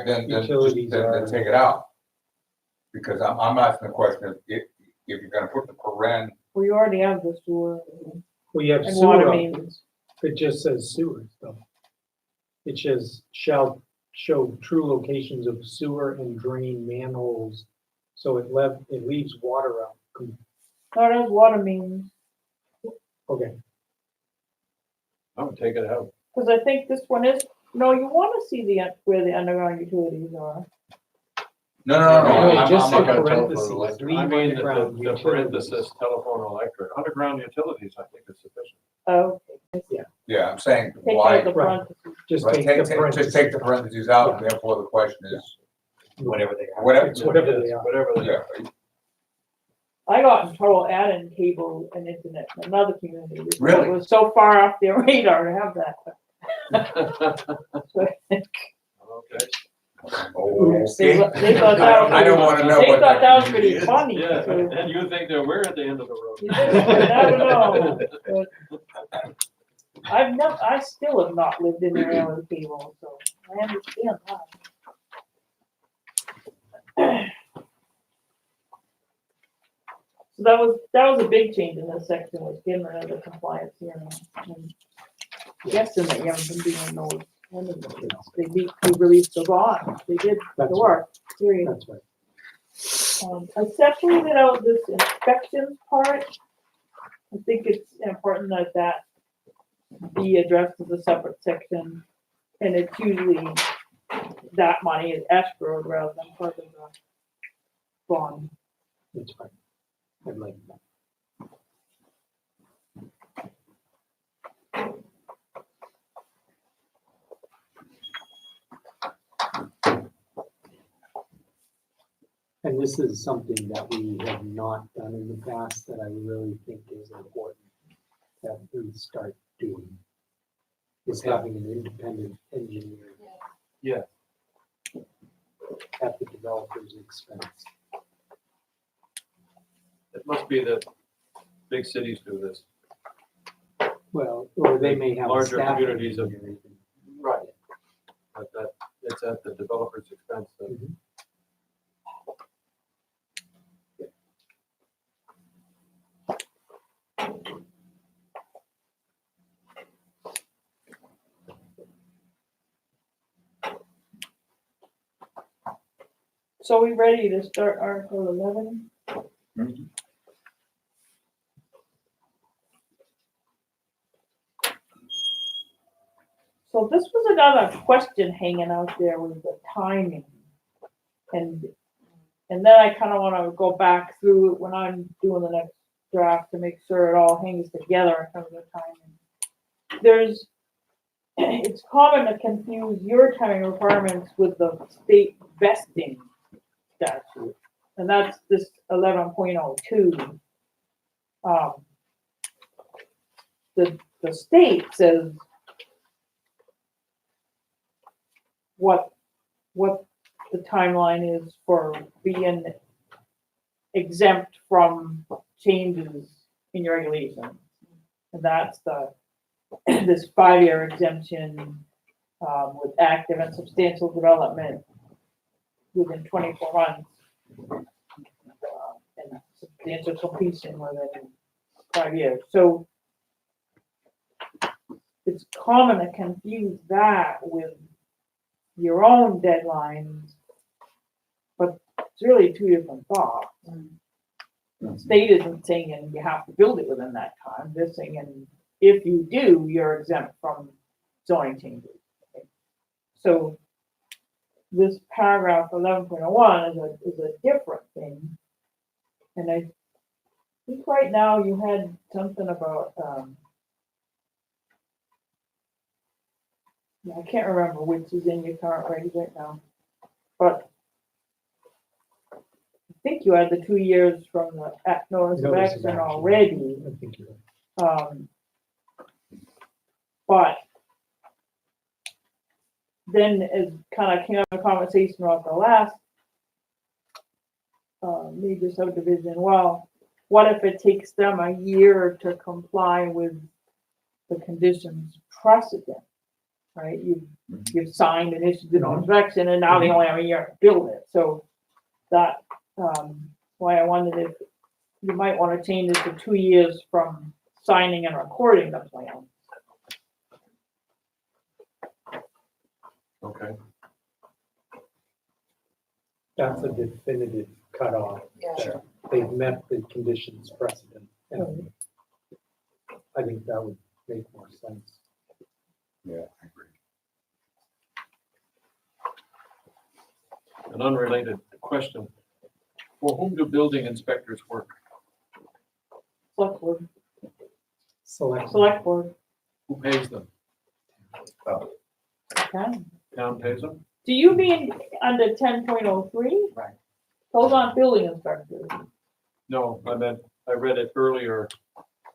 [SPEAKER 1] then
[SPEAKER 6] Utilities are-
[SPEAKER 1] take it out. Because I'm asking the question of if you're gonna put the paren,
[SPEAKER 4] Well, you already have the sewer.
[SPEAKER 6] Well, you have
[SPEAKER 4] And water
[SPEAKER 6] sewer,
[SPEAKER 4] mains.
[SPEAKER 6] it just says sewers though. It says shall show true locations of sewer and drain manholes, so it leaves water out.
[SPEAKER 4] No, it has water mains,
[SPEAKER 6] Okay,
[SPEAKER 3] I would take it out.
[SPEAKER 4] because I think this one is, no, you want to see where the underground utilities are.
[SPEAKER 6] No,
[SPEAKER 7] I'm
[SPEAKER 6] just
[SPEAKER 7] not
[SPEAKER 6] in
[SPEAKER 7] gonna tell for
[SPEAKER 6] parentheses,
[SPEAKER 7] electric.
[SPEAKER 6] leave
[SPEAKER 3] I mean,
[SPEAKER 6] underground
[SPEAKER 3] the
[SPEAKER 6] utilities.
[SPEAKER 3] parenthesis, telephone, electric, underground utilities, I think is sufficient.
[SPEAKER 4] Oh,
[SPEAKER 1] Yeah, I'm saying,
[SPEAKER 4] take
[SPEAKER 1] why,
[SPEAKER 4] out the
[SPEAKER 6] Right.
[SPEAKER 4] parentheses.
[SPEAKER 6] Just
[SPEAKER 1] right,
[SPEAKER 6] take the
[SPEAKER 1] just take the
[SPEAKER 6] parentheses.
[SPEAKER 1] parentheses out, and therefore the question is,
[SPEAKER 2] Whatever they are.
[SPEAKER 1] whatever,
[SPEAKER 6] It's whatever they are.
[SPEAKER 3] Whatever they
[SPEAKER 1] yeah,
[SPEAKER 3] are.
[SPEAKER 4] I got in trouble adding cable and internet in another community. because
[SPEAKER 1] Really?
[SPEAKER 4] It was so far off their radar to have that. So
[SPEAKER 3] Okay,
[SPEAKER 1] okay.
[SPEAKER 4] They thought that was.
[SPEAKER 1] I don't wanna know
[SPEAKER 4] They
[SPEAKER 1] what
[SPEAKER 4] thought that was
[SPEAKER 1] community
[SPEAKER 4] pretty
[SPEAKER 1] is.
[SPEAKER 4] funny.
[SPEAKER 3] yeah,
[SPEAKER 4] so-
[SPEAKER 3] and you think that we're at the end of the road.
[SPEAKER 4] You never know. But I still have not lived in the area with cable, so I understand that. So that was a big change in this section, was getting rid of the compliance hearing. And guessing that you haven't been doing those, they released the bond, they did the
[SPEAKER 6] That's
[SPEAKER 4] work, period.
[SPEAKER 6] That's right.
[SPEAKER 4] I separated out this inspections part. I think it's important that be addressed as a separate section. And it's usually that money is escrowed rather than part of the bond.
[SPEAKER 6] That's right. I'd like that. And this is something that we have not done in the past that I really think is important that we start doing. Is having an independent engineer
[SPEAKER 3] Yeah,
[SPEAKER 6] at the developer's expense.
[SPEAKER 3] it must be that big cities do this.
[SPEAKER 6] Well, or they may have a
[SPEAKER 3] Larger
[SPEAKER 6] staff
[SPEAKER 3] communities of-
[SPEAKER 6] engineer even.
[SPEAKER 3] Right. But that, it's at the developer's expense.
[SPEAKER 6] Mhm.
[SPEAKER 4] So we ready to start Article 11?
[SPEAKER 1] Mhm.
[SPEAKER 4] So this was another question hanging out there with the timing. And then I kind of want to go back through it when I'm doing the next draft to make sure it all hangs together in terms of timing. It's common to confuse your timing requirements with the state vesting statute. And that's this 11.02. The state says what the timeline is for being exempt from changes in your regulations. And that's this 5-year exemption with active and substantial development within 24 months. And substantial completion within 5 years. So it's common to confuse that with your own deadlines, but it's really two different thoughts. The state isn't saying you have to build it within that time. They're saying if you do, you're exempt from zoning changes. Okay? So this paragraph 11.01 is a different thing. And I think right now you had something about, I can't remember which is in your current regs right now, but I think you had the 2 years from the notice of
[SPEAKER 6] Notice of
[SPEAKER 4] action
[SPEAKER 6] action.
[SPEAKER 4] already.
[SPEAKER 6] I think you're right.
[SPEAKER 4] But then it kind of came up in conversation about the last major subdivision. Well, what if it takes them a year to comply with the conditions precedent, right? You've signed and issued the notice of action, and now they only have a year to build it. So that why I wondered if you might want to change it to 2 years from signing and recording the plan.
[SPEAKER 3] Okay,
[SPEAKER 6] That's a definitive cutoff.
[SPEAKER 8] Yeah.
[SPEAKER 6] They've met the conditions precedent. And I think that would make more sense.
[SPEAKER 1] Yeah, I agree.
[SPEAKER 3] an unrelated question. For whom do building inspectors work?
[SPEAKER 4] Select board,
[SPEAKER 6] Select.
[SPEAKER 4] select board,
[SPEAKER 3] Who pays them?
[SPEAKER 4] okay.
[SPEAKER 3] Town pays them?
[SPEAKER 4] Do you mean under 10.03?
[SPEAKER 2] Right.
[SPEAKER 4] Those aren't building inspectors.
[SPEAKER 3] No, I read it earlier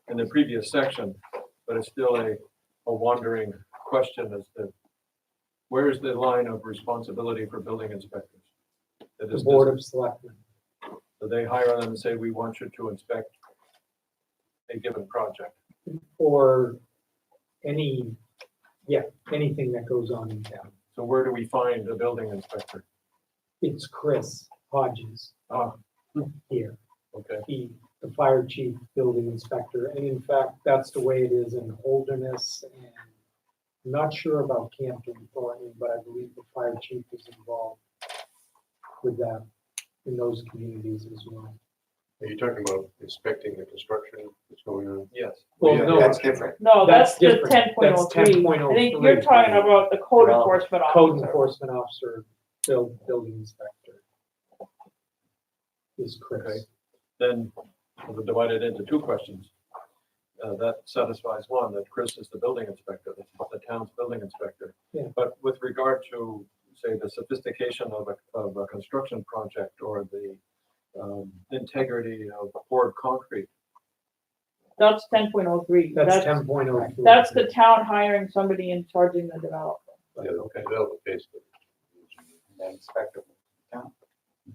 [SPEAKER 3] in the previous section, but it's still a wandering question as to where is the line of responsibility for building inspectors? That
[SPEAKER 6] The
[SPEAKER 3] is,
[SPEAKER 6] Board of Selectmen.
[SPEAKER 3] do they hire them and say, we want you to inspect a given project?
[SPEAKER 6] Or anything that goes on in town.
[SPEAKER 3] So where do we find a building inspector?
[SPEAKER 6] It's Chris Hodges
[SPEAKER 3] Ah,
[SPEAKER 6] here.
[SPEAKER 3] okay,
[SPEAKER 6] The fire chief, building inspector, and in fact, that's the way it is in Holderness, and I'm not sure about Campton Thornton, but I believe the fire chief is involved with that in those communities as well.
[SPEAKER 7] Are you talking about inspecting the construction that's going on?
[SPEAKER 3] yes.
[SPEAKER 6] Well,
[SPEAKER 2] Yeah,
[SPEAKER 6] no,
[SPEAKER 2] that's different.
[SPEAKER 4] No, that's the
[SPEAKER 6] different. That's
[SPEAKER 4] 10.03. I think you're
[SPEAKER 6] 10.03.
[SPEAKER 4] talking about the code
[SPEAKER 2] Development.
[SPEAKER 4] enforcement
[SPEAKER 6] Code
[SPEAKER 4] officer.
[SPEAKER 6] enforcement officer, building inspector is
[SPEAKER 3] Okay.
[SPEAKER 6] Chris.
[SPEAKER 3] Then we'll divide it into two questions. That satisfies one, that Chris is the building inspector, the town's building inspector.
[SPEAKER 6] Yeah.
[SPEAKER 3] But with regard to, say, the sophistication of a construction project or the integrity of poured concrete,
[SPEAKER 4] That's 10.03.
[SPEAKER 6] That's 10.03.
[SPEAKER 4] That's the town hiring somebody and charging the developer.
[SPEAKER 7] Yeah, okay, development pays for it.
[SPEAKER 2] The inspector.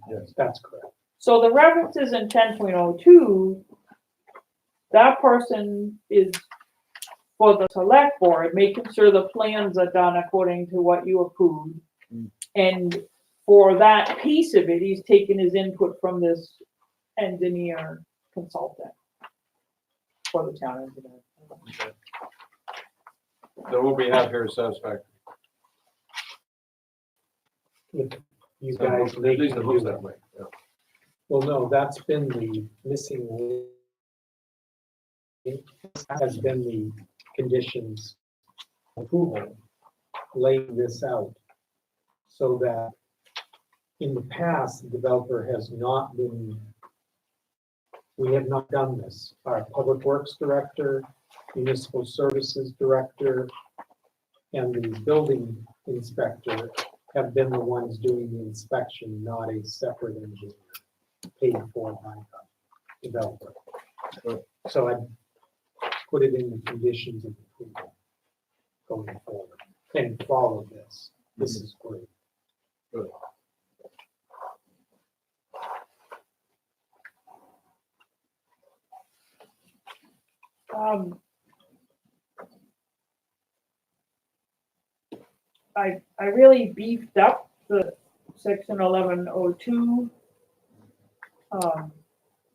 [SPEAKER 3] yes,
[SPEAKER 6] That's correct.
[SPEAKER 4] So the references in 10.02, that person is for the select board, making sure the plans are done according to what you approved.
[SPEAKER 3] Mm.
[SPEAKER 4] And for that piece of it, he's taken his input from this engineer consultant for the town engineer.
[SPEAKER 3] okay. So what we have here is satisfactory.
[SPEAKER 6] If you
[SPEAKER 3] So
[SPEAKER 6] guys
[SPEAKER 3] At
[SPEAKER 6] make.
[SPEAKER 3] least it looks that way, yeah.
[SPEAKER 6] Well, no, that's been the missing link. Has been the conditions approval, laying this out. So that in the past, the developer has not been, we have not done this. Our public works director, municipal services director, and the building inspector have been the ones doing the inspection, not a separate engineer paid for by the developer. So I put it in the conditions of approval going forward and follow this. This is great.
[SPEAKER 3] Good.
[SPEAKER 4] I really beefed up the section 1102.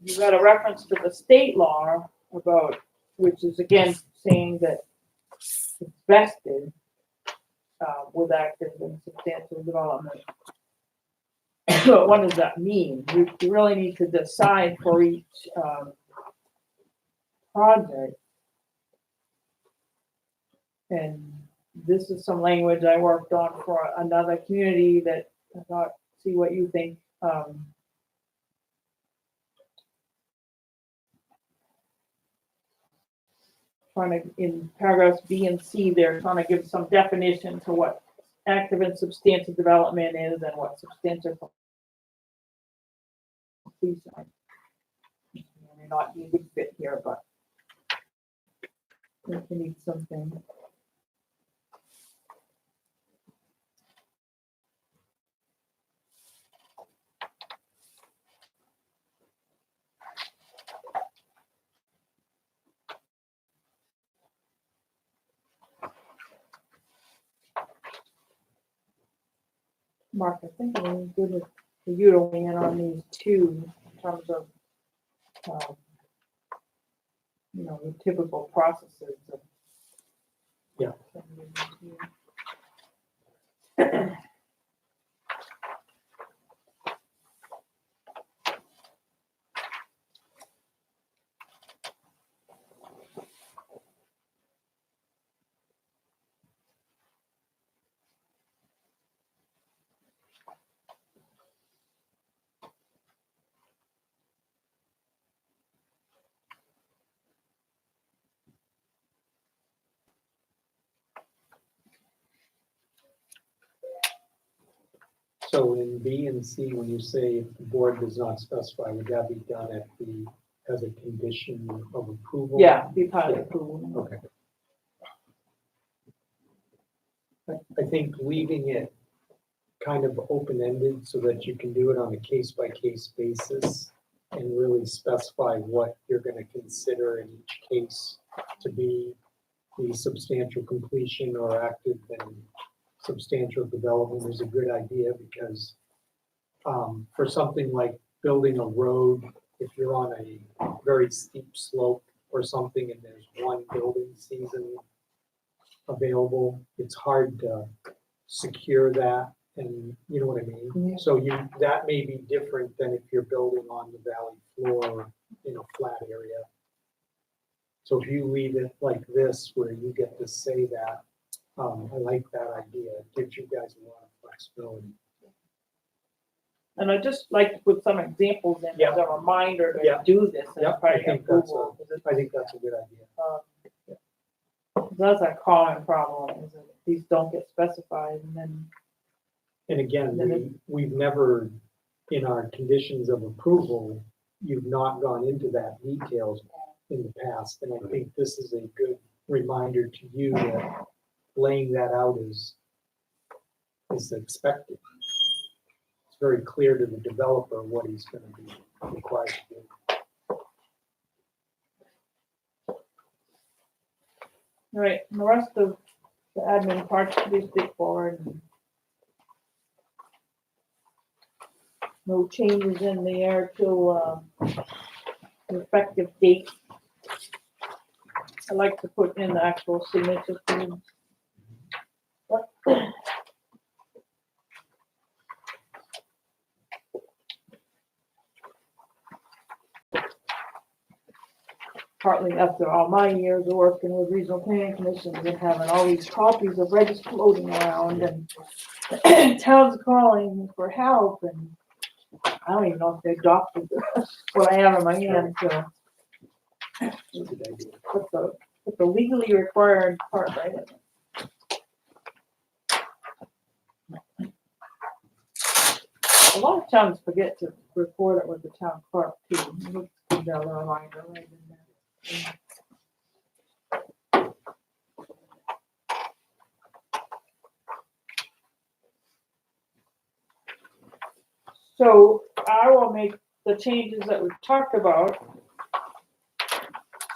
[SPEAKER 4] You got a reference to the state law about, which is again saying that it's vested with active and substantial development. But what does that mean? You really need to decide for each project. And this is some language I worked on for another community that I thought, see what you think. Trying to, in paragraphs B and C, they're trying to give some definition to what active and substantial development is and what substantial completion. May not be a good fit here, but I think we need something. Mark, I think it would be good for you to weigh in on these two in terms of, the typical processes of.
[SPEAKER 6] Yeah. So in B and C, when you say if the board does not specify, would that be done at the, as a condition of approval?
[SPEAKER 4] Yeah, be part of the approval.
[SPEAKER 6] Okay. I think leaving it kind of open-ended so that you can do it on a case-by-case basis and really specify what you're gonna consider in each case to be the substantial completion or active and substantial development is a good idea because for something like building a road, if you're on a very steep slope or something and there's one building season available, it's hard to secure that, and you know what I mean? So that may be different than if you're building on the valley floor in a flat area. So if you leave it like this, where you get to say that, I like that idea, it gives you guys a lot of flexibility.
[SPEAKER 4] And I just like to put some examples in as a reminder to
[SPEAKER 6] Yeah.
[SPEAKER 4] do this and
[SPEAKER 6] Yep,
[SPEAKER 4] try
[SPEAKER 6] I
[SPEAKER 4] to
[SPEAKER 6] think
[SPEAKER 4] get
[SPEAKER 6] that's
[SPEAKER 4] approval. 'cause it's,
[SPEAKER 6] I think that's a good idea.
[SPEAKER 4] That's a common problem, is that these don't get specified and then,
[SPEAKER 6] And again,
[SPEAKER 4] Then
[SPEAKER 6] we've never, in our conditions of approval, you've not gone into that details in the past. And I think this is a good reminder to you that laying that out is expected. It's very clear to the developer what he's gonna be required to do.
[SPEAKER 4] all right, and the rest of the admin part's pretty straightforward. No changes in there till, the effective date. I like to put in the actual signature field. Partly after all my years of working with regional planning commissions and having all these copies of registers floating around and towns calling for help, and I don't even know if they adopted what I have in my hand, so.
[SPEAKER 6] It's a good idea.
[SPEAKER 4] Put the legally required part right in. A lot of towns forget to record it with the town clerk too. Let's give that a reminder right in there. So I will make the changes that we've talked about.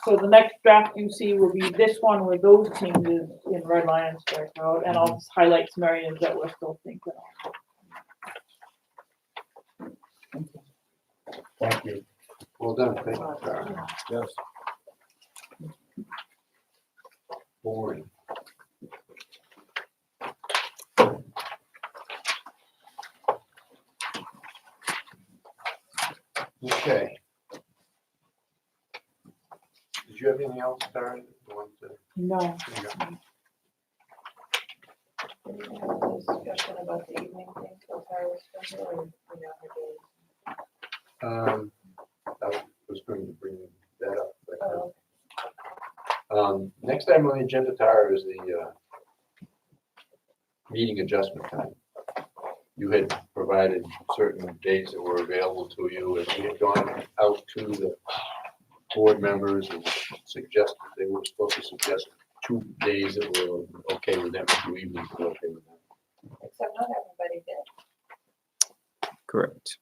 [SPEAKER 4] So the next draft you see will be this one with those changes in red line and strike out, and I'll just highlight some areas that we're still thinking of.
[SPEAKER 1] Thank you.
[SPEAKER 7] Well done, thank you, Tara.
[SPEAKER 9] Yes.
[SPEAKER 7] Boring. Okay. Did you have anything else, Tara? You want to-
[SPEAKER 4] No.
[SPEAKER 8] Did you have a discussion about the evening thing, so Tara was from here, or, her days?
[SPEAKER 7] I was going to bring that up, but,
[SPEAKER 8] Oh,
[SPEAKER 7] next item on the agenda, Tara, is the, meeting adjustment time. You had provided certain days that were available to you, and we had gone out to the board members and suggested, they were supposed to suggest 2 days that were okay with them, 2 evenings were okay with them.
[SPEAKER 8] except not everybody did.
[SPEAKER 5] Correct.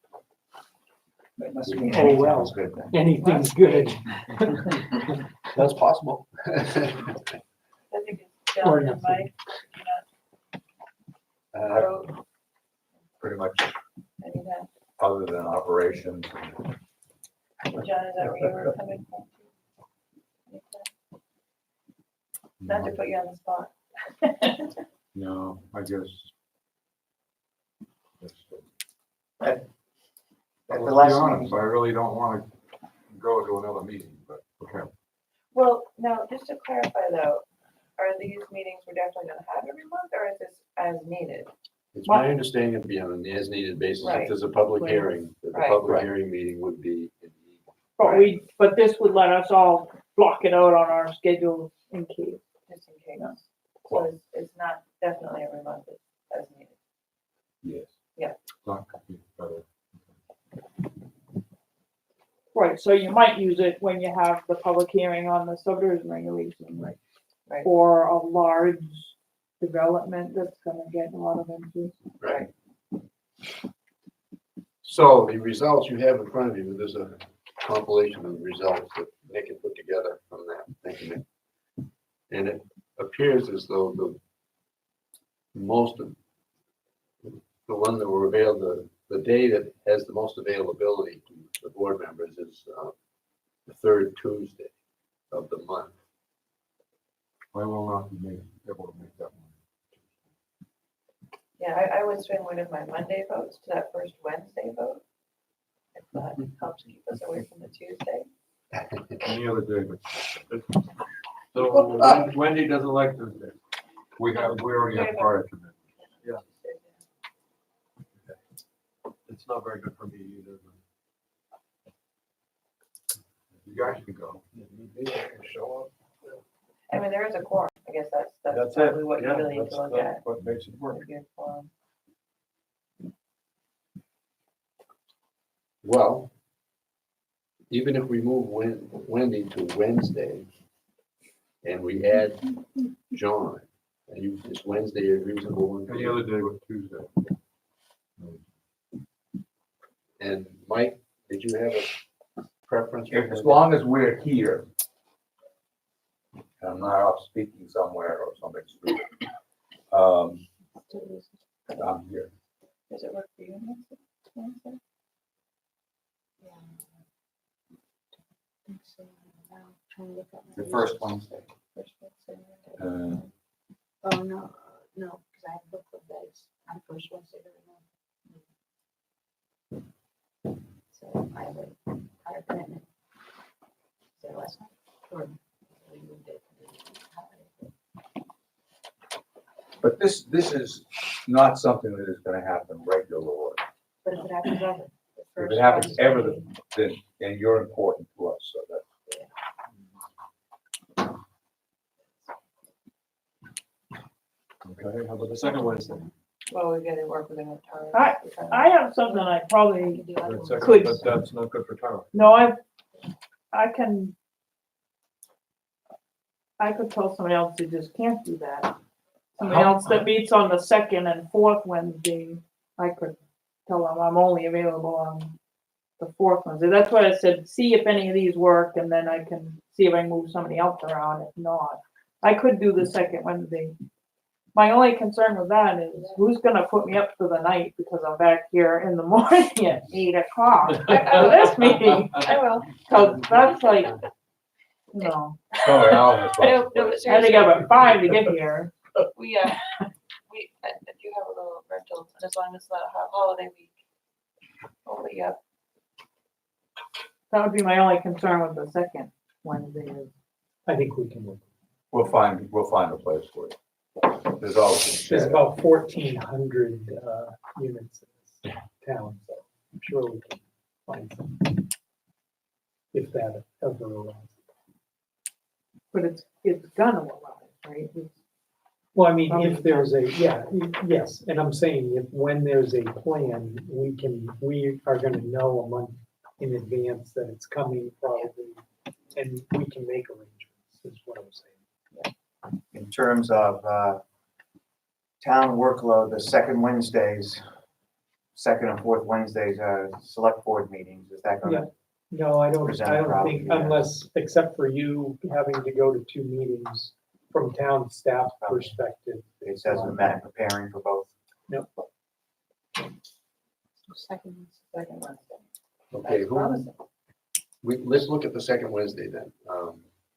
[SPEAKER 2] That must mean
[SPEAKER 6] Oh, well.
[SPEAKER 2] anything's good then.
[SPEAKER 6] Anything's good.
[SPEAKER 7] That's possible.
[SPEAKER 8] I think it's
[SPEAKER 6] Or
[SPEAKER 8] John and
[SPEAKER 6] nothing.
[SPEAKER 8] Mike,
[SPEAKER 7] Uh,
[SPEAKER 1] Pretty much,
[SPEAKER 8] anytime.
[SPEAKER 1] other than operations.
[SPEAKER 8] John, is that where you were coming from? Not to put you on the spot.
[SPEAKER 9] No, I guess.
[SPEAKER 2] At the
[SPEAKER 9] Well, to
[SPEAKER 2] last
[SPEAKER 9] be honest,
[SPEAKER 2] meeting,
[SPEAKER 9] I really don't want to go to another meeting, but, okay.
[SPEAKER 8] Well, now, just to clarify though, are these meetings we're definitely gonna have every month, or is this as needed?
[SPEAKER 7] It's my understanding it'd be on an as-needed basis.
[SPEAKER 8] Right.
[SPEAKER 7] If there's a public
[SPEAKER 4] Right.
[SPEAKER 7] hearing, that the
[SPEAKER 8] Right.
[SPEAKER 7] public
[SPEAKER 6] Right.
[SPEAKER 7] hearing meeting would be in the
[SPEAKER 4] But this would let us all block it out on our schedule in case.
[SPEAKER 8] Just in case.
[SPEAKER 4] Yeah.
[SPEAKER 8] So it's not definitely every month, it's as needed.
[SPEAKER 1] Yes.
[SPEAKER 8] Yeah,
[SPEAKER 4] Right, so you might use it when you have the public hearing on the subdivision regulation.
[SPEAKER 8] Right.
[SPEAKER 4] Or a large development that's gonna get a lot of interest.
[SPEAKER 7] Right. So the results you have in front of you, there's a compilation of the results that Nick had put together from that. Thank you, Nick. And it appears as though the most of the one that were available, the day that has the most availability to the board members is the third Tuesday of the month.
[SPEAKER 9] I will not be able to make that one.
[SPEAKER 8] Yeah, I would swing one of my Monday votes to that first Wednesday vote. If that helps keep us away from the Tuesday.
[SPEAKER 9] Any other day, but. So Wendy doesn't like Tuesday. We already have prior to that. Yeah. It's not very good for me either. You guys can go. Show up.
[SPEAKER 8] I mean, there is a quorum. I guess that's
[SPEAKER 9] That's
[SPEAKER 8] probably
[SPEAKER 9] it.
[SPEAKER 8] what you
[SPEAKER 9] Yeah,
[SPEAKER 8] really need
[SPEAKER 9] that's
[SPEAKER 8] to look at.
[SPEAKER 9] what makes it work.
[SPEAKER 8] A good quorum.
[SPEAKER 7] Well, even if we move Wendy to Wednesday and we add John, is Wednesday a reasonable one? for
[SPEAKER 9] Any
[SPEAKER 7] you?
[SPEAKER 9] other day but Tuesday.
[SPEAKER 7] And Mike, did you have a preference? for
[SPEAKER 1] As long as we're here, and I'm not off speaking somewhere or something stupid, I'm here.
[SPEAKER 8] Does it work for you, Nancy?
[SPEAKER 10] Yeah. I think so. Now, trying to look at my
[SPEAKER 2] The first
[SPEAKER 10] results.
[SPEAKER 2] Wednesday.
[SPEAKER 8] First Wednesday.
[SPEAKER 10] Oh, no, because I have book club days on the first Wednesday of the month. So I have a prior commitment. So last night, or we moved it.
[SPEAKER 1] But this is not something that is gonna happen regularly.
[SPEAKER 10] But if it happens ever. the
[SPEAKER 1] If
[SPEAKER 10] first
[SPEAKER 1] it happens
[SPEAKER 10] Wednesday-
[SPEAKER 1] ever, then you're important to us, so that.
[SPEAKER 9] Okay, how about the second Wednesday?
[SPEAKER 8] Well, we gotta work with an
[SPEAKER 4] I-
[SPEAKER 8] attorney.
[SPEAKER 4] I have something I
[SPEAKER 10] We
[SPEAKER 4] probably,
[SPEAKER 10] can do other
[SPEAKER 9] That
[SPEAKER 10] ones.
[SPEAKER 9] second-
[SPEAKER 4] Could-
[SPEAKER 9] but that's not good for Tara.
[SPEAKER 4] no, I could tell somebody else who just can't do that. Somebody
[SPEAKER 1] How-
[SPEAKER 4] else that meets on the second and fourth Wednesday, I could tell them I'm only available on the fourth Wednesday. That's why I said, see if any of these work, and then I can see if I can move somebody else around. If not, I could do the second Wednesday. My only concern with that is who's gonna put me up for the night because I'm back here in the morning at 8 o'clock for this meeting.
[SPEAKER 8] I will.
[SPEAKER 4] Cause that's like, no,
[SPEAKER 1] Sorry, I'll
[SPEAKER 8] No,
[SPEAKER 1] respond.
[SPEAKER 8] no, but
[SPEAKER 4] I had to
[SPEAKER 8] seriously,
[SPEAKER 4] get up at 5 to get here.
[SPEAKER 8] we I do have a little rental, and as long as it's not a holiday week. Oh, yeah,
[SPEAKER 4] That would be my only concern with the second Wednesday is.
[SPEAKER 6] I think we can,
[SPEAKER 1] We'll find a place for you. There's always a
[SPEAKER 6] there's
[SPEAKER 1] shed.
[SPEAKER 6] about 1,400 units in this town, so I'm sure we can find some. If that ever arises.
[SPEAKER 4] But it's gonna arise, right? It's-
[SPEAKER 6] Well, I mean, if there's a, yes, and I'm saying if, when there's a plan, we are gonna know a month in advance that it's coming probably, and we can make arrangements, is what I'm saying.
[SPEAKER 2] In terms of town workload, the second Wednesdays, second and fourth Wednesdays are select board meetings. Is that gonna?
[SPEAKER 6] No, I don't
[SPEAKER 2] Present a
[SPEAKER 6] think,
[SPEAKER 2] problem, yeah.
[SPEAKER 6] unless, except for you having to go to 2 meetings from town staff perspective.
[SPEAKER 2] It says the Met preparing for both.
[SPEAKER 10] Second.
[SPEAKER 8] second Wednesday.
[SPEAKER 7] Okay,
[SPEAKER 8] That's promising.
[SPEAKER 7] let's look at the second Wednesday then.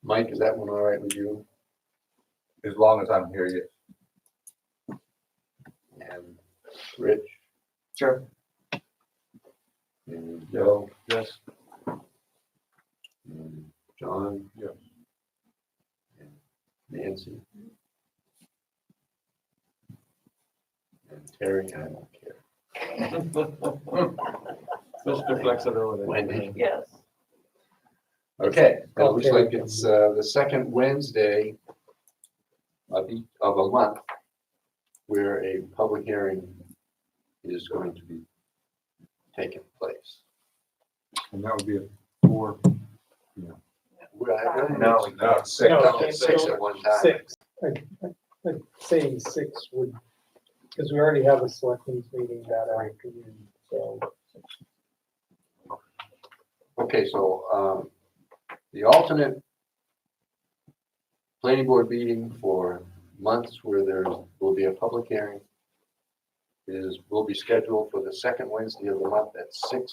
[SPEAKER 7] Mike, is that one all right with you?
[SPEAKER 1] As long as I'm here, yes.
[SPEAKER 7] And Rich
[SPEAKER 2] Sure.
[SPEAKER 7] and Joe
[SPEAKER 9] Yes.
[SPEAKER 7] and John?
[SPEAKER 9] Yes.
[SPEAKER 7] And Nancy? And Terry, I don't care.
[SPEAKER 9] Mr. Flexibility.
[SPEAKER 7] Wendy.
[SPEAKER 8] Yes.
[SPEAKER 7] Okay, it looks
[SPEAKER 6] Okay.
[SPEAKER 7] like it's the second Wednesday of a month where a public hearing is going to be taking place.
[SPEAKER 9] And that would be 4.
[SPEAKER 2] No.
[SPEAKER 1] No, six.
[SPEAKER 6] No,
[SPEAKER 7] Six at one time.
[SPEAKER 6] 6. I'd say 6 would, because we already have a selectmen's meeting that afternoon, so.
[SPEAKER 7] Okay, so, the alternate planning board meeting for months where there will be a public hearing will be scheduled for the second Wednesday of the month at 6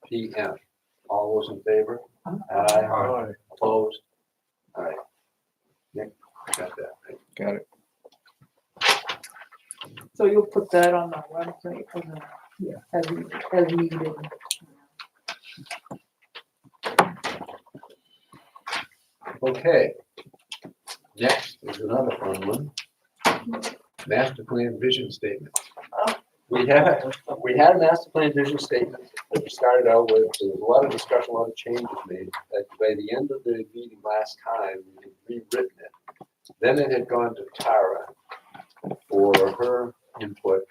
[SPEAKER 7] p.m. All those in favor? Aye. Opposed? All right. Nick, I got that. Right?
[SPEAKER 5] Got it.
[SPEAKER 4] So you'll put that on the website for the, as needed.
[SPEAKER 7] Okay. Next is another fun one. Master plan vision statement. We had a master plan vision statement that we started out with. There was a lot of discussion, a lot of changes made. By the end of the meeting last time, we had rewritten it. Then it had gone to Tara for her input.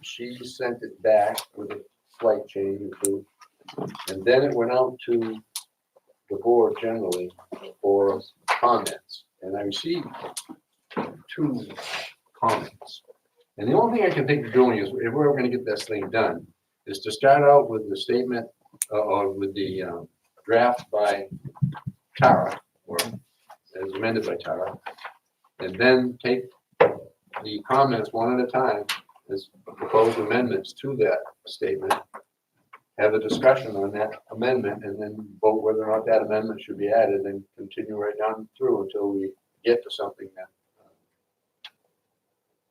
[SPEAKER 7] She sent it back with a slight change or two. And then it went out to the board generally for comments. And I received 2 comments. And the only thing I can think of doing is, if we're gonna get this thing done, is to start out with the statement, or with the draft by Tara, or as amended by Tara, and then take the comments one at a time as proposed amendments to that statement, have a discussion on that amendment, and then vote whether or not that amendment should be added, and continue right down through until we get to something that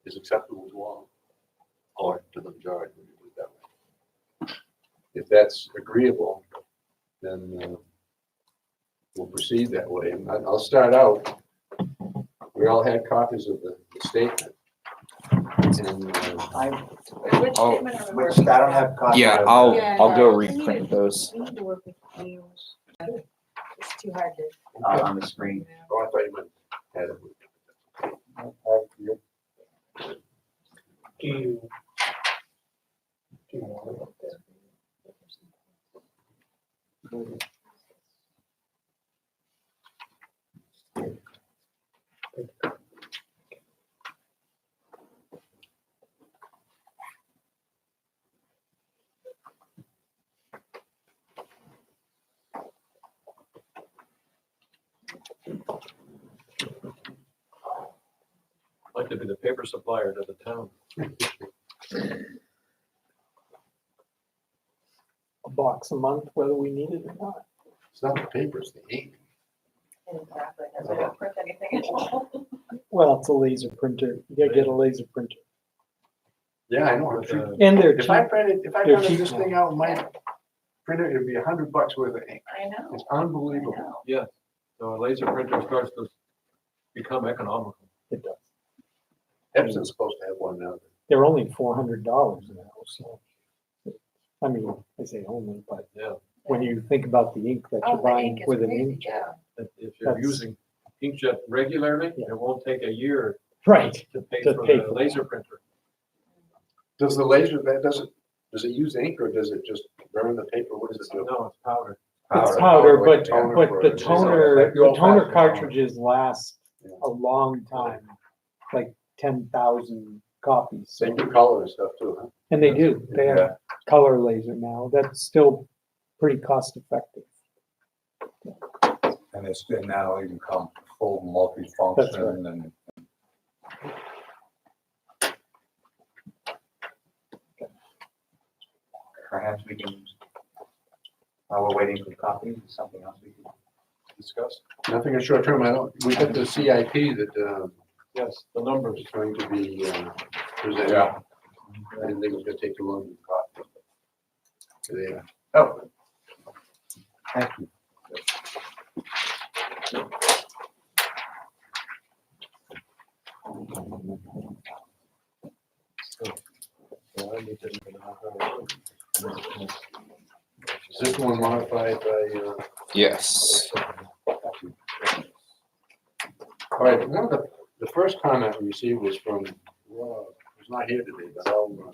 [SPEAKER 7] is acceptable to all, or to the majority, let me put it that way. If that's agreeable, then we'll proceed that way. And I'll start out. We all had copies of the statement. And
[SPEAKER 8] Which
[SPEAKER 5] Oh,
[SPEAKER 8] statement are we
[SPEAKER 2] Which,
[SPEAKER 8] working
[SPEAKER 2] I don't
[SPEAKER 8] on?
[SPEAKER 2] have copies.
[SPEAKER 5] Yeah,
[SPEAKER 2] of
[SPEAKER 5] I'll
[SPEAKER 2] the-
[SPEAKER 5] I'll go
[SPEAKER 10] we need
[SPEAKER 5] reprint
[SPEAKER 10] to-
[SPEAKER 5] those.
[SPEAKER 10] We need to work with English. It's too hard to.
[SPEAKER 2] On the screen.
[SPEAKER 7] oh, I thought you meant had it.
[SPEAKER 6] Do you want it?
[SPEAKER 3] Like to be the paper supplier to the town.
[SPEAKER 6] A box a month, whether we need it or not.
[SPEAKER 7] It's not the paper, it's the ink.
[SPEAKER 8] Exactly, that's why I don't print anything at all.
[SPEAKER 6] Well, it's a laser printer. You gotta get a laser printer.
[SPEAKER 7] Yeah, I know.
[SPEAKER 3] But,
[SPEAKER 6] And they're
[SPEAKER 7] If I
[SPEAKER 6] cheap.
[SPEAKER 7] printed
[SPEAKER 6] They're
[SPEAKER 7] this
[SPEAKER 6] cheap
[SPEAKER 7] thing out, my printer, it'd be $100 worth of ink.
[SPEAKER 8] I know.
[SPEAKER 7] It's
[SPEAKER 8] I
[SPEAKER 7] unbelievable.
[SPEAKER 8] know.
[SPEAKER 3] Yeah, so a laser printer starts to become economical.
[SPEAKER 6] It does.
[SPEAKER 7] Epson's supposed to have one now.
[SPEAKER 6] They're only $400 now, so. I mean, I say only, but
[SPEAKER 3] Yeah,
[SPEAKER 6] when you think about the ink that
[SPEAKER 8] Oh,
[SPEAKER 6] you're
[SPEAKER 8] the
[SPEAKER 6] buying
[SPEAKER 8] ink is
[SPEAKER 6] with an
[SPEAKER 8] crazy,
[SPEAKER 6] inkjet.
[SPEAKER 8] yeah.
[SPEAKER 3] if you're
[SPEAKER 6] That's-
[SPEAKER 3] using inkjet regularly,
[SPEAKER 6] Yeah.
[SPEAKER 3] it won't take a year
[SPEAKER 6] Right.
[SPEAKER 3] to pay
[SPEAKER 6] To
[SPEAKER 3] for
[SPEAKER 6] pay
[SPEAKER 3] the
[SPEAKER 6] for
[SPEAKER 3] laser printer.
[SPEAKER 7] Does the laser, does it use ink or does it just burn the paper? What does it do?
[SPEAKER 3] No, it's powder.
[SPEAKER 6] It's powder,
[SPEAKER 7] like
[SPEAKER 6] but,
[SPEAKER 7] toner
[SPEAKER 6] but
[SPEAKER 7] for
[SPEAKER 6] the
[SPEAKER 7] it.
[SPEAKER 6] toner,
[SPEAKER 1] Like the
[SPEAKER 6] the
[SPEAKER 1] old
[SPEAKER 6] toner
[SPEAKER 1] fashioned
[SPEAKER 6] cartridges last
[SPEAKER 7] Yeah.
[SPEAKER 6] a long time, like 10,000 copies.
[SPEAKER 7] They do color and stuff too, huh?
[SPEAKER 6] And they do, they have
[SPEAKER 1] Yeah.
[SPEAKER 6] color laser now, that's still pretty cost effective.
[SPEAKER 1] And it's been now even come full
[SPEAKER 6] That's
[SPEAKER 1] multi-function and
[SPEAKER 2] Perhaps we can, while we're waiting for copies, something else we can discuss.
[SPEAKER 7] Nothing in short term, I don't, we got the CIP that
[SPEAKER 3] Yes, the numbers.
[SPEAKER 7] is going to be presented.
[SPEAKER 1] Yeah.
[SPEAKER 7] I didn't think it was gonna take too long to copy. There.
[SPEAKER 2] Oh. Thank you.
[SPEAKER 3] So I need to know how
[SPEAKER 7] Is this one modified by,
[SPEAKER 5] Yes.
[SPEAKER 7] all right, one of the first comment we received was from, well, he's not here today, but I'll.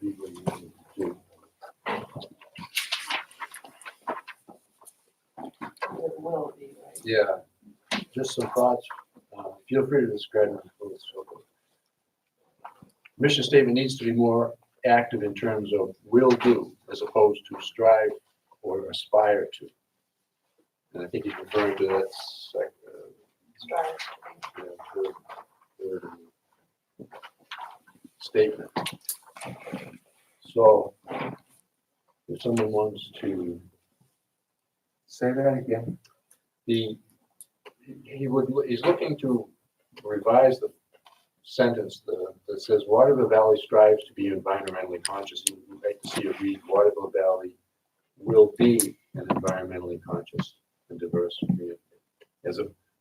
[SPEAKER 7] leave it to- Yeah, just some thoughts. Feel free to describe it. Mission statement needs to be more active in terms of will do as opposed to strive or aspire to. And I think he's referring to that
[SPEAKER 8] Strive.
[SPEAKER 7] third statement. So if someone wants to,
[SPEAKER 1] Say that again.
[SPEAKER 7] he's looking to revise the sentence that says Waterville Valley strives to be environmentally conscious. He would like to see it read Waterville Valley will be an environmentally conscious and diverse community.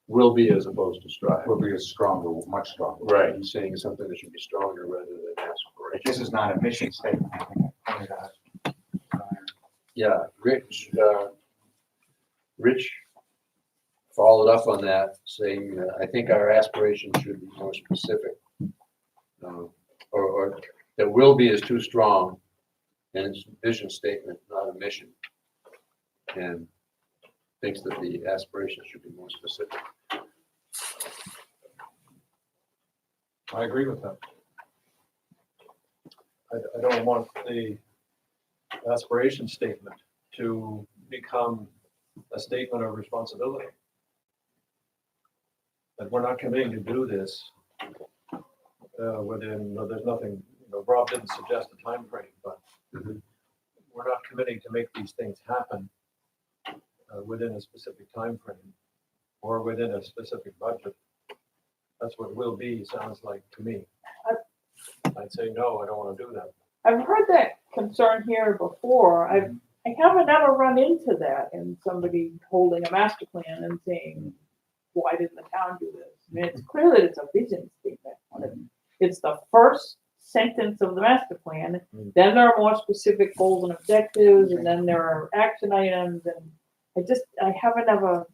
[SPEAKER 7] Will be as opposed to strive.
[SPEAKER 1] Will be a stronger, much stronger.
[SPEAKER 7] Right, he's saying something that should be stronger rather than aspirational.
[SPEAKER 2] This is not a mission statement. I think I pointed out.
[SPEAKER 7] Yeah, Rich followed up on that, saying, I think our aspirations should be more specific. Or that will be is too strong, and it's a vision statement, not a mission. And thinks that the aspirations should be more specific.
[SPEAKER 3] I agree with that. I don't want the aspiration statement to become a statement of responsibility. That we're not committing to do this within, there's nothing, Rob didn't suggest a time frame, but we're not committing to make these things happen within a specific time frame or within a specific budget. That's what will be sounds like to me. I'd say, no, I don't want to do that.
[SPEAKER 4] I've heard that concern here before. I haven't ever run into that in somebody holding a master plan and saying, why didn't the town do this? I mean, it's clear that it's a vision statement. It's the first sentence of the master plan. Then there are more specific goals and objectives, and then there are action items. And I haven't ever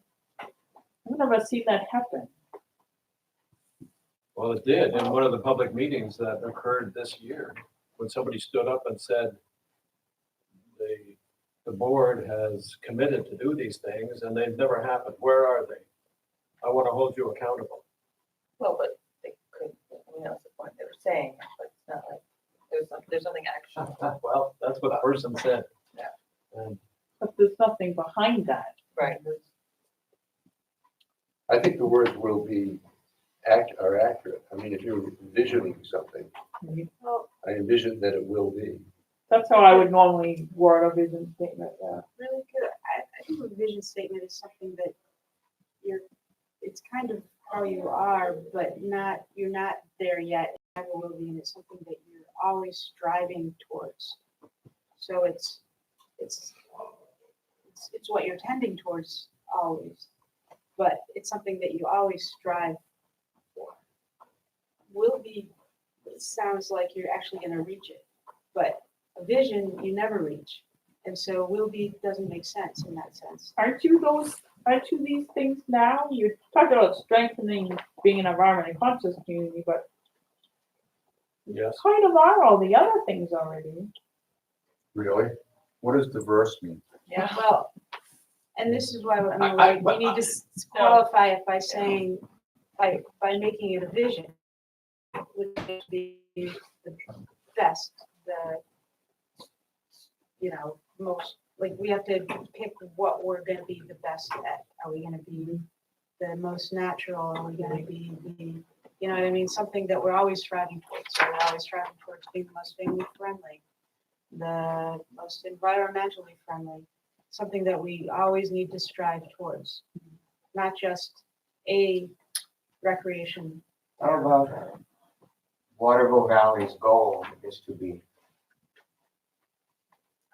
[SPEAKER 4] seen that happen.
[SPEAKER 3] Well, it did in one of the public meetings that occurred this year, when somebody stood up and said, the board has committed to do these things and they've never happened. Where are they? I want to hold you accountable.
[SPEAKER 8] Well, but they could, that's the point they were saying, but it's not like there's something actionable.
[SPEAKER 3] Well, that's what the person said.
[SPEAKER 8] Yeah.
[SPEAKER 3] And
[SPEAKER 4] But there's nothing behind that.
[SPEAKER 8] Right.
[SPEAKER 7] I think the words will be are accurate. I mean, if you're envisioning something,
[SPEAKER 10] Well,
[SPEAKER 7] I envision that it will be.
[SPEAKER 4] That's how I would normally word a vision statement. Yeah.
[SPEAKER 10] really good. I think a vision statement is something that it's kind of how you are, but you're not there yet. It never will be, and it's something that you're always striving towards. So it's what you're tending towards always, but it's something that you always strive for. Will be, it sounds like you're actually going to reach it, but a vision you never reach, and so will be doesn't make sense in that sense.
[SPEAKER 4] Aren't you these things now? You talked about strengthening being an environmentally conscious community, but
[SPEAKER 3] yes,
[SPEAKER 4] kind of are all the other things already.
[SPEAKER 1] Really? What does diverse mean?
[SPEAKER 8] Yeah.
[SPEAKER 10] Well, and this is why we need to qualify it by saying by making it a vision, would be the best, most, like, we have to pick what we're gonna be the best at. Are we gonna be the most natural? Are we gonna be you know what I mean? Something that we're always striving towards. So we're always striving towards being the most family friendly, the most environmentally friendly, something that we always need to strive towards, not just a recreation.
[SPEAKER 2] How about Waterville Valley's goal is to be?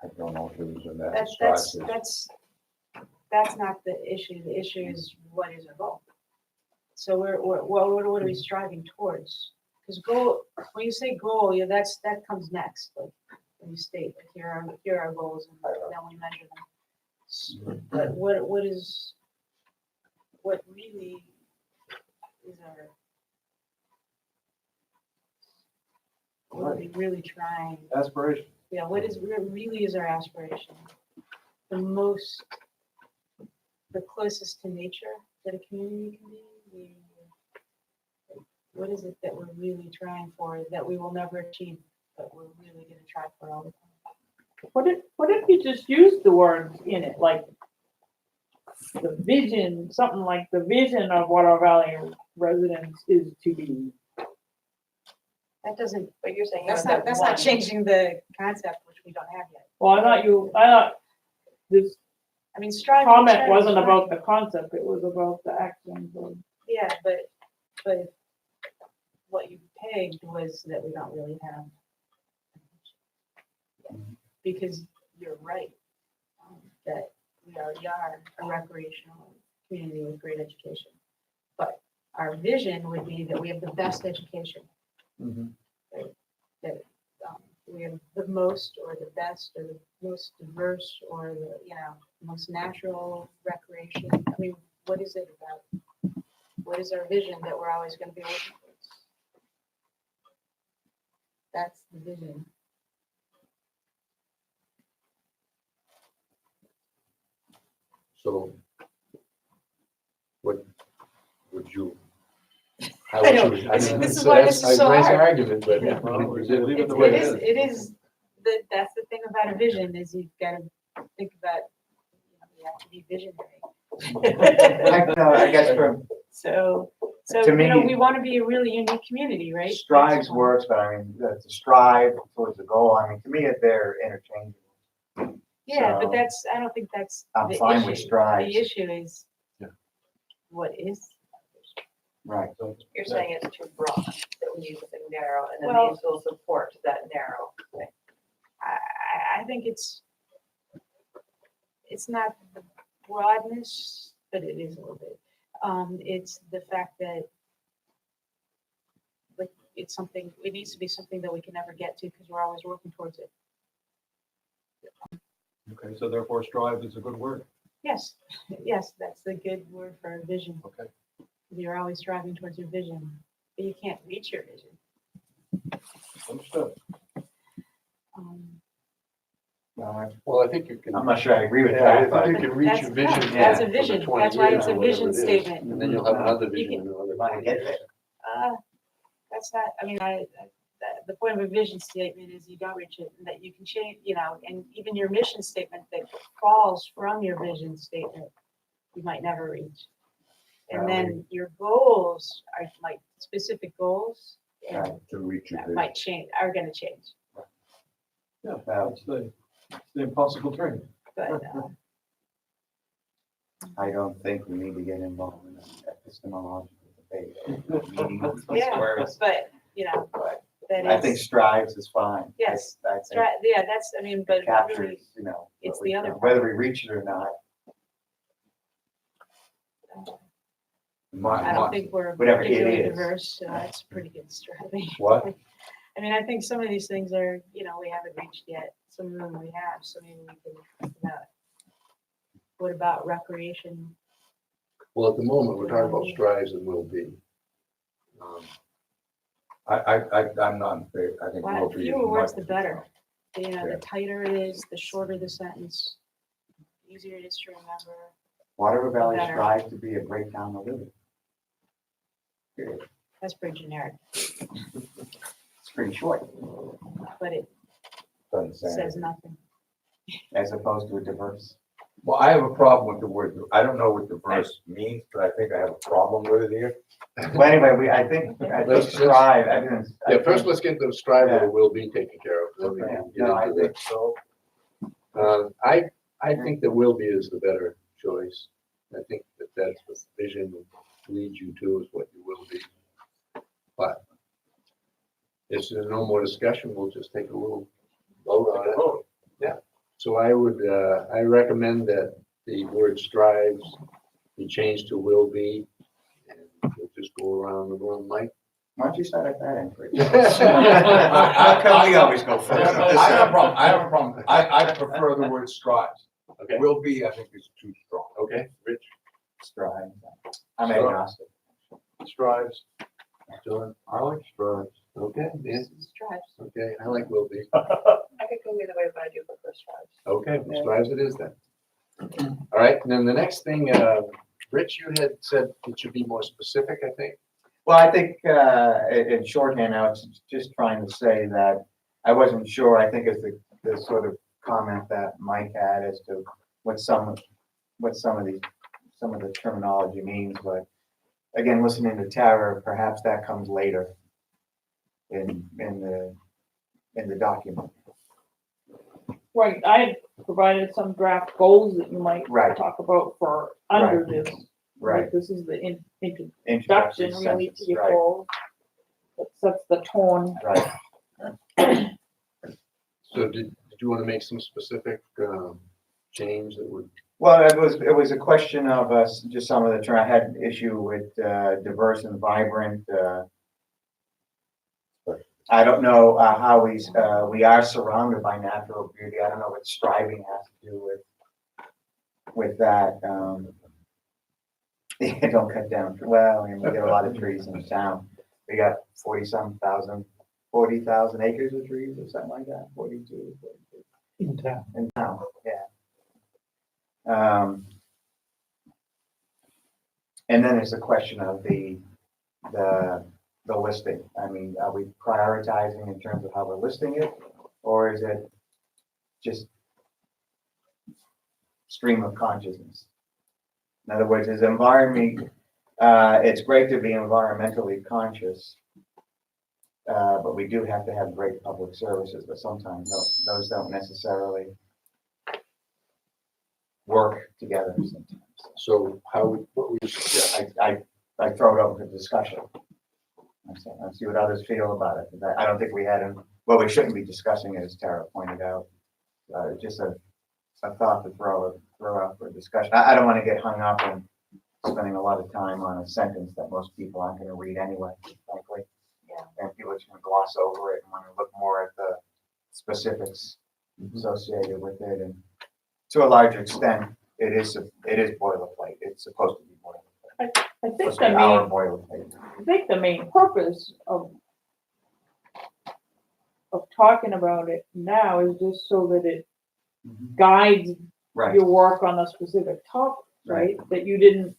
[SPEAKER 1] I don't know if it was in that.
[SPEAKER 10] That's not the issue. The issue is what is our goal. So what are we striving towards? Because goal, when you say goal, yeah, that comes next. Like when you state, like, here are our goals, and then we measure them. But what really is our, what are we really trying?
[SPEAKER 3] aspiration.
[SPEAKER 10] Yeah, what really is our aspiration? The closest to nature, that a community can be? What is it that we're really trying for, that we will never achieve, but we're really gonna try for all the time?
[SPEAKER 4] What if you just use the words in it, like the vision, something like the vision of what our Valley residence is to be?
[SPEAKER 10] That doesn't,
[SPEAKER 8] But you're saying.
[SPEAKER 10] that's not
[SPEAKER 8] one.
[SPEAKER 10] changing the concept, which we don't have yet.
[SPEAKER 4] Well, I thought this
[SPEAKER 10] I mean, striving.
[SPEAKER 4] comment
[SPEAKER 10] striving,
[SPEAKER 4] wasn't
[SPEAKER 10] striving.
[SPEAKER 4] about the concept, it was about the actions of.
[SPEAKER 10] Yeah, but what you pegged was that we don't really have. Because you're right, that we already are a recreational community with great education. But our vision would be that we have the best education. That we have the most or the best or the most diverse or the, most natural recreation. I mean, what is it about? What is our vision that we're always going to be working towards? That's the vision.
[SPEAKER 7] So what would you?
[SPEAKER 10] I know, this is why this is so
[SPEAKER 7] Nice
[SPEAKER 10] hard.
[SPEAKER 7] argument, but.
[SPEAKER 3] Well, we say leave it the
[SPEAKER 10] It
[SPEAKER 3] way it
[SPEAKER 10] is,
[SPEAKER 3] is.
[SPEAKER 10] it is, that's the thing about a vision, is you've got to think about, you have to be visionary.
[SPEAKER 2] I guess for
[SPEAKER 10] So,
[SPEAKER 2] To me-
[SPEAKER 10] we want to be a really unique community, right?
[SPEAKER 2] strives works, but I mean, to strive towards the goal, I mean, to me, they're interchangeable.
[SPEAKER 10] Yeah, but
[SPEAKER 2] So-
[SPEAKER 10] I don't think that's
[SPEAKER 2] I'm
[SPEAKER 10] the
[SPEAKER 2] fine with
[SPEAKER 10] issue.
[SPEAKER 2] strives.
[SPEAKER 10] The issue is,
[SPEAKER 3] Yeah.
[SPEAKER 10] what is?
[SPEAKER 2] Right.
[SPEAKER 8] You're saying it's too broad, that we need something narrow, and then
[SPEAKER 10] Well-
[SPEAKER 8] these will support that narrow thing.
[SPEAKER 10] I think it's not the broadness, but it is a little bit. It's the fact that like it's something, it needs to be something that we can never get to because we're always working towards it.
[SPEAKER 3] Okay, so therefore strive is a good word.
[SPEAKER 10] Yes, yes, that's the good word for a vision.
[SPEAKER 3] Okay.
[SPEAKER 10] You're always striving towards your vision, but you can't reach your vision.
[SPEAKER 3] Understood.
[SPEAKER 7] Well, I think you can.
[SPEAKER 2] I'm not sure I agree with
[SPEAKER 7] Yeah,
[SPEAKER 2] that,
[SPEAKER 7] I think
[SPEAKER 2] but
[SPEAKER 7] you can reach
[SPEAKER 10] That's-
[SPEAKER 7] your vision.
[SPEAKER 10] that's a
[SPEAKER 7] for the
[SPEAKER 10] vision.
[SPEAKER 7] 20
[SPEAKER 10] That's why
[SPEAKER 7] years
[SPEAKER 10] it's a
[SPEAKER 7] or whatever
[SPEAKER 10] vision
[SPEAKER 7] it is.
[SPEAKER 10] statement.
[SPEAKER 7] And then you'll have another
[SPEAKER 10] You
[SPEAKER 7] vision
[SPEAKER 10] can-
[SPEAKER 7] in another.
[SPEAKER 2] want to get there.
[SPEAKER 10] That's not, I mean, the point of a vision statement is you don't reach it, and that you can change, and even your mission statement that falls from your vision statement, you might never reach. And then your goals are like specific goals, and
[SPEAKER 2] Right.
[SPEAKER 1] To reach your
[SPEAKER 10] that
[SPEAKER 1] vision.
[SPEAKER 10] might change, are gonna change,
[SPEAKER 3] Yeah, it's the impossible dream.
[SPEAKER 10] but,
[SPEAKER 2] I don't think we need to get involved in an epistemological debate. Meaningless
[SPEAKER 10] yeah,
[SPEAKER 2] words,
[SPEAKER 10] but,
[SPEAKER 2] but
[SPEAKER 10] that
[SPEAKER 2] I think
[SPEAKER 10] is,
[SPEAKER 2] strives is fine.
[SPEAKER 10] Yes.
[SPEAKER 2] I think
[SPEAKER 10] yeah, that's, I mean, but
[SPEAKER 2] it
[SPEAKER 10] really,
[SPEAKER 2] captures,
[SPEAKER 10] it's
[SPEAKER 2] what we-
[SPEAKER 10] the other part.
[SPEAKER 2] whether we reach it or not,
[SPEAKER 10] I don't think we're
[SPEAKER 2] Whatever it
[SPEAKER 10] particularly
[SPEAKER 2] is.
[SPEAKER 10] diverse, so that's pretty good striving.
[SPEAKER 1] What?
[SPEAKER 10] I mean, I think some of these things are, we haven't reached yet, some of them we have, so maybe we can think about. What about recreation?
[SPEAKER 7] Well, at the moment, we're talking about strives and will be.
[SPEAKER 1] I'm not in favor. I think.
[SPEAKER 10] Why,
[SPEAKER 1] will be
[SPEAKER 10] fewer words,
[SPEAKER 1] much
[SPEAKER 10] the
[SPEAKER 1] too
[SPEAKER 10] better.
[SPEAKER 1] Yeah.
[SPEAKER 10] The tighter it is, the shorter the sentence, the easier it is to remember.
[SPEAKER 2] Water Valley
[SPEAKER 10] Better.
[SPEAKER 2] strives to be a great town to live in. Period.
[SPEAKER 10] That's pretty generic,
[SPEAKER 2] It's pretty short,
[SPEAKER 10] but it
[SPEAKER 1] strong. Doesn't say
[SPEAKER 10] says
[SPEAKER 1] anything.
[SPEAKER 10] nothing.
[SPEAKER 2] as opposed to a diverse.
[SPEAKER 1] Well, I have a problem with the word. I don't know what diverse means, but I think I have a problem with it here.
[SPEAKER 2] Well, anyway, I think
[SPEAKER 7] Let's-
[SPEAKER 2] strive, I think.
[SPEAKER 7] Yeah, first let's get the strive
[SPEAKER 2] Yeah.
[SPEAKER 7] or will be taken care of.
[SPEAKER 2] Okay.
[SPEAKER 7] Then we can get
[SPEAKER 2] No, I
[SPEAKER 7] into
[SPEAKER 2] think
[SPEAKER 7] that.
[SPEAKER 2] so.
[SPEAKER 7] I think that will be is the better choice. I think that that's what vision leads you to, is what you will be. But if there's no more discussion, we'll just take a little vote on it. Yeah, so I recommend that the word strives be changed to will be, and we'll just go around the room, Mike.
[SPEAKER 2] Why don't you start at that end, Chris?
[SPEAKER 1] How
[SPEAKER 2] come we always go first?
[SPEAKER 1] I have a problem. I have a problem. I prefer the word strives.
[SPEAKER 7] Okay,
[SPEAKER 1] Will be, I think, is too strong.
[SPEAKER 7] okay, Rich,
[SPEAKER 2] Strive. I'm agnostic.
[SPEAKER 3] Strives.
[SPEAKER 7] John,
[SPEAKER 3] I like strives.
[SPEAKER 7] okay, Dan,
[SPEAKER 10] Strives.
[SPEAKER 7] okay, I like will be.
[SPEAKER 8] I could go either way, but I do prefer strives.
[SPEAKER 7] Okay, well, strives it is then. All right, and then the next thing, Rich, you had said it should be more specific, I think.
[SPEAKER 2] Well, I think, in shorthand, I was just trying to say that I wasn't sure, I think it's the sort of comment that Mike had as to what some of the terminology means, but again, listening to Tara, perhaps that comes later in the document.
[SPEAKER 4] Right, I had provided some draft goals that you might
[SPEAKER 2] Right.
[SPEAKER 4] talk about for under
[SPEAKER 2] Right.
[SPEAKER 4] this.
[SPEAKER 2] Right.
[SPEAKER 4] Like, this is the introduction
[SPEAKER 2] Introductory
[SPEAKER 4] really to
[SPEAKER 2] sentence,
[SPEAKER 4] your
[SPEAKER 2] right,
[SPEAKER 4] goals. That sets the tone.
[SPEAKER 2] right.
[SPEAKER 7] So did you want to make some specific, change that would,
[SPEAKER 2] Well, it was a question of just some of the term, I had an issue with, diverse and vibrant, I don't know, how we are surrounded by natural beauty. I don't know what striving has to do with that. Don't cut down, well, I mean, we get a lot of trees in the town. We got 40,000 acres of trees or something like that, 42.
[SPEAKER 6] In town.
[SPEAKER 2] In town, yeah. And then there's a question of the listing. I mean, are we prioritizing in terms of how we're listing it? Or is it just stream of consciousness? In other words, is environment, it's great to be environmentally conscious, but we do have to have great public services, but sometimes those don't necessarily work together sometimes.
[SPEAKER 7] so what would you suggest?
[SPEAKER 2] I throw it open to discussion. Let's see what others feel about it. I don't think we had, well, we shouldn't be discussing it, as Tara pointed out. Just a thought to throw out for discussion. I don't want to get hung up on spending a lot of time on a sentence that most people aren't going to read anyway, frankly.
[SPEAKER 8] Yeah.
[SPEAKER 2] And people are just going to gloss over it and want to look more at the specifics associated with it. And to a large extent, it is boilerplate. It's supposed to be boilerplate.
[SPEAKER 4] I think
[SPEAKER 2] Supposed
[SPEAKER 4] the
[SPEAKER 2] to be our
[SPEAKER 4] main,
[SPEAKER 2] boilerplate.
[SPEAKER 4] I think the main purpose of talking about it now is just so that it guides
[SPEAKER 2] Right.
[SPEAKER 4] your work on a specific topic, right? That you didn't,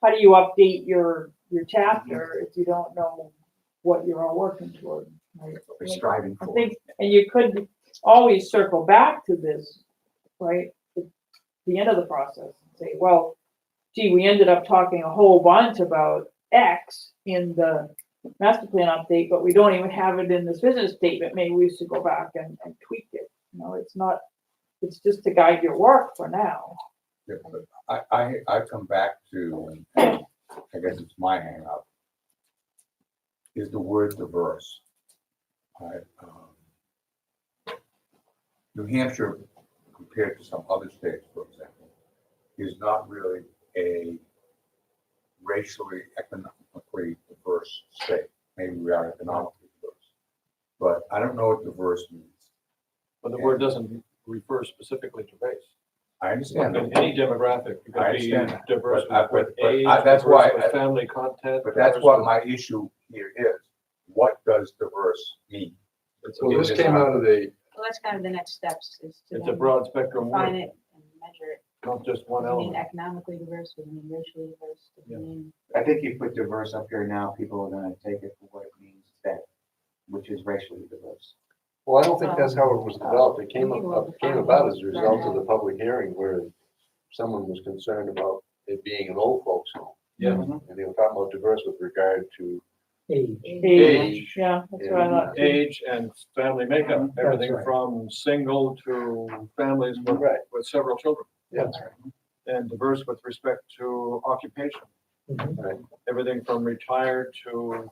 [SPEAKER 4] how do you update your chapter if you don't know what you're all working toward, right?
[SPEAKER 2] We're striving
[SPEAKER 4] I
[SPEAKER 2] for.
[SPEAKER 4] think, and you could always circle back to this, right? At the end of the process, and say, well, gee, we ended up talking a whole bunch about X in the master plan update, but we don't even have it in this business statement. Maybe we should go back and tweak it. You know, it's not, it's just to guide your work for now.
[SPEAKER 1] Yeah, but I come back to, and I guess it's my hang up, is the word diverse. New Hampshire, compared to some other states, for example, is not really a racially, economically diverse state. Maybe we are economically diverse, but I don't know what diverse means.
[SPEAKER 3] But the word doesn't refer specifically to race.
[SPEAKER 1] I understand.
[SPEAKER 3] In any demographic, you
[SPEAKER 1] I
[SPEAKER 3] can be
[SPEAKER 1] understand.
[SPEAKER 3] diverse
[SPEAKER 1] But
[SPEAKER 3] with age,
[SPEAKER 1] that's
[SPEAKER 3] diverse
[SPEAKER 1] why
[SPEAKER 3] with family content.
[SPEAKER 1] But that's
[SPEAKER 3] diverse
[SPEAKER 1] what
[SPEAKER 3] with-
[SPEAKER 1] my issue here is. What does diverse mean?
[SPEAKER 7] Well, this came out of the,
[SPEAKER 10] Well, that's kind of the next steps is to
[SPEAKER 3] It's a
[SPEAKER 10] then
[SPEAKER 3] broad spectrum
[SPEAKER 10] define
[SPEAKER 3] word,
[SPEAKER 10] it and measure it.
[SPEAKER 3] not just one
[SPEAKER 10] Does it mean
[SPEAKER 3] element.
[SPEAKER 10] economically diverse, does it mean racially diverse, does
[SPEAKER 3] Yeah.
[SPEAKER 10] it mean?
[SPEAKER 2] I think you put diverse up here now, people are gonna take it for what it means today, which is racially diverse.
[SPEAKER 7] well, I don't think that's how it was developed. It came
[SPEAKER 10] We can
[SPEAKER 7] up, came about as a result of the public hearing where someone was concerned about it being an old folks home.
[SPEAKER 3] Yeah.
[SPEAKER 7] And they were talking about diverse with regard to
[SPEAKER 6] Age.
[SPEAKER 3] Age.
[SPEAKER 4] Yeah, that's what I thought. too.
[SPEAKER 3] Age and family makeup,
[SPEAKER 6] That's
[SPEAKER 3] everything
[SPEAKER 6] right.
[SPEAKER 3] from single to families
[SPEAKER 7] Right.
[SPEAKER 3] with several children.
[SPEAKER 7] Yeah.
[SPEAKER 3] And diverse with respect to occupation,
[SPEAKER 6] Mhm.
[SPEAKER 7] Right.
[SPEAKER 3] everything from retired to,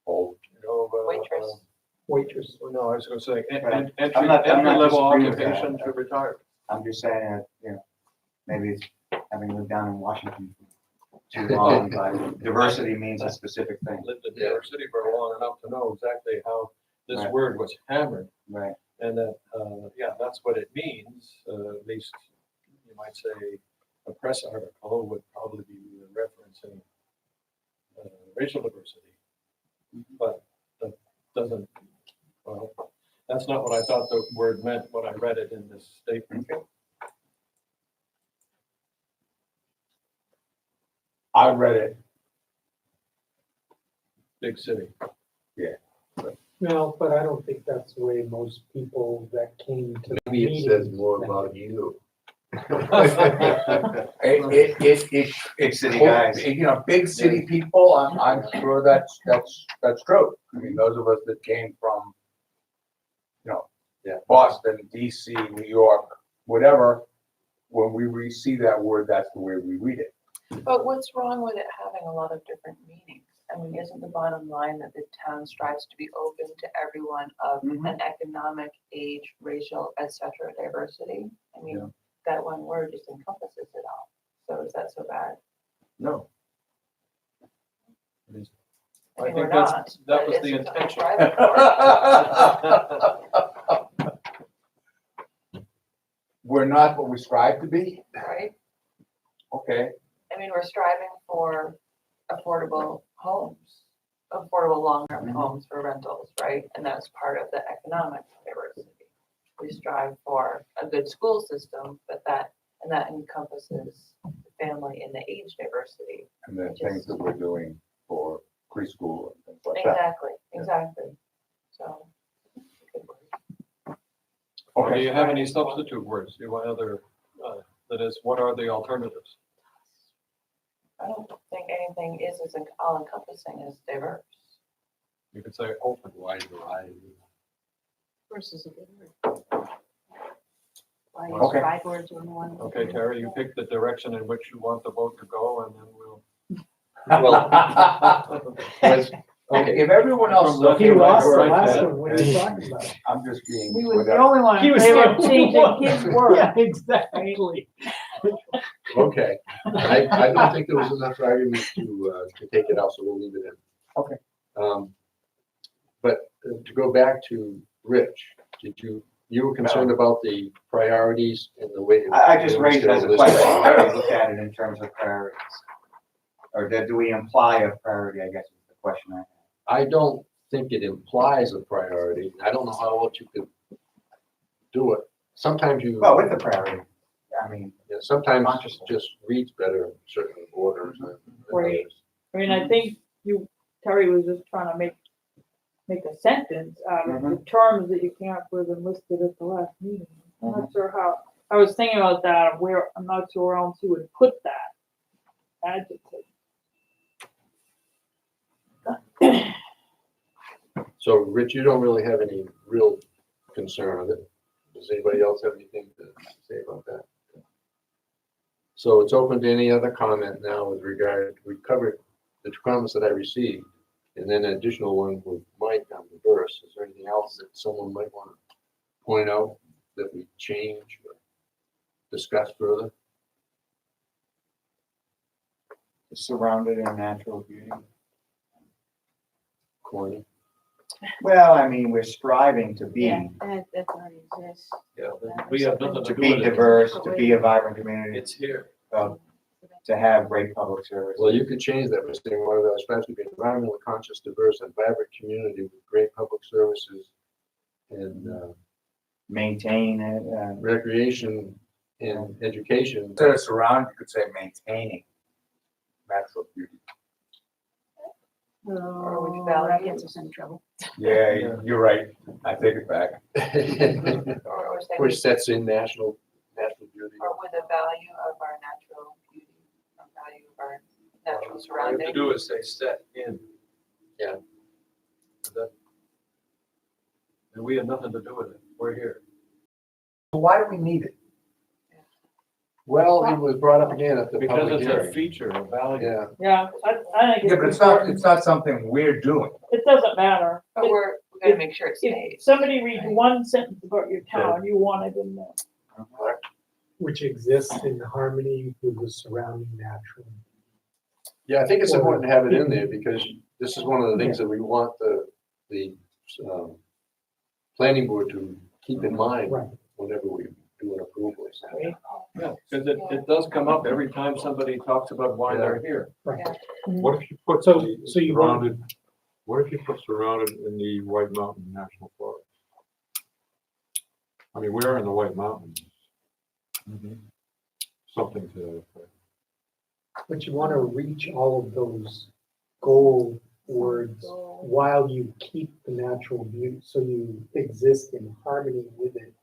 [SPEAKER 1] Oh,
[SPEAKER 3] you know,
[SPEAKER 8] Waitress.
[SPEAKER 6] Waitress.
[SPEAKER 3] no, I was gonna say,
[SPEAKER 2] Right.
[SPEAKER 3] entry
[SPEAKER 2] I'm not
[SPEAKER 3] level
[SPEAKER 2] disagreeing with that.
[SPEAKER 3] occupation to retired.
[SPEAKER 2] I'm just saying that, you know, maybe it's having lived down in Washington for too long, but diversity means a specific thing,
[SPEAKER 3] Lived in New York City for long enough to know exactly how this
[SPEAKER 2] Right.
[SPEAKER 3] word was hammered.
[SPEAKER 2] right?
[SPEAKER 3] And that, yeah, that's what it means, at least you might say a press article would probably be referencing racial diversity. But that doesn't, well, that's not what I thought the word meant when I read it in this statement.
[SPEAKER 1] I read it,
[SPEAKER 3] Big city.
[SPEAKER 6] No, but I don't think that's the way most people that came to the
[SPEAKER 7] Maybe it
[SPEAKER 6] meeting.
[SPEAKER 7] says more about you.
[SPEAKER 1] it's.
[SPEAKER 2] City guys.
[SPEAKER 1] You know, big city people, I'm sure that's true. I mean, those of us that came from, you know,
[SPEAKER 7] Yeah.
[SPEAKER 1] Boston, DC, New York, whatever, when we see that word, that's the way we read it.
[SPEAKER 8] But what's wrong with it having a lot of different meanings? I mean, isn't the bottom line that the town strives to be open to everyone of an economic, age, racial, et cetera, diversity? I mean, that one word just encompasses it all. So is that so bad?
[SPEAKER 3] No.
[SPEAKER 8] I mean,
[SPEAKER 3] I
[SPEAKER 8] we're
[SPEAKER 3] think
[SPEAKER 8] not.
[SPEAKER 3] that's, that
[SPEAKER 8] but
[SPEAKER 3] was
[SPEAKER 8] it's
[SPEAKER 3] the
[SPEAKER 8] what we're
[SPEAKER 3] intention.
[SPEAKER 8] striving for,
[SPEAKER 1] We're not what we strive to be,
[SPEAKER 8] right?
[SPEAKER 1] okay,
[SPEAKER 8] I mean, we're striving for affordable homes, affordable long-term homes for rentals, right? And that's part of the economic diversity. We strive for a good school system, but that encompasses the family and the age diversity.
[SPEAKER 1] and the things that we're doing for preschool and things like that.
[SPEAKER 8] Exactly. So. good word.
[SPEAKER 3] Or do
[SPEAKER 1] Okay,
[SPEAKER 3] you have any substitute words? Do you want other, that is, what are the alternatives?
[SPEAKER 8] I don't think anything is as all encompassing as diverse.
[SPEAKER 3] You could say open.
[SPEAKER 7] Wide variety.
[SPEAKER 10] Versus a good word. Why use
[SPEAKER 1] Okay.
[SPEAKER 10] 5 words in one?
[SPEAKER 3] Okay, Terry, you pick the direction in which you want the vote to go, and then we'll.
[SPEAKER 7] Was- Okay,
[SPEAKER 1] if everyone else is
[SPEAKER 3] From left
[SPEAKER 1] okay
[SPEAKER 6] He
[SPEAKER 1] with
[SPEAKER 6] lost the
[SPEAKER 3] right
[SPEAKER 6] last
[SPEAKER 3] there.
[SPEAKER 6] one, what are you talking about?
[SPEAKER 1] I'm just being.
[SPEAKER 4] He was the
[SPEAKER 1] whatever.
[SPEAKER 4] only one
[SPEAKER 6] He
[SPEAKER 4] in
[SPEAKER 6] was
[SPEAKER 4] favor
[SPEAKER 6] the
[SPEAKER 4] of
[SPEAKER 6] only
[SPEAKER 4] changing
[SPEAKER 6] one.
[SPEAKER 4] his word.
[SPEAKER 6] Yeah, exactly.
[SPEAKER 7] okay. I don't think there was enough argument to take it out, so we'll leave it in.
[SPEAKER 1] Okay.
[SPEAKER 7] But to go back to Rich, you were concerned about the priorities and the way.
[SPEAKER 2] I just raised it as a question, how do we look at it in terms of priorities? Or do we imply a priority, I guess is the question I have.
[SPEAKER 7] I don't think it implies a priority. I don't know how else you could do it. Sometimes you,
[SPEAKER 2] Well, with the priority, I mean,
[SPEAKER 7] yeah, sometimes
[SPEAKER 2] consciously.
[SPEAKER 7] it just reads better in certain orders than
[SPEAKER 4] Right.
[SPEAKER 7] others.
[SPEAKER 4] I mean, I think Terry was just trying to make a sentence out of the terms that you came up with and listed at the last meeting. I'm not sure how, I was thinking about that, where, I'm not sure where else you would put that adjective.
[SPEAKER 7] So, Rich, you don't really have any real concern with it. Does anybody else have anything to say about that? So it's open to any other comment now with regard, we covered the comments that I received, and then an additional one with Mike on the verse. Is there anything else that someone might want to point out that we change or discuss further?
[SPEAKER 2] surrounded in natural beauty.
[SPEAKER 7] Corny?
[SPEAKER 2] Well, I mean, we're striving to be,
[SPEAKER 10] Yeah, that already exists.
[SPEAKER 3] Yeah, we have nothing
[SPEAKER 2] to
[SPEAKER 3] to do
[SPEAKER 2] be
[SPEAKER 3] with it.
[SPEAKER 2] diverse, to be a vibrant community,
[SPEAKER 3] It's here.
[SPEAKER 2] to have great public service.
[SPEAKER 7] Well, you could change that by saying one of those, especially be environmentally conscious, diverse, and vibrant community with great public services and
[SPEAKER 2] Maintain it,
[SPEAKER 7] recreation and education.
[SPEAKER 1] Instead of surround, you could say maintaining natural beauty.
[SPEAKER 8] Or which
[SPEAKER 10] Oh,
[SPEAKER 8] value?
[SPEAKER 10] that gets us in trouble.
[SPEAKER 1] Yeah, you're right. I take it back.
[SPEAKER 8] Or say,
[SPEAKER 7] Which sets in national beauty.
[SPEAKER 8] or with the value of our natural beauty, or value of our natural
[SPEAKER 3] All you have to
[SPEAKER 8] surroundings.
[SPEAKER 3] do is say set in.
[SPEAKER 7] Yeah.
[SPEAKER 3] And we have nothing to do with it. We're here.
[SPEAKER 1] Why do we need it?
[SPEAKER 7] Well, it was brought up again at the
[SPEAKER 3] Because
[SPEAKER 7] public
[SPEAKER 3] it's a
[SPEAKER 7] hearing.
[SPEAKER 3] feature, a value.
[SPEAKER 7] Yeah,
[SPEAKER 4] Yeah, I think
[SPEAKER 1] Yeah, but it's not something we're doing.
[SPEAKER 4] it doesn't matter.
[SPEAKER 8] But we gotta make sure it
[SPEAKER 4] If
[SPEAKER 8] stays.
[SPEAKER 4] somebody reads one sentence about your town, you want it in there.
[SPEAKER 6] Which exists in harmony with the surrounding natural.
[SPEAKER 7] yeah, I think it's important to have it in there because this is one of the things that we want the planning board to keep in mind
[SPEAKER 6] Right.
[SPEAKER 7] whenever we do an approval.
[SPEAKER 3] Yeah, because it does come up every time somebody talks about why they're here.
[SPEAKER 9] What if you put
[SPEAKER 6] So
[SPEAKER 9] the
[SPEAKER 6] you want-
[SPEAKER 9] surrounded, what if you put surrounded in the White Mountain National Forest? I mean, we're in the White Mountains. Something to that effect.
[SPEAKER 6] But you want to reach all of those goal words while you keep the natural beauty, so you exist in harmony with it.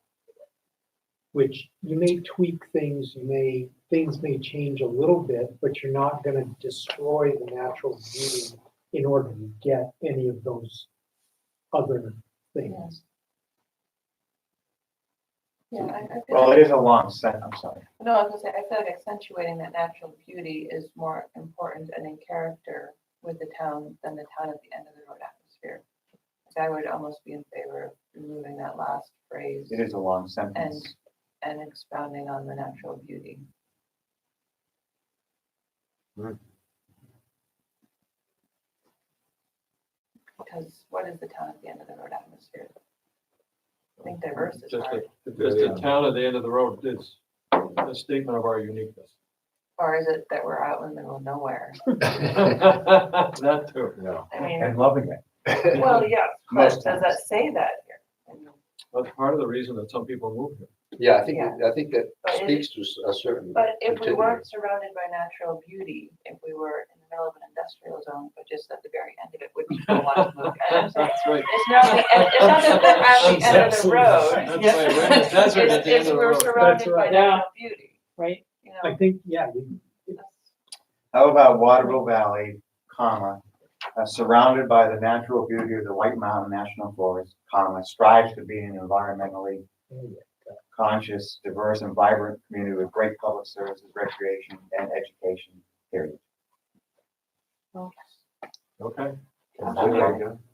[SPEAKER 6] Which you may tweak things, things may change a little bit, but you're not gonna destroy the natural beauty in order to get any of those other things.
[SPEAKER 8] Yeah, I feel
[SPEAKER 2] Well,
[SPEAKER 8] like,
[SPEAKER 2] it is a long set, I'm sorry.
[SPEAKER 8] no, I was gonna say, I feel like accentuating that natural beauty is more important and in character with the town than the town at the end of the road atmosphere. Like, I would almost be in favor of removing that last phrase
[SPEAKER 2] It is a long sentence.
[SPEAKER 8] and expounding on the natural beauty. Because what is the town at the end of the road atmosphere? I think diverse is
[SPEAKER 3] Just
[SPEAKER 8] hard.
[SPEAKER 3] the town at the end of the road is a statement of our uniqueness.
[SPEAKER 8] Or is it that we're out in the middle of nowhere?
[SPEAKER 3] That too.
[SPEAKER 7] No.
[SPEAKER 8] I mean,
[SPEAKER 1] And loving it.
[SPEAKER 8] well, yes, but
[SPEAKER 2] Most
[SPEAKER 8] does
[SPEAKER 2] times.
[SPEAKER 8] that say that here? I mean,
[SPEAKER 3] That's part of the reason that some people move here.
[SPEAKER 7] Yeah, I think that
[SPEAKER 8] But it-
[SPEAKER 7] speaks to a certain.
[SPEAKER 8] But if we
[SPEAKER 7] continuum.
[SPEAKER 8] weren't surrounded by natural beauty, if we were in the middle of an industrial zone, but just at the very end of it, would people want to move? And I'm saying,
[SPEAKER 3] That's right.
[SPEAKER 8] it's not the, it's not that they're at the end of the road.
[SPEAKER 3] That's right, we're in the desert at the end
[SPEAKER 8] It's
[SPEAKER 3] of the
[SPEAKER 8] we're
[SPEAKER 3] road.
[SPEAKER 8] surrounded by
[SPEAKER 6] right.
[SPEAKER 8] natural beauty,
[SPEAKER 4] Right?
[SPEAKER 8] you
[SPEAKER 6] I
[SPEAKER 8] know?
[SPEAKER 6] think, yeah,
[SPEAKER 2] How about Waterville Valley, comma, surrounded by the natural beauty of the White Mountain National Forest, comma, strives to be an environmentally conscious, diverse, and vibrant community with great public services, recreation, and education, period.
[SPEAKER 3] Okay.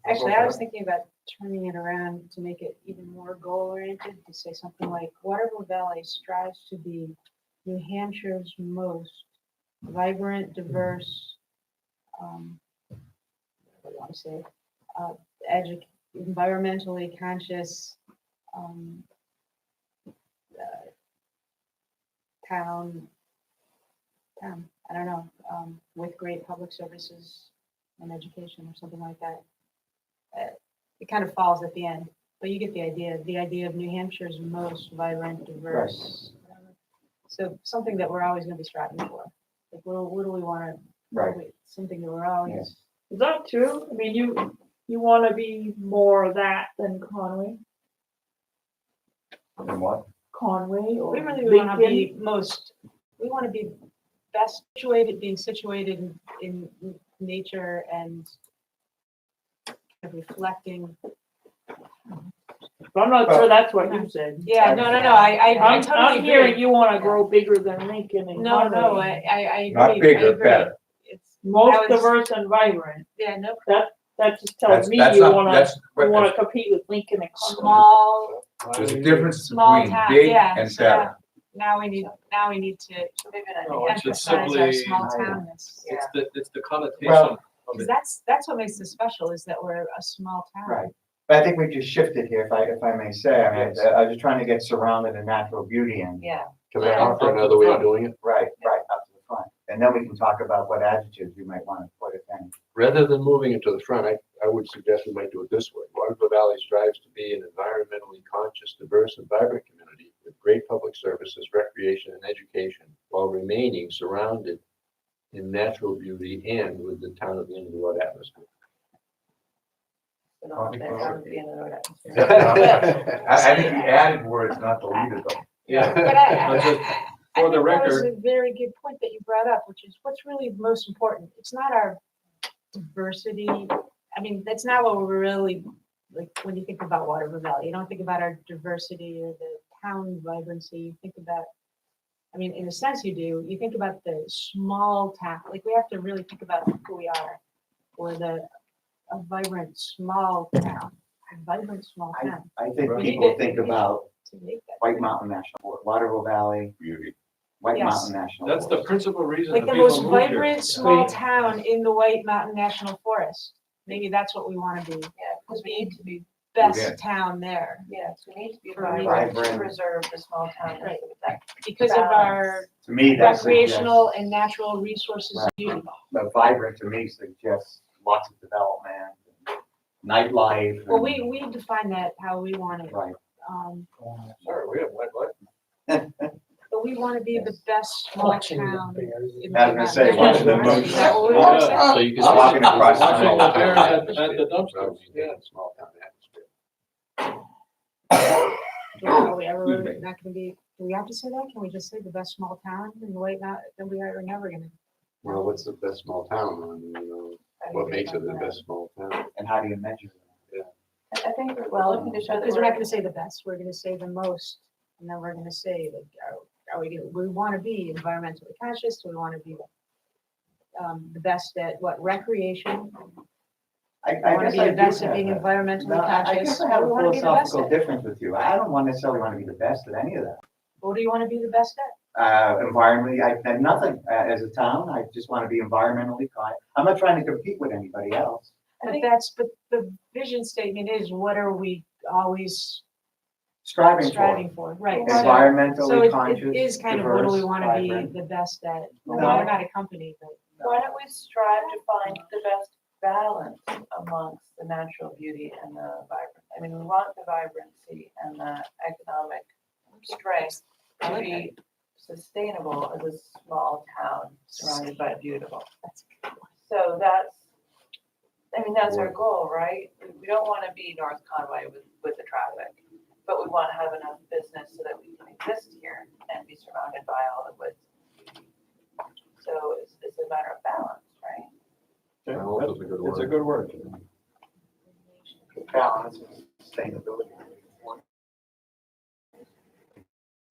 [SPEAKER 10] Actually, I was thinking about turning it around to make it even more goal-oriented, to say something like Waterville Valley strives to be New Hampshire's most vibrant, diverse, what do I want to say, environmentally conscious, town, I don't know, with great public services and education or something like that. It kind of falls at the end, but you get the idea of New Hampshire's most vibrant, diverse. So something that we're always gonna be striving for. Like, what do we wanna,
[SPEAKER 2] Right.
[SPEAKER 10] something that we're always,
[SPEAKER 4] Is that true? I mean, you wanna be more of that than Conway?
[SPEAKER 1] And what?
[SPEAKER 4] Conway or
[SPEAKER 10] we really wanna
[SPEAKER 4] Lincoln?
[SPEAKER 10] be we wanna be best situated, being situated in nature and reflecting.
[SPEAKER 4] I'm not sure that's what you said.
[SPEAKER 10] Yeah, no, I
[SPEAKER 4] I'm
[SPEAKER 10] totally
[SPEAKER 4] hearing
[SPEAKER 10] agree.
[SPEAKER 4] you wanna grow bigger than Lincoln and
[SPEAKER 10] No,
[SPEAKER 4] Conway.
[SPEAKER 10] I agree.
[SPEAKER 1] Not
[SPEAKER 10] I
[SPEAKER 1] bigger,
[SPEAKER 10] agree.
[SPEAKER 1] better.
[SPEAKER 10] It's,
[SPEAKER 4] Most
[SPEAKER 10] that was-
[SPEAKER 4] diverse and vibrant.
[SPEAKER 10] yeah, no,
[SPEAKER 4] That just tells
[SPEAKER 1] That's,
[SPEAKER 4] me
[SPEAKER 1] that's
[SPEAKER 4] you
[SPEAKER 1] not,
[SPEAKER 4] wanna,
[SPEAKER 1] that's,
[SPEAKER 4] you wanna compete with Lincoln and Conway.
[SPEAKER 10] small,
[SPEAKER 1] there's a difference
[SPEAKER 10] small
[SPEAKER 1] between
[SPEAKER 10] town,
[SPEAKER 1] big
[SPEAKER 10] yeah,
[SPEAKER 1] and
[SPEAKER 10] so
[SPEAKER 1] better.
[SPEAKER 10] now we need to
[SPEAKER 8] So maybe not
[SPEAKER 3] No,
[SPEAKER 8] the
[SPEAKER 3] it's just
[SPEAKER 10] emphasize our
[SPEAKER 3] simply-
[SPEAKER 10] small townness.
[SPEAKER 8] Yeah.
[SPEAKER 3] It's the connotation
[SPEAKER 2] Well,
[SPEAKER 3] of
[SPEAKER 10] Because
[SPEAKER 3] it.
[SPEAKER 10] that's what makes us special, is that we're a small town.
[SPEAKER 2] Right. But I think we just shifted here, if I may say, I mean, I was just trying to get surrounded in natural beauty and,
[SPEAKER 8] Yeah,
[SPEAKER 7] Can I offer another way of doing it?
[SPEAKER 2] right, up to the front. And then we can talk about what adjectives you might want to put it in.
[SPEAKER 7] Rather than moving it to the front, I would suggest we might do it this way. Waterville Valley strives to be an environmentally conscious, diverse, and vibrant community with great public services, recreation, and education, while remaining surrounded in natural beauty and with the town of the end of the road atmosphere.
[SPEAKER 8] so not that that would be in the road atmosphere.
[SPEAKER 1] I think the added word is not deleted though.
[SPEAKER 3] Yeah.
[SPEAKER 10] But
[SPEAKER 3] But just
[SPEAKER 10] I
[SPEAKER 3] for the
[SPEAKER 10] think that was
[SPEAKER 3] record,
[SPEAKER 10] a very good point that you brought up, which is what's really most important. It's not our diversity. I mean, that's not what we're really, like, when you think about Waterville Valley, you don't think about our diversity or the town vibrancy. You think about, I mean, in a sense you do, you think about the small town, like we have to really think about who we are. Or a vibrant small town,
[SPEAKER 2] I think
[SPEAKER 10] We need
[SPEAKER 2] people
[SPEAKER 10] to-
[SPEAKER 2] think about
[SPEAKER 10] to make that.
[SPEAKER 2] White Mountain National Forest, Waterville Valley,
[SPEAKER 1] Beauty.
[SPEAKER 2] White
[SPEAKER 10] Yes.
[SPEAKER 2] Mountain National
[SPEAKER 3] that's the
[SPEAKER 2] Forest.
[SPEAKER 3] principal reason
[SPEAKER 10] Like
[SPEAKER 3] that
[SPEAKER 10] the
[SPEAKER 3] people
[SPEAKER 10] most
[SPEAKER 3] move here.
[SPEAKER 10] vibrant small town in the White Mountain National Forest. Maybe that's what we want to be.
[SPEAKER 8] Yeah, because we need to be,
[SPEAKER 2] Yeah.
[SPEAKER 10] Best town there
[SPEAKER 8] yes, we need to be
[SPEAKER 10] For
[SPEAKER 8] vibrant, to
[SPEAKER 2] vibrant.
[SPEAKER 8] preserve the small town.
[SPEAKER 10] Right.
[SPEAKER 8] That
[SPEAKER 10] because of our
[SPEAKER 2] To me, that
[SPEAKER 10] recreational
[SPEAKER 2] suggests,
[SPEAKER 10] and natural resources
[SPEAKER 2] Right.
[SPEAKER 10] beauty.
[SPEAKER 2] but vibrant to me suggests lots of development, nightlife.
[SPEAKER 10] Well,
[SPEAKER 2] and-
[SPEAKER 10] we define that how we want it.
[SPEAKER 2] Right.
[SPEAKER 10] Um,
[SPEAKER 3] Sorry, we have white light.
[SPEAKER 10] But we want to be the best small
[SPEAKER 6] Watching the
[SPEAKER 10] town.
[SPEAKER 6] bears.
[SPEAKER 10] in
[SPEAKER 2] I was gonna say, watching the moose.
[SPEAKER 10] Is that what we want to say?
[SPEAKER 7] So you can.
[SPEAKER 2] I'm walking across the
[SPEAKER 7] Watching
[SPEAKER 2] hall.
[SPEAKER 7] the bears at the dumpsters, yeah.
[SPEAKER 3] Small town atmosphere.
[SPEAKER 10] Are we ever not gonna be, do we have to say that? Can we just say the best small town in the way not, then we are never gonna.
[SPEAKER 7] Well, what's the best small town? I mean, what makes it the best small town?
[SPEAKER 2] And how do you measure that?
[SPEAKER 8] I think we're looking to show that
[SPEAKER 10] Because we're not
[SPEAKER 8] we're,
[SPEAKER 10] gonna say the best, we're gonna say the most, and then we're gonna say like, are we gonna, we wanna be environmentally conscious, do we wanna be the best at what, recreation? We
[SPEAKER 2] I
[SPEAKER 10] wanna
[SPEAKER 2] guess
[SPEAKER 10] be
[SPEAKER 2] I
[SPEAKER 10] the
[SPEAKER 2] do
[SPEAKER 10] best at
[SPEAKER 2] have
[SPEAKER 10] being
[SPEAKER 2] that.
[SPEAKER 10] environmentally
[SPEAKER 2] No, I
[SPEAKER 10] conscious.
[SPEAKER 2] guess I have a
[SPEAKER 10] We wanna be the best
[SPEAKER 2] philosophical
[SPEAKER 10] at.
[SPEAKER 2] difference with you. I don't necessarily want to be the best at any of that.
[SPEAKER 10] What do you wanna be the best at?
[SPEAKER 2] Environmentally, nothing. As a town, I just want to be environmentally conscious. I'm not trying to compete with anybody else.
[SPEAKER 10] But but the vision statement is, what are we always
[SPEAKER 2] Striving for
[SPEAKER 10] striving for, right? So
[SPEAKER 2] environmentally conscious,
[SPEAKER 10] it is kind of, what do we
[SPEAKER 2] diverse,
[SPEAKER 10] wanna be
[SPEAKER 2] vibrant.
[SPEAKER 10] the best at? Well,
[SPEAKER 2] No.
[SPEAKER 10] we're not a company, but.
[SPEAKER 8] why don't we strive to find the best balance amongst the natural beauty and the vibrant? I mean, we want the vibrancy and the economic strength to be sustainable as a small town surrounded by beautiful. So that's our goal, right? We don't want to be North Conway with the traffic, but we want to have enough business so that we can exist here and be surrounded by all the woods. So it's a matter of balance, right?
[SPEAKER 9] Balance is a good word. It's a good word.
[SPEAKER 2] Balance and sustainability.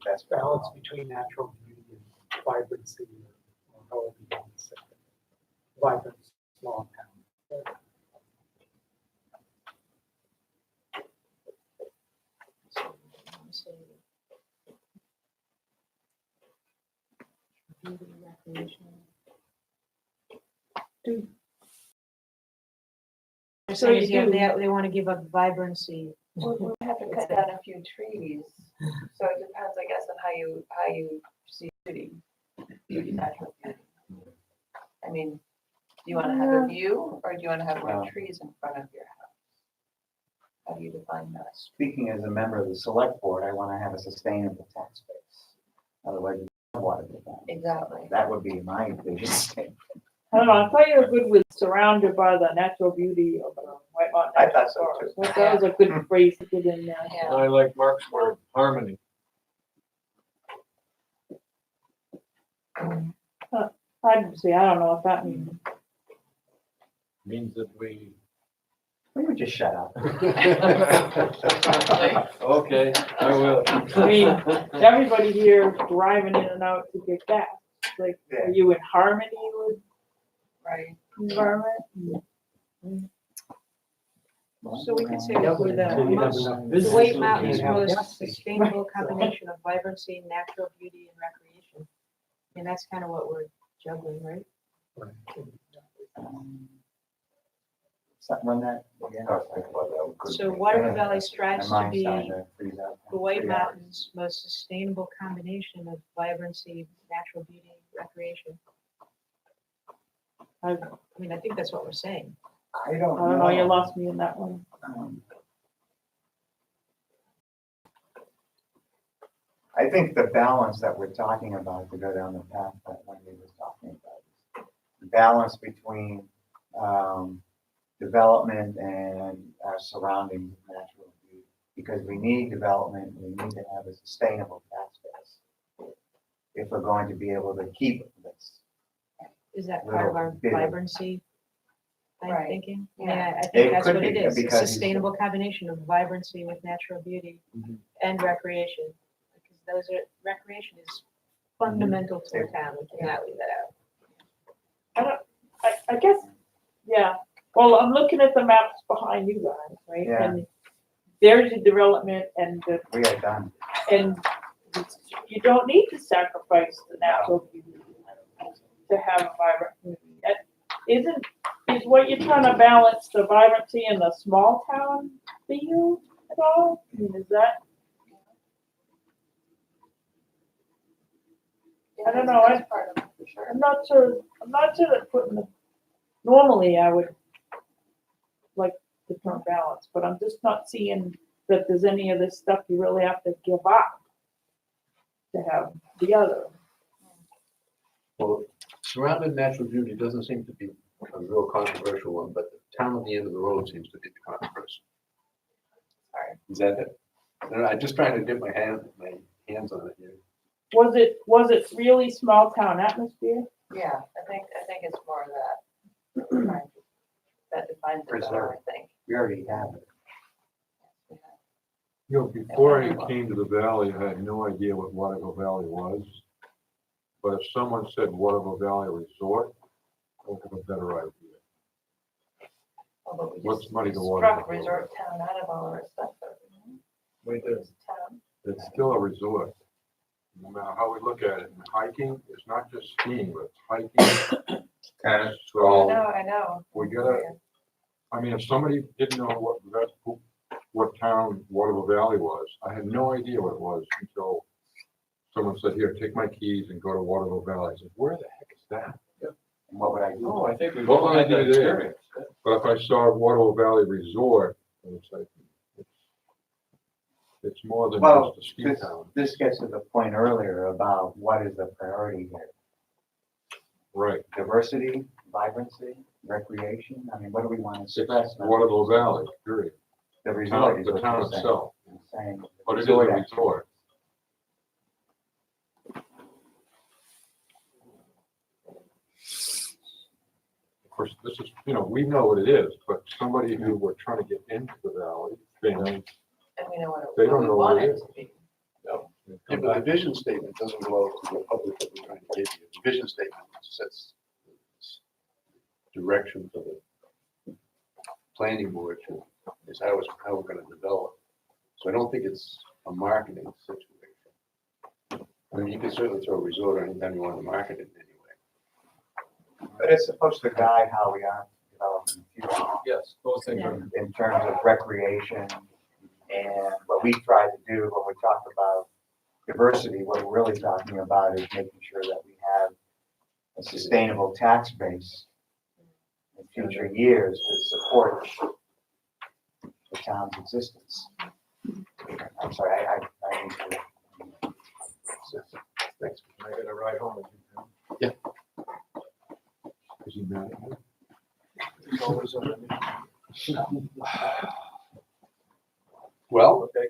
[SPEAKER 2] That's
[SPEAKER 6] Balance between natural beauty and vibrancy, or however you want to say it. Vibrant small town.
[SPEAKER 10] Beauty, recreation. They're
[SPEAKER 4] So
[SPEAKER 10] saying
[SPEAKER 4] you
[SPEAKER 10] is, yeah,
[SPEAKER 4] do-
[SPEAKER 10] they wanna give up vibrancy.
[SPEAKER 8] We have to cut down a few trees, so it depends, I guess, on how you see beauty, natural beauty. I mean, do you wanna have a view, or do you wanna have more
[SPEAKER 2] No.
[SPEAKER 8] trees in front of your house? How do you define that?
[SPEAKER 2] Speaking as a member of the select board, I want to have a sustainable tax base. Otherwise, you don't want to do that.
[SPEAKER 8] Exactly.
[SPEAKER 2] That would be my vision statement.
[SPEAKER 4] I don't know, I thought you were good with surrounded by the natural beauty of the White Mountain.
[SPEAKER 2] I thought so,
[SPEAKER 4] Forest.
[SPEAKER 2] too.
[SPEAKER 4] That was a good phrase to get in there.
[SPEAKER 8] Yeah.
[SPEAKER 9] I like Mark's word, harmony.
[SPEAKER 4] I'd say, I don't know what that means.
[SPEAKER 9] Means that we.
[SPEAKER 2] We would just shut up.
[SPEAKER 9] Okay, I will.
[SPEAKER 4] I mean, everybody here driving in and out to get gas. Like, are you in harmony with
[SPEAKER 8] Right.
[SPEAKER 4] environment?
[SPEAKER 10] So we could say
[SPEAKER 6] Yeah,
[SPEAKER 10] with the
[SPEAKER 6] until you have
[SPEAKER 10] most,
[SPEAKER 6] enough
[SPEAKER 10] the
[SPEAKER 6] business,
[SPEAKER 10] White
[SPEAKER 6] you
[SPEAKER 10] Mountains
[SPEAKER 6] can't have
[SPEAKER 10] most
[SPEAKER 6] gas stations.
[SPEAKER 10] sustainable combination of vibrancy, natural beauty, and recreation. And that's kind of what we're juggling, right?
[SPEAKER 6] Right.
[SPEAKER 2] Something on that? Yeah.
[SPEAKER 10] So Waterville Valley
[SPEAKER 2] My
[SPEAKER 10] strives to
[SPEAKER 2] mind's
[SPEAKER 10] be
[SPEAKER 2] starting to freeze up.
[SPEAKER 10] the White
[SPEAKER 2] 3 hours.
[SPEAKER 10] Mountains' most sustainable combination of vibrancy, natural beauty, recreation. I mean, I think that's what we're saying.
[SPEAKER 2] I don't know.
[SPEAKER 4] I don't know, you lost me in that one.
[SPEAKER 2] I think the balance that we're talking about, to go down the path that Wendy was talking about, the balance between development and our surrounding natural beauty. Because we need development, we need to have a sustainable tax base if we're going to be able to keep this.
[SPEAKER 10] Is that part of our
[SPEAKER 2] Little bit.
[SPEAKER 10] vibrancy? I'm
[SPEAKER 8] Right.
[SPEAKER 10] thinking,
[SPEAKER 8] Yeah.
[SPEAKER 10] yeah, I
[SPEAKER 2] It
[SPEAKER 10] think that's
[SPEAKER 2] could
[SPEAKER 10] what it
[SPEAKER 2] be,
[SPEAKER 10] is, a
[SPEAKER 2] because you-
[SPEAKER 10] sustainable combination of vibrancy with natural beauty and recreation. Because those are, recreation is fundamental to a town, we cannot leave that out.
[SPEAKER 4] I guess, yeah, well, I'm looking at the maps behind you guys, right?
[SPEAKER 2] Yeah.
[SPEAKER 4] And there's the development and
[SPEAKER 2] We are done.
[SPEAKER 4] you don't need to sacrifice the natural beauty to have a vibrant community. Is what you're trying to balance the vibrancy in the small town feel at all? I mean, is that, I don't know,
[SPEAKER 8] That's part of it, for sure.
[SPEAKER 4] I'm not sure that putting the, normally I would like the term balance, but I'm just not seeing that there's any of this stuff you really have to give up to have the other.
[SPEAKER 7] Well, surrounded natural beauty doesn't seem to be a real controversial one, but the town at the end of the road seems to be the controversy.
[SPEAKER 8] Sorry.
[SPEAKER 7] Is that it? No, I'm just trying to get my hands on it here.
[SPEAKER 4] Was it really small town atmosphere?
[SPEAKER 8] Yeah, I think it's more of that. That defines it better, I think.
[SPEAKER 2] We already have it.
[SPEAKER 9] You know, before I came to the valley, I had no idea what Waterville Valley was. But if someone said Waterville Valley Resort, I would have a better idea.
[SPEAKER 8] Although we
[SPEAKER 9] What's
[SPEAKER 8] just
[SPEAKER 9] money to
[SPEAKER 8] struck
[SPEAKER 9] Waterville?
[SPEAKER 8] resort town out of all our stuff.
[SPEAKER 3] We do.
[SPEAKER 8] Town.
[SPEAKER 9] It's still a resort. No matter how we look at it, and hiking, it's not just skiing, but it's hiking, tennis, so
[SPEAKER 8] I know.
[SPEAKER 9] we gotta, I mean, if somebody didn't know what town Waterville Valley was, I had no idea what it was until someone said, here, take my keys and go to Waterville Valley. I said, where the heck is that?
[SPEAKER 2] And what would I do?
[SPEAKER 3] Oh, I think we've
[SPEAKER 9] What
[SPEAKER 3] all
[SPEAKER 9] would I
[SPEAKER 3] had that
[SPEAKER 9] do there?
[SPEAKER 3] experience.
[SPEAKER 9] But if I saw Waterville Valley Resort, it's like, it's more than
[SPEAKER 2] Well,
[SPEAKER 9] just a ski
[SPEAKER 2] this,
[SPEAKER 9] town.
[SPEAKER 2] this gets to the point earlier about what is the priority here?
[SPEAKER 9] Right.
[SPEAKER 2] Diversity, vibrancy, recreation? I mean, what do we want to
[SPEAKER 9] It's
[SPEAKER 2] stress?
[SPEAKER 9] Waterville Valley, period.
[SPEAKER 2] The resort is
[SPEAKER 9] The
[SPEAKER 2] what
[SPEAKER 9] town
[SPEAKER 2] you're saying.
[SPEAKER 9] itself,
[SPEAKER 2] You're saying the
[SPEAKER 9] but it is a
[SPEAKER 2] resort act-
[SPEAKER 9] resort. Of course, this is, we know what it is, but somebody who were trying to get into the valley,
[SPEAKER 8] And we know
[SPEAKER 9] They
[SPEAKER 8] what
[SPEAKER 9] don't
[SPEAKER 8] we
[SPEAKER 9] know what
[SPEAKER 8] want
[SPEAKER 9] it
[SPEAKER 8] it
[SPEAKER 9] is.
[SPEAKER 8] to be.
[SPEAKER 7] Yeah, but the vision statement doesn't go out to the public that we're trying to give you. The vision statement sets direction for the planning board to, is how we're gonna develop. So I don't think it's a marketing situation. I mean, you can certainly throw a resort on anytime you want to market it anyway.
[SPEAKER 2] But it's supposed to guide how we are developing the future
[SPEAKER 3] Yes, those things are.
[SPEAKER 2] in terms of recreation. And what we try to do when we talk about diversity, what we're really talking about is making sure that we have a sustainable tax base in future years to support the town's existence. I'm sorry, I need to.
[SPEAKER 7] Thanks.
[SPEAKER 3] I got a ride home with you.
[SPEAKER 7] Yeah.
[SPEAKER 9] Is he mad at me?
[SPEAKER 3] It's always on the-
[SPEAKER 7] Well,
[SPEAKER 3] Okay.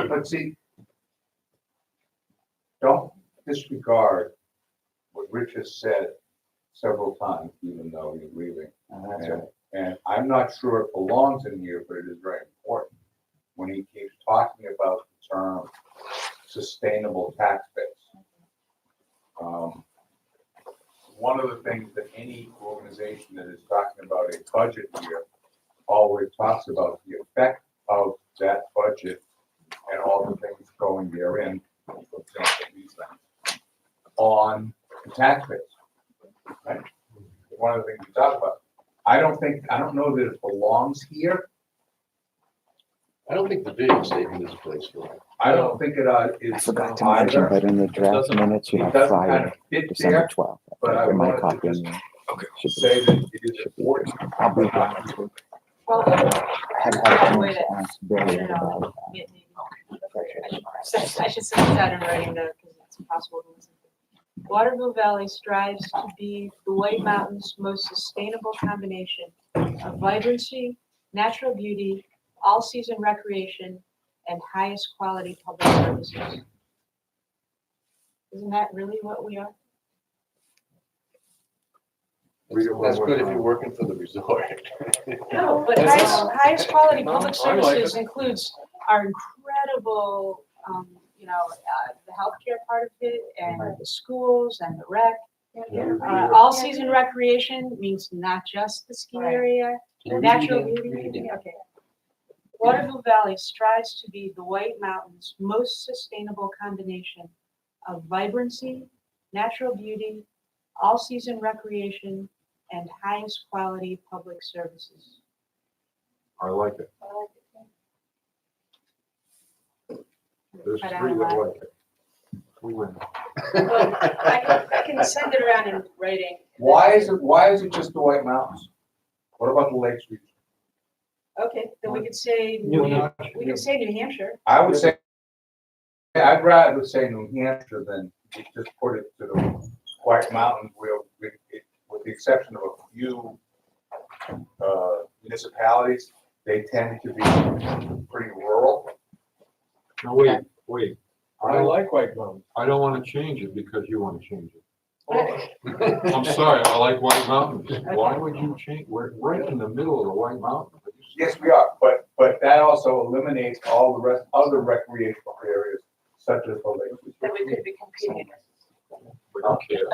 [SPEAKER 1] But see, don't disregard what Rich has said several times, even though he's leaving.
[SPEAKER 2] That's right.
[SPEAKER 1] And I'm not sure it belongs in here, but it is very important. When he keeps talking about the term sustainable tax base. One of the things that any organization that is talking about a budget year always talks about the effect of that budget and all the things going therein, for example, these things, on the tax base. Right? One of the things we talk about. I don't know that it belongs here.
[SPEAKER 7] I don't think the vision statement is a place for it.
[SPEAKER 1] I don't think it
[SPEAKER 5] I
[SPEAKER 1] is
[SPEAKER 5] forgot to mention,
[SPEAKER 1] either.
[SPEAKER 5] but in the draft
[SPEAKER 3] doesn't-
[SPEAKER 5] minutes, you
[SPEAKER 1] It
[SPEAKER 5] have
[SPEAKER 1] doesn't kind
[SPEAKER 5] Friday,
[SPEAKER 1] of fit
[SPEAKER 5] December
[SPEAKER 1] there,
[SPEAKER 5] 12th.
[SPEAKER 1] but I
[SPEAKER 5] In my
[SPEAKER 1] wanted to
[SPEAKER 5] copy.
[SPEAKER 1] just
[SPEAKER 5] anyway.
[SPEAKER 1] say that it is important.
[SPEAKER 5] I'll be back next week.
[SPEAKER 10] Well,
[SPEAKER 5] I had a chance to ask Billy
[SPEAKER 10] I don't
[SPEAKER 5] about
[SPEAKER 10] know.
[SPEAKER 5] that.
[SPEAKER 10] I should say that in writing though, because it's impossible to listen to. Waterville Valley strives to be the White Mountains' most sustainable combination of vibrancy, natural beauty, all-season recreation, and highest quality public services. Isn't that really what we are?
[SPEAKER 7] That's good if you're working for the resort.
[SPEAKER 10] No, but highest quality public services includes our incredible, the healthcare part of it, and the schools and the rec. All-season recreation means not just the ski
[SPEAKER 8] Right.
[SPEAKER 10] area, natural beauty, okay. Waterville Valley strives to be the White Mountains' most sustainable combination of vibrancy, natural beauty, all-season recreation, and highest quality public services.
[SPEAKER 9] I like it. There's
[SPEAKER 10] Cut out
[SPEAKER 9] three
[SPEAKER 10] a
[SPEAKER 9] that
[SPEAKER 10] lot.
[SPEAKER 9] like it. We win.
[SPEAKER 10] Well, I can send it around in writing.
[SPEAKER 1] Why is it just the White Mountains? What about the Lakes region?
[SPEAKER 10] Okay, then we could say,
[SPEAKER 6] New
[SPEAKER 10] we could say New Hampshire.
[SPEAKER 1] I would say Yeah, I'd rather say New Hampshire than just put it to the White Mountains where, with the exception of a few municipalities, they tend to be pretty rural.
[SPEAKER 9] No, wait.
[SPEAKER 3] I like White Mountain.
[SPEAKER 9] I don't wanna change it because you wanna change it. I'm sorry, I like White Mountains. Why would you change, we're right in the middle of the White Mountains.
[SPEAKER 1] Yes, we are, but that also eliminates all the rest, other recreational areas such as the lakes.
[SPEAKER 8] That we could be competing against.
[SPEAKER 9] We don't care.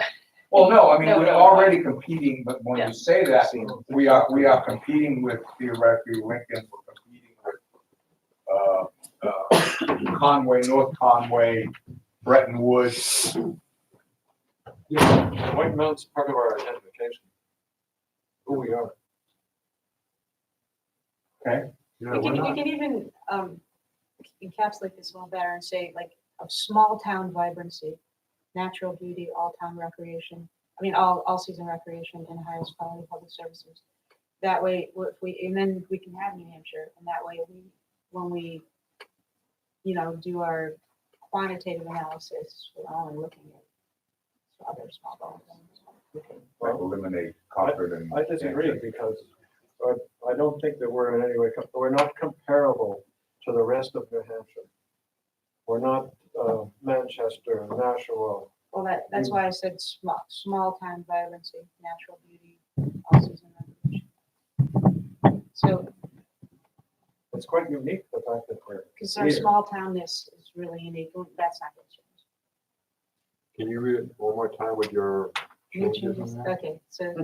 [SPEAKER 1] Well, no, I mean,
[SPEAKER 8] No,
[SPEAKER 1] we're
[SPEAKER 8] no.
[SPEAKER 1] already competing, but when
[SPEAKER 8] Yeah.
[SPEAKER 1] you say that, we are competing with theoretically Lincoln, we're competing with Conway, North Conway, Bretton Woods.
[SPEAKER 3] Yeah, White Mountain's part of our identification. Who we are.
[SPEAKER 1] Okay,
[SPEAKER 9] Yeah,
[SPEAKER 10] We
[SPEAKER 9] we're
[SPEAKER 10] can, we
[SPEAKER 9] not,
[SPEAKER 10] can even, encapsulate this a little better and say like of small town vibrancy, natural beauty, all town recreation. I mean, all season recreation and highest quality public services. That way, if we, and then we can have New Hampshire, and that way when we, do our quantitative analysis, we're only looking at other small things.
[SPEAKER 1] like eliminate Concord and.
[SPEAKER 3] I disagree because I don't think that we're in any way, we're not comparable to the rest of New Hampshire. We're not Manchester, Nashua.
[SPEAKER 10] Well, that's why I said small town vibrancy, natural beauty, all season recreation. So,
[SPEAKER 3] It's quite unique, the fact that we're.
[SPEAKER 10] because our
[SPEAKER 3] here.
[SPEAKER 10] small townness is really unique, that's not gonna change.
[SPEAKER 9] can you read it one more time with your
[SPEAKER 10] New
[SPEAKER 9] changes
[SPEAKER 10] changes,
[SPEAKER 9] in there?
[SPEAKER 10] okay, so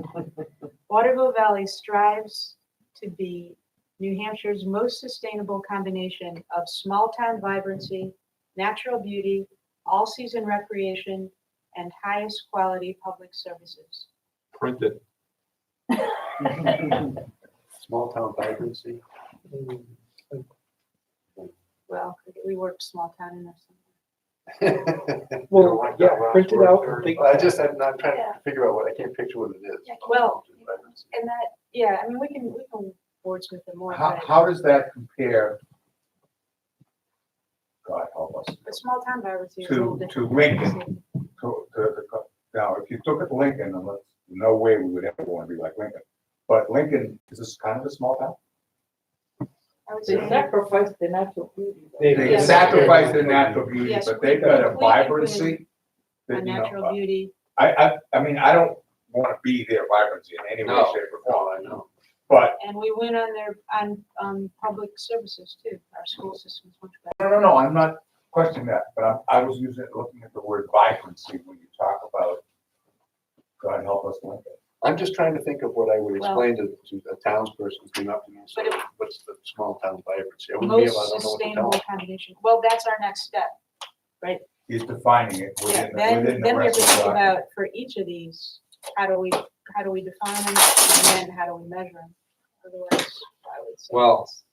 [SPEAKER 10] Waterville Valley strives to be New Hampshire's most sustainable combination of small town vibrancy, natural beauty, all-season recreation, and highest quality public services.
[SPEAKER 9] Print it.
[SPEAKER 7] Small town vibrancy.
[SPEAKER 10] Well, we worked small town in there somewhere.
[SPEAKER 6] Well,
[SPEAKER 3] like
[SPEAKER 6] yeah,
[SPEAKER 3] that last
[SPEAKER 6] print it
[SPEAKER 3] word
[SPEAKER 6] out
[SPEAKER 3] there.
[SPEAKER 6] and think.
[SPEAKER 7] I just, I'm trying
[SPEAKER 10] Yeah.
[SPEAKER 7] to figure out what, I can't picture what it is.
[SPEAKER 10] Well, and that, yeah, I mean, we can wordsmith it more,
[SPEAKER 1] How,
[SPEAKER 10] but
[SPEAKER 1] how does that compare? God help us.
[SPEAKER 10] but small town vibrancy is a little
[SPEAKER 1] To
[SPEAKER 10] different.
[SPEAKER 1] Lincoln. Now, if you took it to Lincoln, and no way we would ever want to be like Lincoln. But Lincoln, is this kind of a small town?
[SPEAKER 10] I would
[SPEAKER 4] They
[SPEAKER 10] say,
[SPEAKER 4] sacrificed the natural beauty. though.
[SPEAKER 6] They-
[SPEAKER 1] They sacrifice their natural beauty,
[SPEAKER 10] Yes,
[SPEAKER 1] but they've got a
[SPEAKER 10] we-
[SPEAKER 1] vibrancy.
[SPEAKER 10] a
[SPEAKER 1] that, you know,
[SPEAKER 10] natural beauty,
[SPEAKER 1] I mean, I don't want to be their vibrancy in any way,
[SPEAKER 7] No.
[SPEAKER 1] shape or form,
[SPEAKER 7] I know.
[SPEAKER 1] but,
[SPEAKER 10] and we win on public services too, our school system's much better.
[SPEAKER 1] no, I'm not questioning that, but I was looking at the word vibrancy when you talk about, God help us, Lincoln.
[SPEAKER 7] I'm just trying to think of what I would
[SPEAKER 10] Well-
[SPEAKER 7] explain to a townsperson who came up to me and said,
[SPEAKER 10] But
[SPEAKER 7] what's the small town vibrancy? I wouldn't be able, I
[SPEAKER 10] Most
[SPEAKER 7] don't know what to tell
[SPEAKER 10] sustainable
[SPEAKER 7] them.
[SPEAKER 10] combination, well, that's our next step.
[SPEAKER 1] He's defining it
[SPEAKER 10] Yeah,
[SPEAKER 1] within the
[SPEAKER 10] then we have
[SPEAKER 1] rest
[SPEAKER 10] to
[SPEAKER 1] of the
[SPEAKER 10] think
[SPEAKER 1] document.
[SPEAKER 10] about, for each of these, how do we define them, and then how do we measure them? Otherwise, I would say.
[SPEAKER 7] Well-
[SPEAKER 10] it's-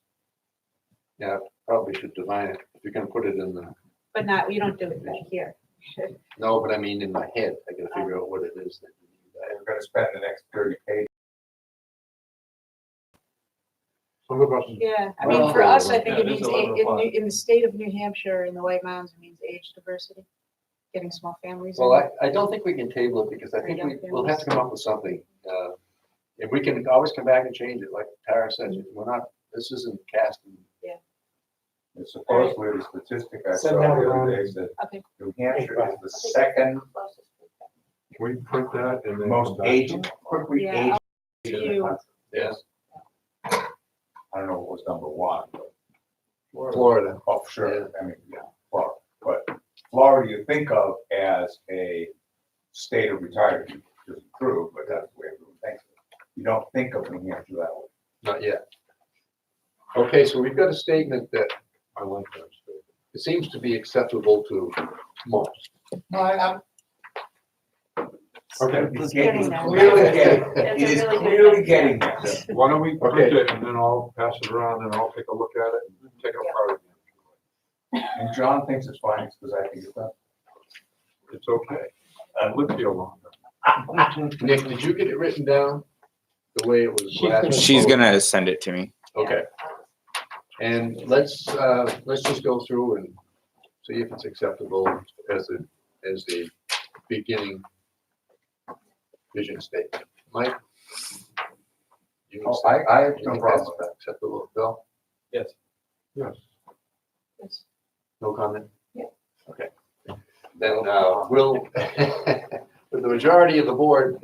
[SPEAKER 7] Yeah, probably should define it, if you're gonna put it in the,
[SPEAKER 10] But not, you don't do it back here.
[SPEAKER 7] no, but I mean, in my head, I gotta figure out what it is that you need.
[SPEAKER 1] We're gonna spend the next 30 pages.
[SPEAKER 9] Some of us,
[SPEAKER 10] Yeah, I
[SPEAKER 7] Well,
[SPEAKER 10] mean, for us, I think
[SPEAKER 3] yeah,
[SPEAKER 10] it
[SPEAKER 3] it is
[SPEAKER 10] means,
[SPEAKER 3] a little
[SPEAKER 10] in the state of New Hampshire, in the White Mountains, it means age diversity, getting small families. in.
[SPEAKER 7] Well, I don't think we can table it, because I think we'll have to come up with something, and we can always come back and change it, like Tara said, we're not, this isn't casting.
[SPEAKER 1] It's supposedly the statistic I saw
[SPEAKER 6] Send
[SPEAKER 1] the
[SPEAKER 6] that
[SPEAKER 1] other
[SPEAKER 6] around.
[SPEAKER 1] day said
[SPEAKER 10] Okay.
[SPEAKER 1] New Hampshire is the second
[SPEAKER 9] can we print that and then?
[SPEAKER 1] most
[SPEAKER 9] come back?
[SPEAKER 1] aged, quickly
[SPEAKER 10] Yeah,
[SPEAKER 1] aged.
[SPEAKER 10] I'll
[SPEAKER 1] state in the
[SPEAKER 10] you.
[SPEAKER 1] country.
[SPEAKER 7] Yes.
[SPEAKER 1] I don't know what was number one, but
[SPEAKER 7] Florida.
[SPEAKER 1] oh, sure, I mean, yeah, Florida. But Florida you think of as a state of retirement, which isn't true, but that's the way everyone thinks of it. You don't think of New Hampshire that way.
[SPEAKER 7] Not yet. Okay, so we've got a statement that
[SPEAKER 9] I like that statement.
[SPEAKER 7] it seems to be acceptable to most.
[SPEAKER 1] No, I'm.
[SPEAKER 9] Okay.
[SPEAKER 1] It's
[SPEAKER 10] getting there.
[SPEAKER 1] clearly getting,
[SPEAKER 10] It's
[SPEAKER 1] it
[SPEAKER 10] a
[SPEAKER 1] is
[SPEAKER 10] really good
[SPEAKER 1] clearly
[SPEAKER 10] thing.
[SPEAKER 1] getting there.
[SPEAKER 9] Why don't we print
[SPEAKER 7] Okay.
[SPEAKER 9] it and then I'll pass it around and I'll take a look at it and take it apart again.
[SPEAKER 1] And John thinks it's fine because I think it's not.
[SPEAKER 9] It's okay. I lived here longer.
[SPEAKER 7] Nick, did you get it written down the way it was
[SPEAKER 6] She's
[SPEAKER 7] last?
[SPEAKER 6] gonna-
[SPEAKER 5] She's gonna send it to me.
[SPEAKER 7] Okay. And let's just go through and see if it's acceptable as a beginning vision statement. Mike? You
[SPEAKER 1] Oh, I have
[SPEAKER 7] you
[SPEAKER 1] no
[SPEAKER 7] think
[SPEAKER 1] problem
[SPEAKER 7] that's
[SPEAKER 1] with that.
[SPEAKER 7] acceptable, Bill?
[SPEAKER 3] Yes.
[SPEAKER 9] Yes.
[SPEAKER 7] No comment?
[SPEAKER 8] Yeah.
[SPEAKER 7] Okay. Then, we'll, with the majority of the board,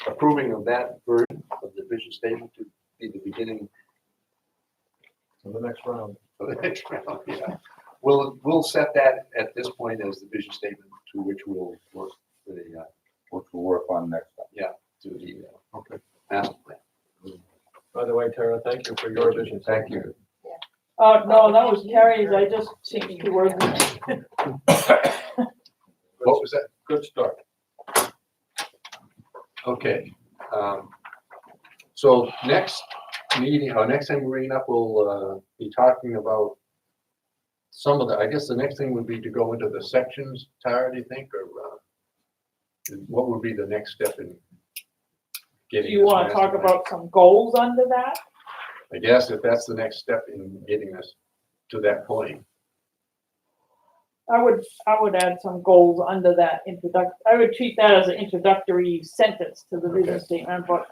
[SPEAKER 7] approving of that version of the vision statement to be the beginning
[SPEAKER 3] So the next round.
[SPEAKER 7] of the next round, yeah. We'll set that at this point as the vision statement to which we'll work for the,
[SPEAKER 1] Which we'll work on next time.
[SPEAKER 7] to the,
[SPEAKER 9] Okay.
[SPEAKER 7] master plan.
[SPEAKER 3] By the way, Tara, thank you for your vision.
[SPEAKER 1] Thank you.
[SPEAKER 4] No, that was Terry's, I just changed the words.
[SPEAKER 7] What was that?
[SPEAKER 3] Good start.
[SPEAKER 7] Okay. So next meeting, or next time we're bringing up, we'll be talking about some of the, I guess the next thing would be to go into the sections, Tara, do you think, or what would be the next step in
[SPEAKER 4] Do
[SPEAKER 7] getting?
[SPEAKER 4] you
[SPEAKER 7] this
[SPEAKER 4] wanna
[SPEAKER 7] master
[SPEAKER 4] talk
[SPEAKER 7] plan?
[SPEAKER 4] about some goals under that?
[SPEAKER 7] I guess if that's the next step in getting us to that point.
[SPEAKER 4] I would add some goals under that I would treat that as an introductory sentence to the vision
[SPEAKER 7] Okay.
[SPEAKER 4] statement, but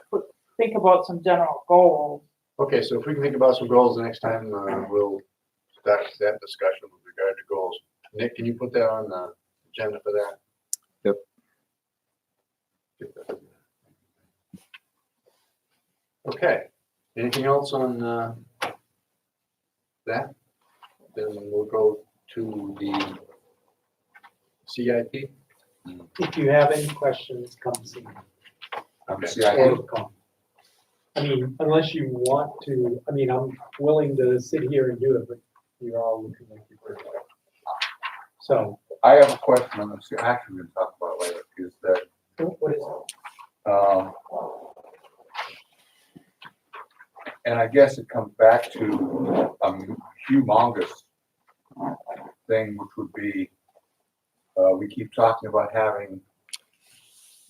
[SPEAKER 4] think about some general goals.
[SPEAKER 7] Okay, so if we can think about some goals the next time, we'll start that discussion with regard to goals. Nick, can you put that on the agenda for that?
[SPEAKER 5] Yep.
[SPEAKER 7] Okay, anything else on that? Then we'll go to the CIP.
[SPEAKER 6] If you have any questions, come see me.
[SPEAKER 7] Okay.
[SPEAKER 6] Or come. I mean, unless you want to, I mean, I'm willing to sit here and do it, but you're all looking like you're pretty. So,
[SPEAKER 1] I have a question on this, actually, we're gonna talk about later, is that,
[SPEAKER 6] what is it?
[SPEAKER 1] and I guess it comes back to a humongous thing, which would be, we keep talking about having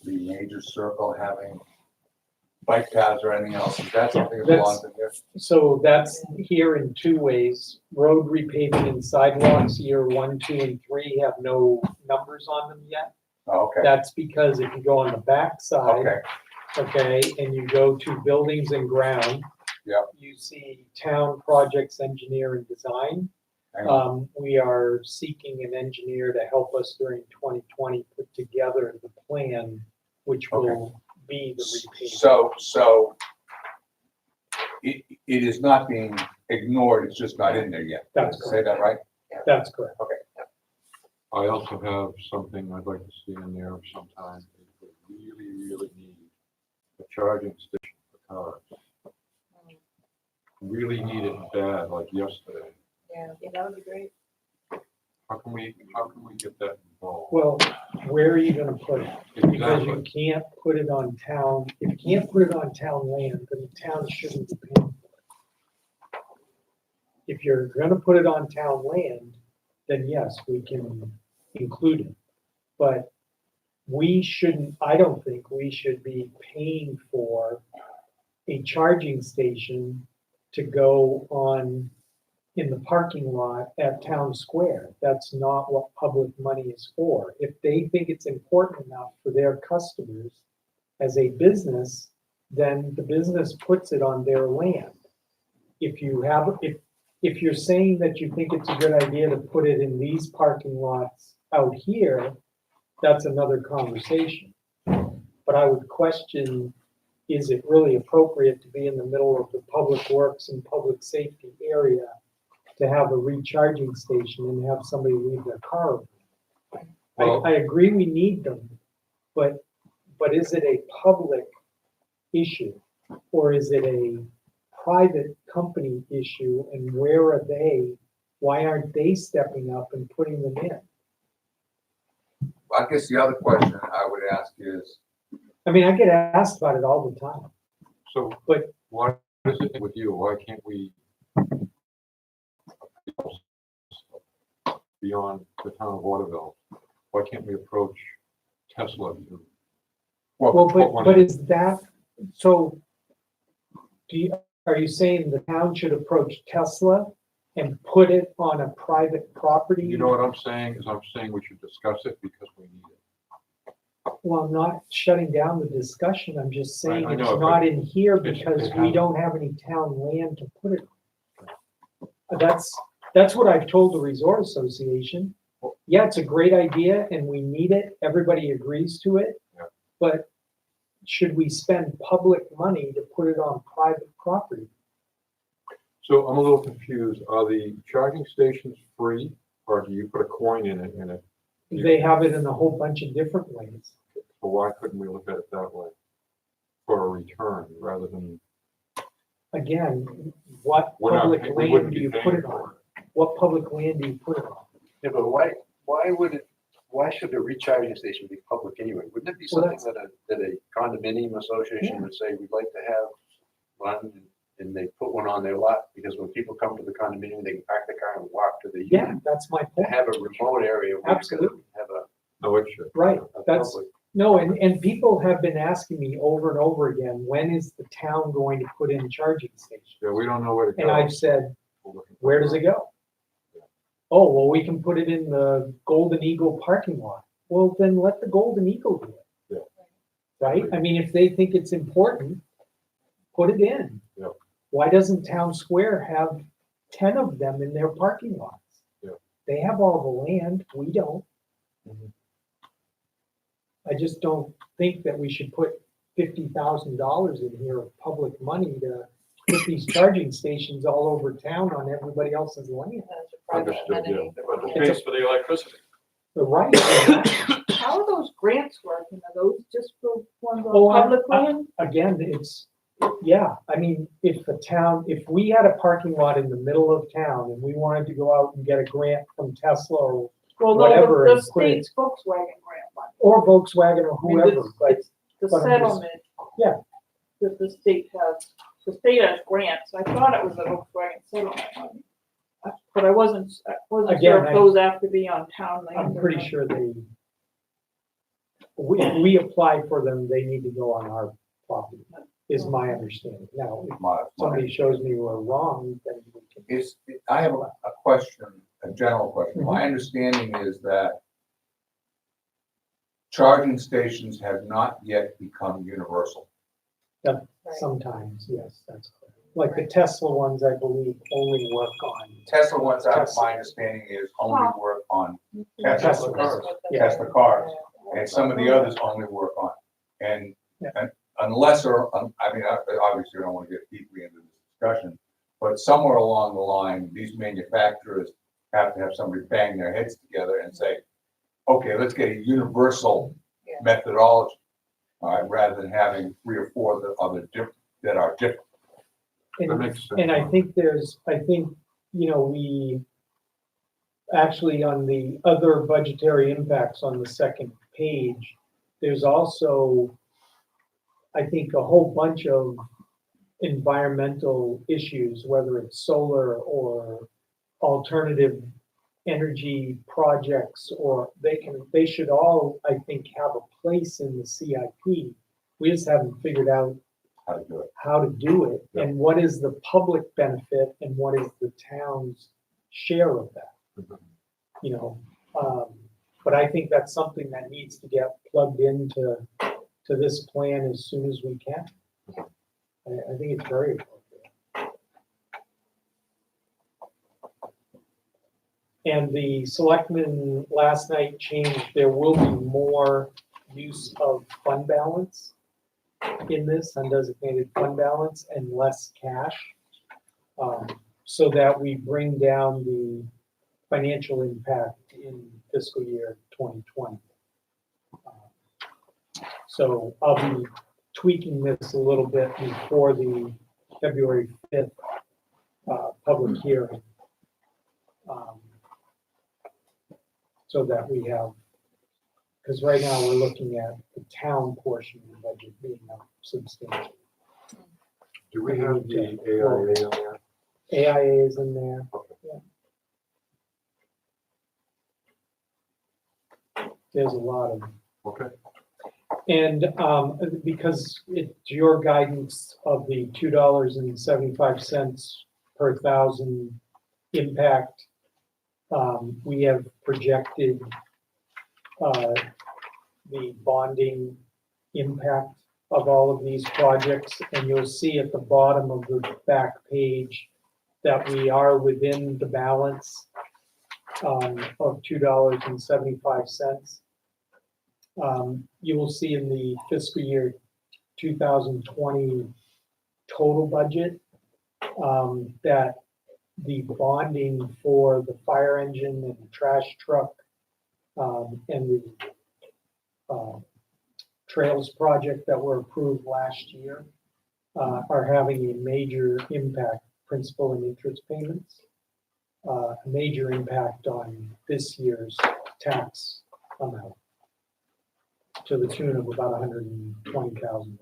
[SPEAKER 1] the major circle, having bike paths or anything else. Is that something that belongs in here?
[SPEAKER 6] So that's here in two ways. Road repaving and sidewalks, year 1, 2, and 3 have no numbers on them yet.
[SPEAKER 1] Oh, okay,
[SPEAKER 6] That's because if you go on the back side,
[SPEAKER 1] okay,
[SPEAKER 6] okay, and you go to buildings and ground.
[SPEAKER 1] Yep.
[SPEAKER 6] You see town projects, engineer and design.
[SPEAKER 1] hang on.
[SPEAKER 6] We are seeking an engineer to help us during 2020 put together the plan, which will be the repaving.
[SPEAKER 1] So it is not being ignored, it's just not in there yet.
[SPEAKER 6] That's
[SPEAKER 1] Say that right?
[SPEAKER 6] That's correct.
[SPEAKER 9] I also have something I'd like to see in there sometime. We really need a charging station for cars. Really need it bad, like yesterday.
[SPEAKER 8] Yeah, that would be great.
[SPEAKER 9] How can we get that involved?
[SPEAKER 6] Well, where are you gonna put it? Because you
[SPEAKER 9] Exactly.
[SPEAKER 6] can't put it on town, if you can't put it on town land, then the town shouldn't be paying for it. If you're gonna put it on town land, then yes, we can include it. But we shouldn't, I don't think we should be paying for a charging station to go on in the parking lot at Town Square. That's not what public money is for. If they think it's important enough for their customers as a business, then the business puts it on their land. If you have, if you're saying that you think it's a good idea to put it in these parking lots out here, that's another conversation. But I would question, is it really appropriate to be in the middle of the public works and public safety area to have a recharging station and have somebody leave their car open? I agree we need them, but is it a public issue? Or is it a private company issue, and where are they? Why aren't they stepping up and putting them in?
[SPEAKER 1] I guess the other question I would ask is,
[SPEAKER 6] I mean, I get asked about it all the time.
[SPEAKER 9] So,
[SPEAKER 6] But-
[SPEAKER 9] why is it with you? Why can't we beyond the town of Waterville? Why can't we approach Tesla?
[SPEAKER 6] Well,
[SPEAKER 9] put one
[SPEAKER 6] but
[SPEAKER 9] in?
[SPEAKER 6] is that, so are you saying the town should approach Tesla and put it on a private property.
[SPEAKER 9] You know what I'm saying, is I'm saying we should discuss it because we need it.
[SPEAKER 6] Well, I'm not shutting down the discussion, I'm just saying
[SPEAKER 9] I
[SPEAKER 6] it's
[SPEAKER 9] know,
[SPEAKER 6] not in here
[SPEAKER 9] it's-
[SPEAKER 6] because
[SPEAKER 9] it
[SPEAKER 6] we
[SPEAKER 9] has-
[SPEAKER 6] don't have any town land to put it on. That's what I've told the Resort Association. Yeah, it's a great idea and we need it, everybody agrees to it.
[SPEAKER 9] Yeah.
[SPEAKER 6] But should we spend public money to put it on private property?
[SPEAKER 9] So I'm a little confused. Are the charging stations free or do you put a coin in it and it,
[SPEAKER 6] They have it in a whole bunch of different ways.
[SPEAKER 9] so why couldn't we look at it that way? For a return rather than,
[SPEAKER 6] Again, what
[SPEAKER 9] we're not,
[SPEAKER 6] public
[SPEAKER 9] we
[SPEAKER 6] land
[SPEAKER 9] wouldn't
[SPEAKER 6] do
[SPEAKER 9] be
[SPEAKER 6] you put
[SPEAKER 9] paying
[SPEAKER 6] it
[SPEAKER 9] for
[SPEAKER 6] on?
[SPEAKER 9] it.
[SPEAKER 6] What public land do you put it on?
[SPEAKER 7] Yeah, but why should the recharging station be public anyway? Wouldn't it be
[SPEAKER 6] Well,
[SPEAKER 7] something that a condominium association would say, we'd like to have one, and they put one on their lot, because when people come to the condominium, they can park the car and walk to the
[SPEAKER 6] Yeah,
[SPEAKER 7] unit.
[SPEAKER 6] that's my
[SPEAKER 7] To
[SPEAKER 6] point.
[SPEAKER 7] have a remote area where you
[SPEAKER 6] Absolutely.
[SPEAKER 7] could have
[SPEAKER 9] No, it should.
[SPEAKER 6] Right,
[SPEAKER 7] a
[SPEAKER 6] that's,
[SPEAKER 7] public.
[SPEAKER 6] no, and people have been asking me over and over again, when is the town going to put in charging stations?
[SPEAKER 9] Yeah, we don't know where to go.
[SPEAKER 6] And I've said,
[SPEAKER 9] We're looking for
[SPEAKER 6] where does it go? Oh, well, we can put it in the Golden Eagle parking lot. Well, then let the Golden Eagle do it.
[SPEAKER 9] Yeah.
[SPEAKER 6] Right? I mean, if they think it's important, put it in.
[SPEAKER 9] Yeah.
[SPEAKER 6] Why doesn't Town Square have 10 of them in their parking lots?
[SPEAKER 9] Yeah.
[SPEAKER 6] They have all the land, we don't.
[SPEAKER 9] Mhm.
[SPEAKER 6] I just don't think that we should put $50,000 in here of public money to put these charging stations all over town on everybody else's land.
[SPEAKER 8] That's a private
[SPEAKER 9] Understood, yeah.
[SPEAKER 8] amenity.
[SPEAKER 3] But the
[SPEAKER 6] It's a-
[SPEAKER 3] pays for the electricity.
[SPEAKER 6] The right.
[SPEAKER 4] How are those grants working? Are those just for ones
[SPEAKER 6] Oh,
[SPEAKER 4] on public land?
[SPEAKER 6] Again, it's, yeah, I mean, if we had a parking lot in the middle of town and we wanted to go out and get a grant from Tesla or
[SPEAKER 4] Well,
[SPEAKER 6] whatever
[SPEAKER 4] no,
[SPEAKER 6] and
[SPEAKER 4] the
[SPEAKER 6] put it-
[SPEAKER 4] state's Volkswagen grant money.
[SPEAKER 6] or Volkswagen or
[SPEAKER 4] I mean,
[SPEAKER 6] whoever,
[SPEAKER 4] it's-
[SPEAKER 6] but
[SPEAKER 4] it's the
[SPEAKER 6] but I'm just-
[SPEAKER 4] settlement.
[SPEAKER 6] yeah.
[SPEAKER 4] That the state has grants. I thought it was the Volkswagen settlement money. But I wasn't sure
[SPEAKER 6] Again,
[SPEAKER 4] if those have to be on town land.
[SPEAKER 6] I'm
[SPEAKER 4] or
[SPEAKER 6] pretty
[SPEAKER 4] not.
[SPEAKER 6] sure we apply for them, they need to go on our property, is my understanding. Now, if
[SPEAKER 1] My-
[SPEAKER 6] somebody shows me we're wrong, then we can.
[SPEAKER 1] I have a question, a general question. My understanding is that charging stations have not yet become universal.
[SPEAKER 6] Sometimes, yes, that's correct. Like the Tesla ones, I believe, only work on
[SPEAKER 1] Tesla ones,
[SPEAKER 6] Tesla.
[SPEAKER 1] my understanding is only work on
[SPEAKER 6] Tesla
[SPEAKER 1] Tesla
[SPEAKER 6] cars.
[SPEAKER 1] cars,
[SPEAKER 6] Yeah.
[SPEAKER 1] Tesla cars, and some of the others only work on. And
[SPEAKER 6] Yeah.
[SPEAKER 1] and unless, or, I mean, obviously, I don't want to get deeply into this discussion, but somewhere along the line, these manufacturers have to have somebody bang their heads together and say, okay, let's get a universal
[SPEAKER 8] Yeah.
[SPEAKER 1] methodology, all right, rather than having 3 or 4 that are different.
[SPEAKER 9] That
[SPEAKER 6] And
[SPEAKER 9] makes sense.
[SPEAKER 6] And I think, we actually on the other budgetary impacts on the second page, there's also, I think, a whole bunch of environmental issues, whether it's solar or alternative energy projects, or they should all, I think, have a place in the CIP. We just haven't figured out
[SPEAKER 1] How to do it.
[SPEAKER 6] how to do it, and what is the public benefit and what is the town's share of that,
[SPEAKER 9] Mhm.
[SPEAKER 6] you know? But I think that's something that needs to get plugged into this plan as soon as we can. I think it's very appropriate. And the selectmen last night changed, there will be more use of fund balance in this, undesignated fund balance, and less cash. So that we bring down the financial impact in fiscal year 2020. So I'll be tweaking this a little bit before the February 5th public hearing. So that we have, because right now we're looking at the town portion of the budget being substantial.
[SPEAKER 9] Do we have the AIA on there?
[SPEAKER 6] AIA is in there. Yeah. There's a lot of,
[SPEAKER 9] Okay,
[SPEAKER 6] and because it's your guidance of the $2.75 per thousand impact. We have projected the bonding impact of all of these projects, and you'll see at the bottom of the back page that we are within the balance of $2.75. You will see in the fiscal year 2020 total budget that the bonding for the fire engine and the trash truck and the trails project that were approved last year are having a major impact, principal and interest payments, a major impact on this year's tax amount to the tune of about $120,000.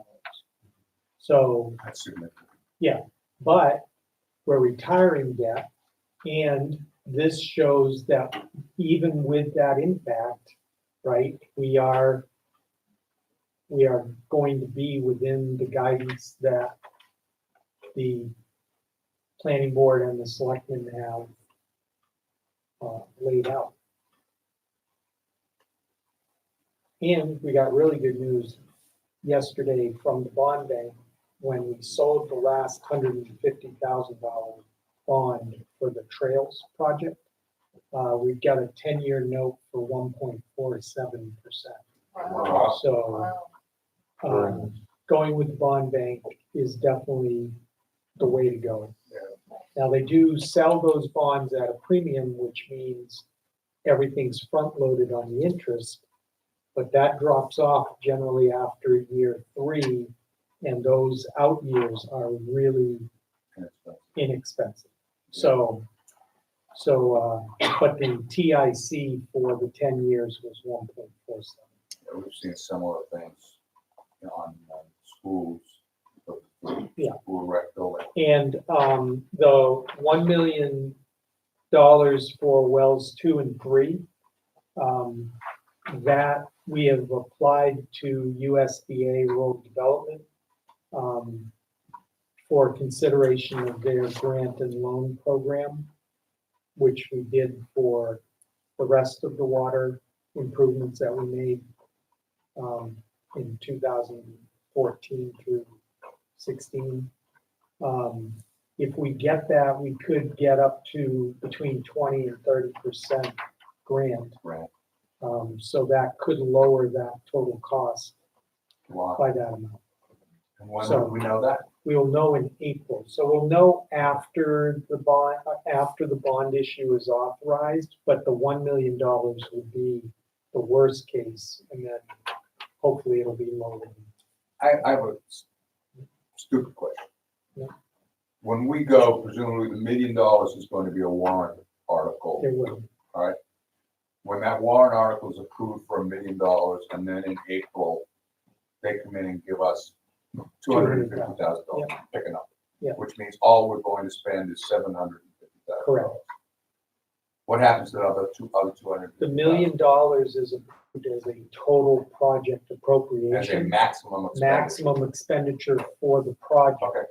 [SPEAKER 6] So,
[SPEAKER 1] That's significant.
[SPEAKER 6] but we're retiring debt, and this shows that even with that impact, right, we are going to be within the guidance that the planning board and the selectmen have laid out. And we got really good news yesterday from the bond bank when we sold the last $150,000 bond for the trails project. We've got a 10-year note for 1.47%.
[SPEAKER 8] Wow.
[SPEAKER 6] So
[SPEAKER 8] Wow.
[SPEAKER 6] going with the bond bank is definitely the way to go. Now, they do sell those bonds at a premium, which means everything's front-loaded on the interest, but that drops off generally after year 3, and those out years are really inexpensive. So, but the TIC for the 10 years was 1.47.
[SPEAKER 1] Yeah, we've seen similar things, you know, on schools.
[SPEAKER 6] Yeah.
[SPEAKER 1] School rec building.
[SPEAKER 6] And the $1 million for wells 2 and 3, that we have applied to USDA Rural Development for consideration of their grant and loan program, which we did for the rest of the water improvements that we made in 2014 through 16. If we get that, we could get up to between 20 and 30% grant.
[SPEAKER 1] Right.
[SPEAKER 6] So that could lower that total cost
[SPEAKER 1] Wow.
[SPEAKER 6] by that amount.
[SPEAKER 1] And when
[SPEAKER 6] So-
[SPEAKER 1] will we know that?
[SPEAKER 6] We will know in April. So we'll know after the bond issue is authorized, but the $1 million would be the worst case, and then hopefully it'll be lower.
[SPEAKER 1] I have a stupid question.
[SPEAKER 6] Yeah.
[SPEAKER 1] When we go, presumably the $1 million is going to be a warrant article.
[SPEAKER 6] It will.
[SPEAKER 1] When that warrant article is approved for $1 million, and then in April, they come in and give us $250,000, picking up.
[SPEAKER 6] Yeah.
[SPEAKER 1] Which means all we're going to spend is $750,000.
[SPEAKER 6] Correct.
[SPEAKER 1] What happens to the other $250,000?
[SPEAKER 6] The $1 million is approved as a total project
[SPEAKER 1] As a
[SPEAKER 6] appropriation,
[SPEAKER 1] maximum expenditure.
[SPEAKER 6] maximum expenditure for the project.
[SPEAKER 1] Okay,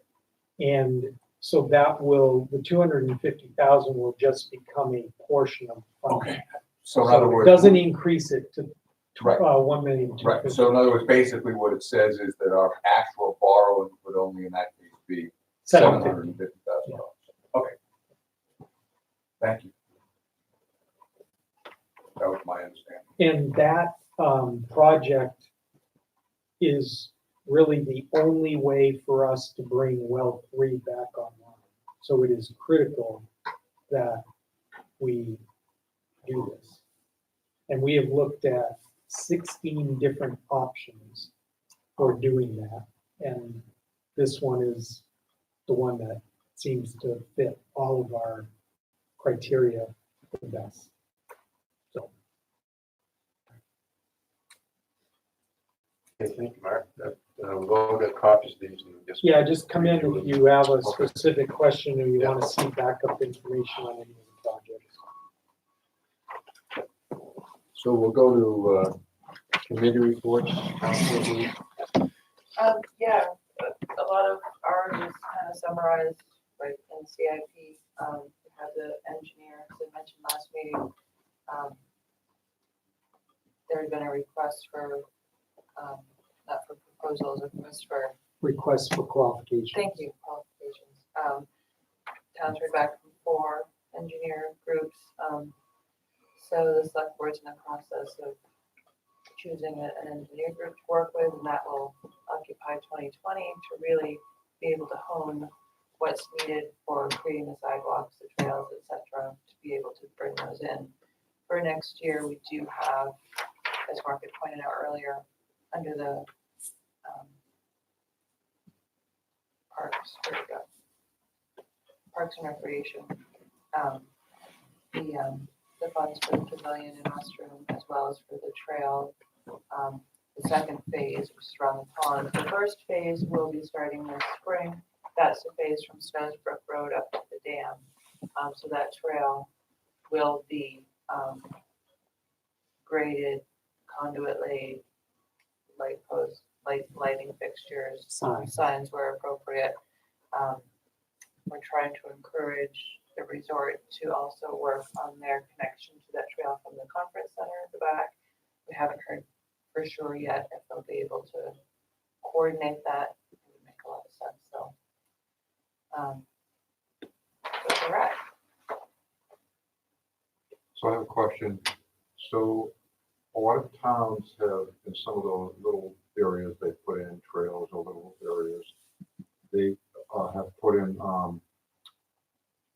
[SPEAKER 6] And so that will, the 250,000 will just become a portion of the funding.
[SPEAKER 1] okay. So in other
[SPEAKER 6] So it
[SPEAKER 1] words.
[SPEAKER 6] doesn't increase it to
[SPEAKER 1] Right.
[SPEAKER 6] 1 million.
[SPEAKER 1] Right, so in other words, basically what it says is that our actual borrowing would only in that case be $750,000. Okay. Thank you. That was my understanding.
[SPEAKER 6] And that project is really the only way for us to bring well 3 back online. So it is critical that we do this. And we have looked at 16 different options for doing that. And this one is the one that seems to fit all of our criteria the best. So,
[SPEAKER 7] Okay, thank you, Mark. We've all got copies of these. And just
[SPEAKER 6] yeah, just come in if you have a specific question or you want to see backup information on any of the projects.
[SPEAKER 7] So we'll go to committee reports.
[SPEAKER 8] Yeah, a lot of ours is kind of summarized, right, in CIP. We have the request for, not for proposals, a request for,
[SPEAKER 6] Requests for qualification.
[SPEAKER 8] thank you, qualifications. Towns heard back from 4 engineer groups. So the select board's in the process of choosing an engineer group to work with, and that will occupy 2020 to really be able to hone what's needed for creating the sidewalks, the trails, et cetera, to be able to bring those in. For next year, we do have, as Mark had pointed out earlier, under the parks, where we go? Parks and Recreation, the funds for the pavilion and restroom, as well as for the trail. The second phase, which is around the pond. The first phase will be starting this spring. That's the phase from Snows Brook Road up to the dam. So that trail will be graded, conduit laid, light posts, lighting fixtures, signs where appropriate. We're trying to encourage the resort to also work on their connection to that trail from the conference center at the back. We haven't heard for sure yet if they'll be able to coordinate that. It would make a lot of sense, so. That's where we're at.
[SPEAKER 9] So I have a question. So a lot of towns have, in some of those little areas, they put in trails or little areas. They have put in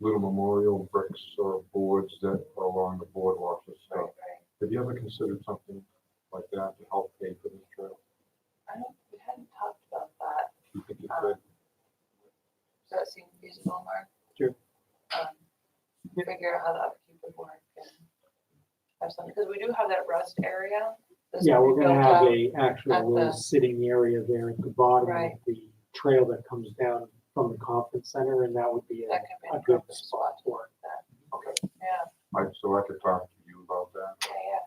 [SPEAKER 9] little memorial bricks or boards that are along the boardwalks and stuff.
[SPEAKER 8] Right.
[SPEAKER 9] Have you ever considered something like that to help pay for this trail?
[SPEAKER 8] We hadn't talked about that.
[SPEAKER 9] Do you think you could?
[SPEAKER 8] Does that seem feasible, Mark?
[SPEAKER 6] Sure.
[SPEAKER 8] Figure out how the upkeep would work and have something, because we do have that rust area. that's
[SPEAKER 6] Yeah, we're gonna
[SPEAKER 8] built
[SPEAKER 6] have
[SPEAKER 8] up.
[SPEAKER 6] a actual
[SPEAKER 8] at
[SPEAKER 6] little
[SPEAKER 8] the-
[SPEAKER 6] sitting area there at the bottom
[SPEAKER 8] Right.
[SPEAKER 6] of the trail that comes down from the conference center, and that would be
[SPEAKER 8] That could be
[SPEAKER 6] a
[SPEAKER 8] an
[SPEAKER 6] good
[SPEAKER 8] appropriate
[SPEAKER 6] spot for it.
[SPEAKER 8] that.
[SPEAKER 9] Okay.
[SPEAKER 8] Yeah,
[SPEAKER 9] So I could talk to you about that.
[SPEAKER 8] yeah.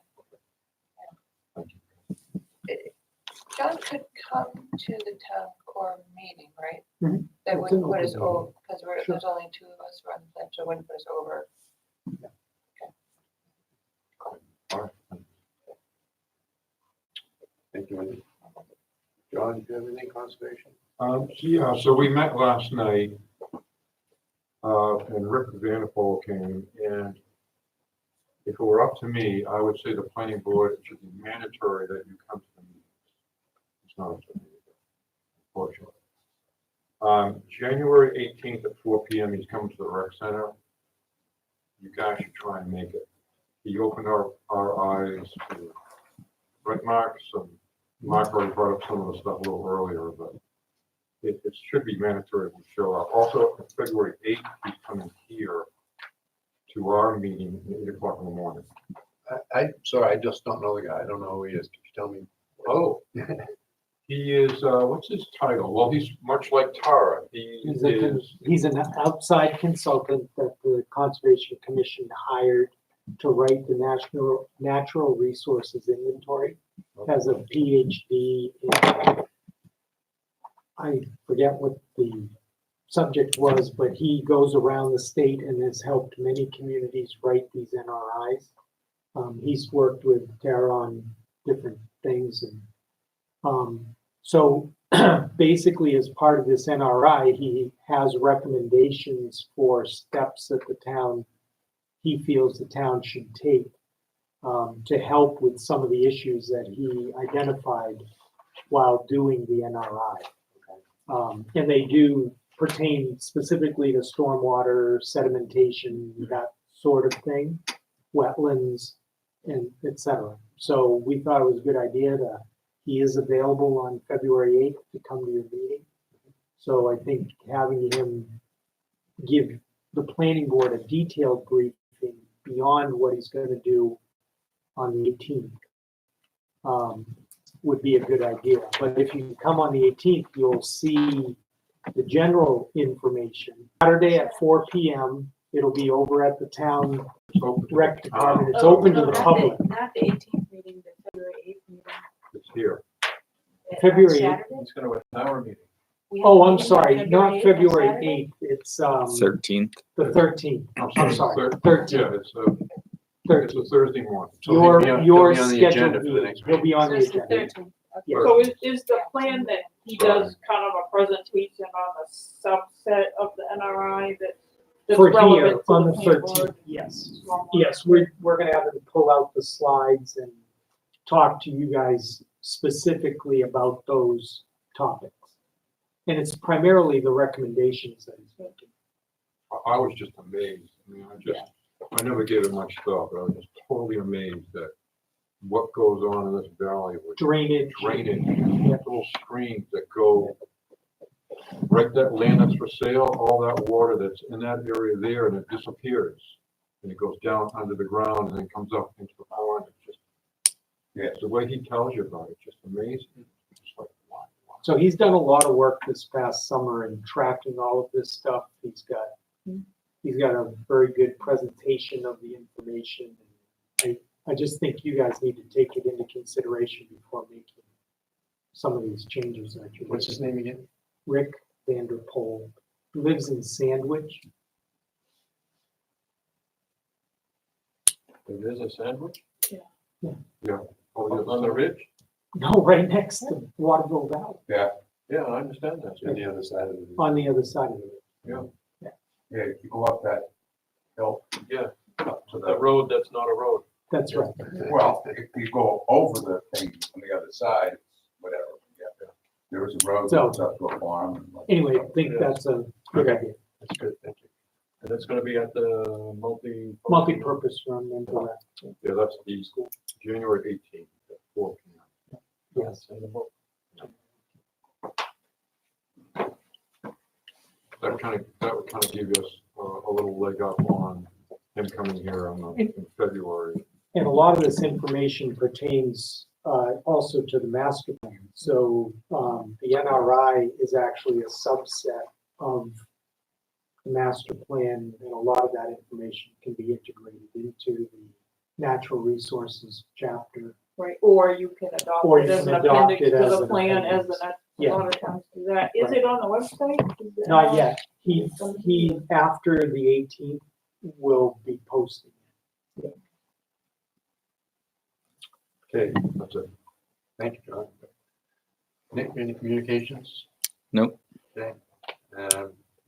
[SPEAKER 9] Thank you.
[SPEAKER 8] John could come to the town core meeting, right?
[SPEAKER 6] Mhm.
[SPEAKER 8] That
[SPEAKER 6] It's an
[SPEAKER 8] wouldn't put us
[SPEAKER 6] open meeting.
[SPEAKER 8] over, because
[SPEAKER 6] Sure.
[SPEAKER 8] there's only 2 of us running, so it wouldn't put us over.
[SPEAKER 9] All right.
[SPEAKER 7] Thank you, Wendy. John, do you have anything conservation?
[SPEAKER 9] Yeah, so we met last night, and Rick Vanderpool came, and if it were up to me, I would say the planning board, it should be mandatory that you come to the meetings. It's not up to me, unfortunately. January 18th at 4 PM, he's coming to the rec center. You guys should try and make it. He opened our eyes to rent marks, and Mark already brought up some of the stuff a little earlier, but it should be mandatory we show up. Also, on February 8th, he's coming here to our meeting at 8 o'clock in the morning.
[SPEAKER 7] Sorry, I just don't know the guy. I don't know who he is. Could you tell me?
[SPEAKER 9] Oh, he is, what's his title? Well, he's much like Tara. He is,
[SPEAKER 6] He's an outside consultant that the Conservation Commission hired to write the Natural Resources Inventory. Has a PhD in, I forget what the subject was, but he goes around the state and has helped many communities write these NRIs. He's worked with Tara on different things, and so basically, as part of this NRI, he has recommendations for steps that the town, he feels the town should take to help with some of the issues that he identified while doing the NRI. And they do pertain specifically to stormwater, sedimentation, that sort of thing, wetlands, and et cetera. So we thought it was a good idea he is available on February 8th to come to your meeting. So I think having him give the planning board a detailed briefing beyond what he's going to do on the 18th would be a good idea. But if you come on the 18th, you'll see the general information. Saturday at 4 PM, it'll be over at the town rec department. It's open to the public.
[SPEAKER 10] Not the 18th meeting, the February 8th meeting.
[SPEAKER 9] it's here.
[SPEAKER 6] February
[SPEAKER 10] Saturday?
[SPEAKER 3] He's gonna have an hour meeting.
[SPEAKER 10] We have a
[SPEAKER 6] Oh, I'm
[SPEAKER 10] meeting on
[SPEAKER 6] sorry,
[SPEAKER 10] February
[SPEAKER 6] not
[SPEAKER 10] 8th on
[SPEAKER 6] February
[SPEAKER 10] Saturday?
[SPEAKER 6] 8th. It's
[SPEAKER 5] 13th.
[SPEAKER 6] the 13th. I'm sorry, 13th.
[SPEAKER 9] Yeah, it's, It's a Thursday morning.
[SPEAKER 7] So he'll be
[SPEAKER 6] Your
[SPEAKER 7] on the
[SPEAKER 6] scheduled
[SPEAKER 7] agenda for the
[SPEAKER 6] meeting,
[SPEAKER 7] next
[SPEAKER 6] he'll be on
[SPEAKER 10] So
[SPEAKER 6] the
[SPEAKER 10] it's the
[SPEAKER 6] agenda.
[SPEAKER 10] 13th.
[SPEAKER 6] Yeah.
[SPEAKER 4] So is the plan that he does kind of a presentation on the subset of the NRI that's
[SPEAKER 6] For here,
[SPEAKER 4] relevant to
[SPEAKER 6] on
[SPEAKER 4] the
[SPEAKER 6] the
[SPEAKER 4] planning board?
[SPEAKER 6] 13th, yes. Yes, we're gonna have him pull out the slides and talk to you guys specifically about those topics. And it's primarily the recommendations that he's making.
[SPEAKER 9] I was just amazed. I mean, I never gave it much thought, but I was just totally amazed at what goes on in this valley with
[SPEAKER 6] Drainage.
[SPEAKER 9] drainage, little streams that go right, that land that's for sale, all that water that's in that area there, and it disappears. And it goes down under the ground and then comes up into the pond. It's just,
[SPEAKER 1] Yeah.
[SPEAKER 9] the way he tells you about it, just amazing. It's just like, wow.
[SPEAKER 6] So he's done a lot of work this past summer in tracking all of this stuff. He's got a very good presentation of the information. I just think you guys need to take it into consideration before making some of these changes that you're.
[SPEAKER 7] What's his name again?
[SPEAKER 6] Rick Vanderpool, lives in Sandwich.
[SPEAKER 3] There is a sandwich
[SPEAKER 9] Oh, yeah,
[SPEAKER 3] on the ridge?
[SPEAKER 6] No, right next to Waterville Valley,
[SPEAKER 3] Yeah, I understand that.
[SPEAKER 7] On the other side of the.
[SPEAKER 6] on the other side of it.
[SPEAKER 1] Yeah, you go up that hill.
[SPEAKER 3] Yeah.
[SPEAKER 1] Up to
[SPEAKER 3] The
[SPEAKER 1] the,
[SPEAKER 3] road that's not a road.
[SPEAKER 6] That's right.
[SPEAKER 1] well, if you go over the thing on the other side, it's whatever. Yeah. There was a road that goes up to a farm. and like-
[SPEAKER 6] Anyway, I think that's a good idea.
[SPEAKER 7] That's good, thank you.
[SPEAKER 3] And it's gonna be at the
[SPEAKER 6] Multi-purpose room and all that.
[SPEAKER 9] Yeah, that's the January 18th at 4 p.m.
[SPEAKER 6] Yes.
[SPEAKER 9] That would kind of give us a little leg up on him coming here in February.
[SPEAKER 6] And a lot of this information pertains also to the master plan. So the NRI is actually a subset of the master plan, and a lot of that information can be integrated into the natural resources chapter.
[SPEAKER 4] Right, or you can adopt
[SPEAKER 6] Or
[SPEAKER 4] it
[SPEAKER 6] you
[SPEAKER 4] as
[SPEAKER 6] can
[SPEAKER 4] an
[SPEAKER 6] adopt
[SPEAKER 4] appendix
[SPEAKER 6] it
[SPEAKER 4] to
[SPEAKER 6] as
[SPEAKER 4] the
[SPEAKER 6] an
[SPEAKER 4] plan as
[SPEAKER 6] appendix.
[SPEAKER 4] a lot of towns do that. Is it on the website? Is it
[SPEAKER 6] Not
[SPEAKER 4] on-
[SPEAKER 6] yet. He after the 18th will be posting.
[SPEAKER 9] Okay, that's it.
[SPEAKER 7] Thank you, John. Nick, any communications?
[SPEAKER 5] Nope.
[SPEAKER 7] Okay.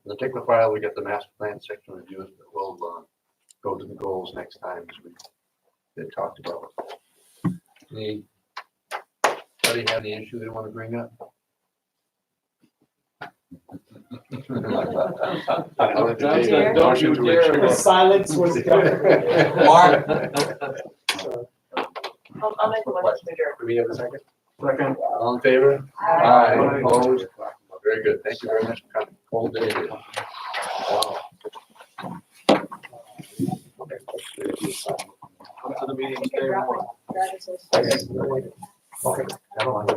[SPEAKER 7] The technical file, we got the master plan section reviews, but we'll go to the goals next time as we had talked about. Anybody have any issue they want to bring up?
[SPEAKER 3] John said, "Don't you dare."
[SPEAKER 6] The silence was deafening.
[SPEAKER 1] Mark?
[SPEAKER 6] So,
[SPEAKER 8] I'll make a motion to adjourn.
[SPEAKER 7] Do we have a second?
[SPEAKER 3] Second.
[SPEAKER 7] All in favor?
[SPEAKER 1] Aye.
[SPEAKER 7] Opposed? Very good. Thank you very much for coming. Cold day. Wow.
[SPEAKER 3] Come to the meeting,
[SPEAKER 8] You can
[SPEAKER 3] day
[SPEAKER 8] drop
[SPEAKER 3] one.
[SPEAKER 8] it. That is so-
[SPEAKER 7] Okay. Never mind.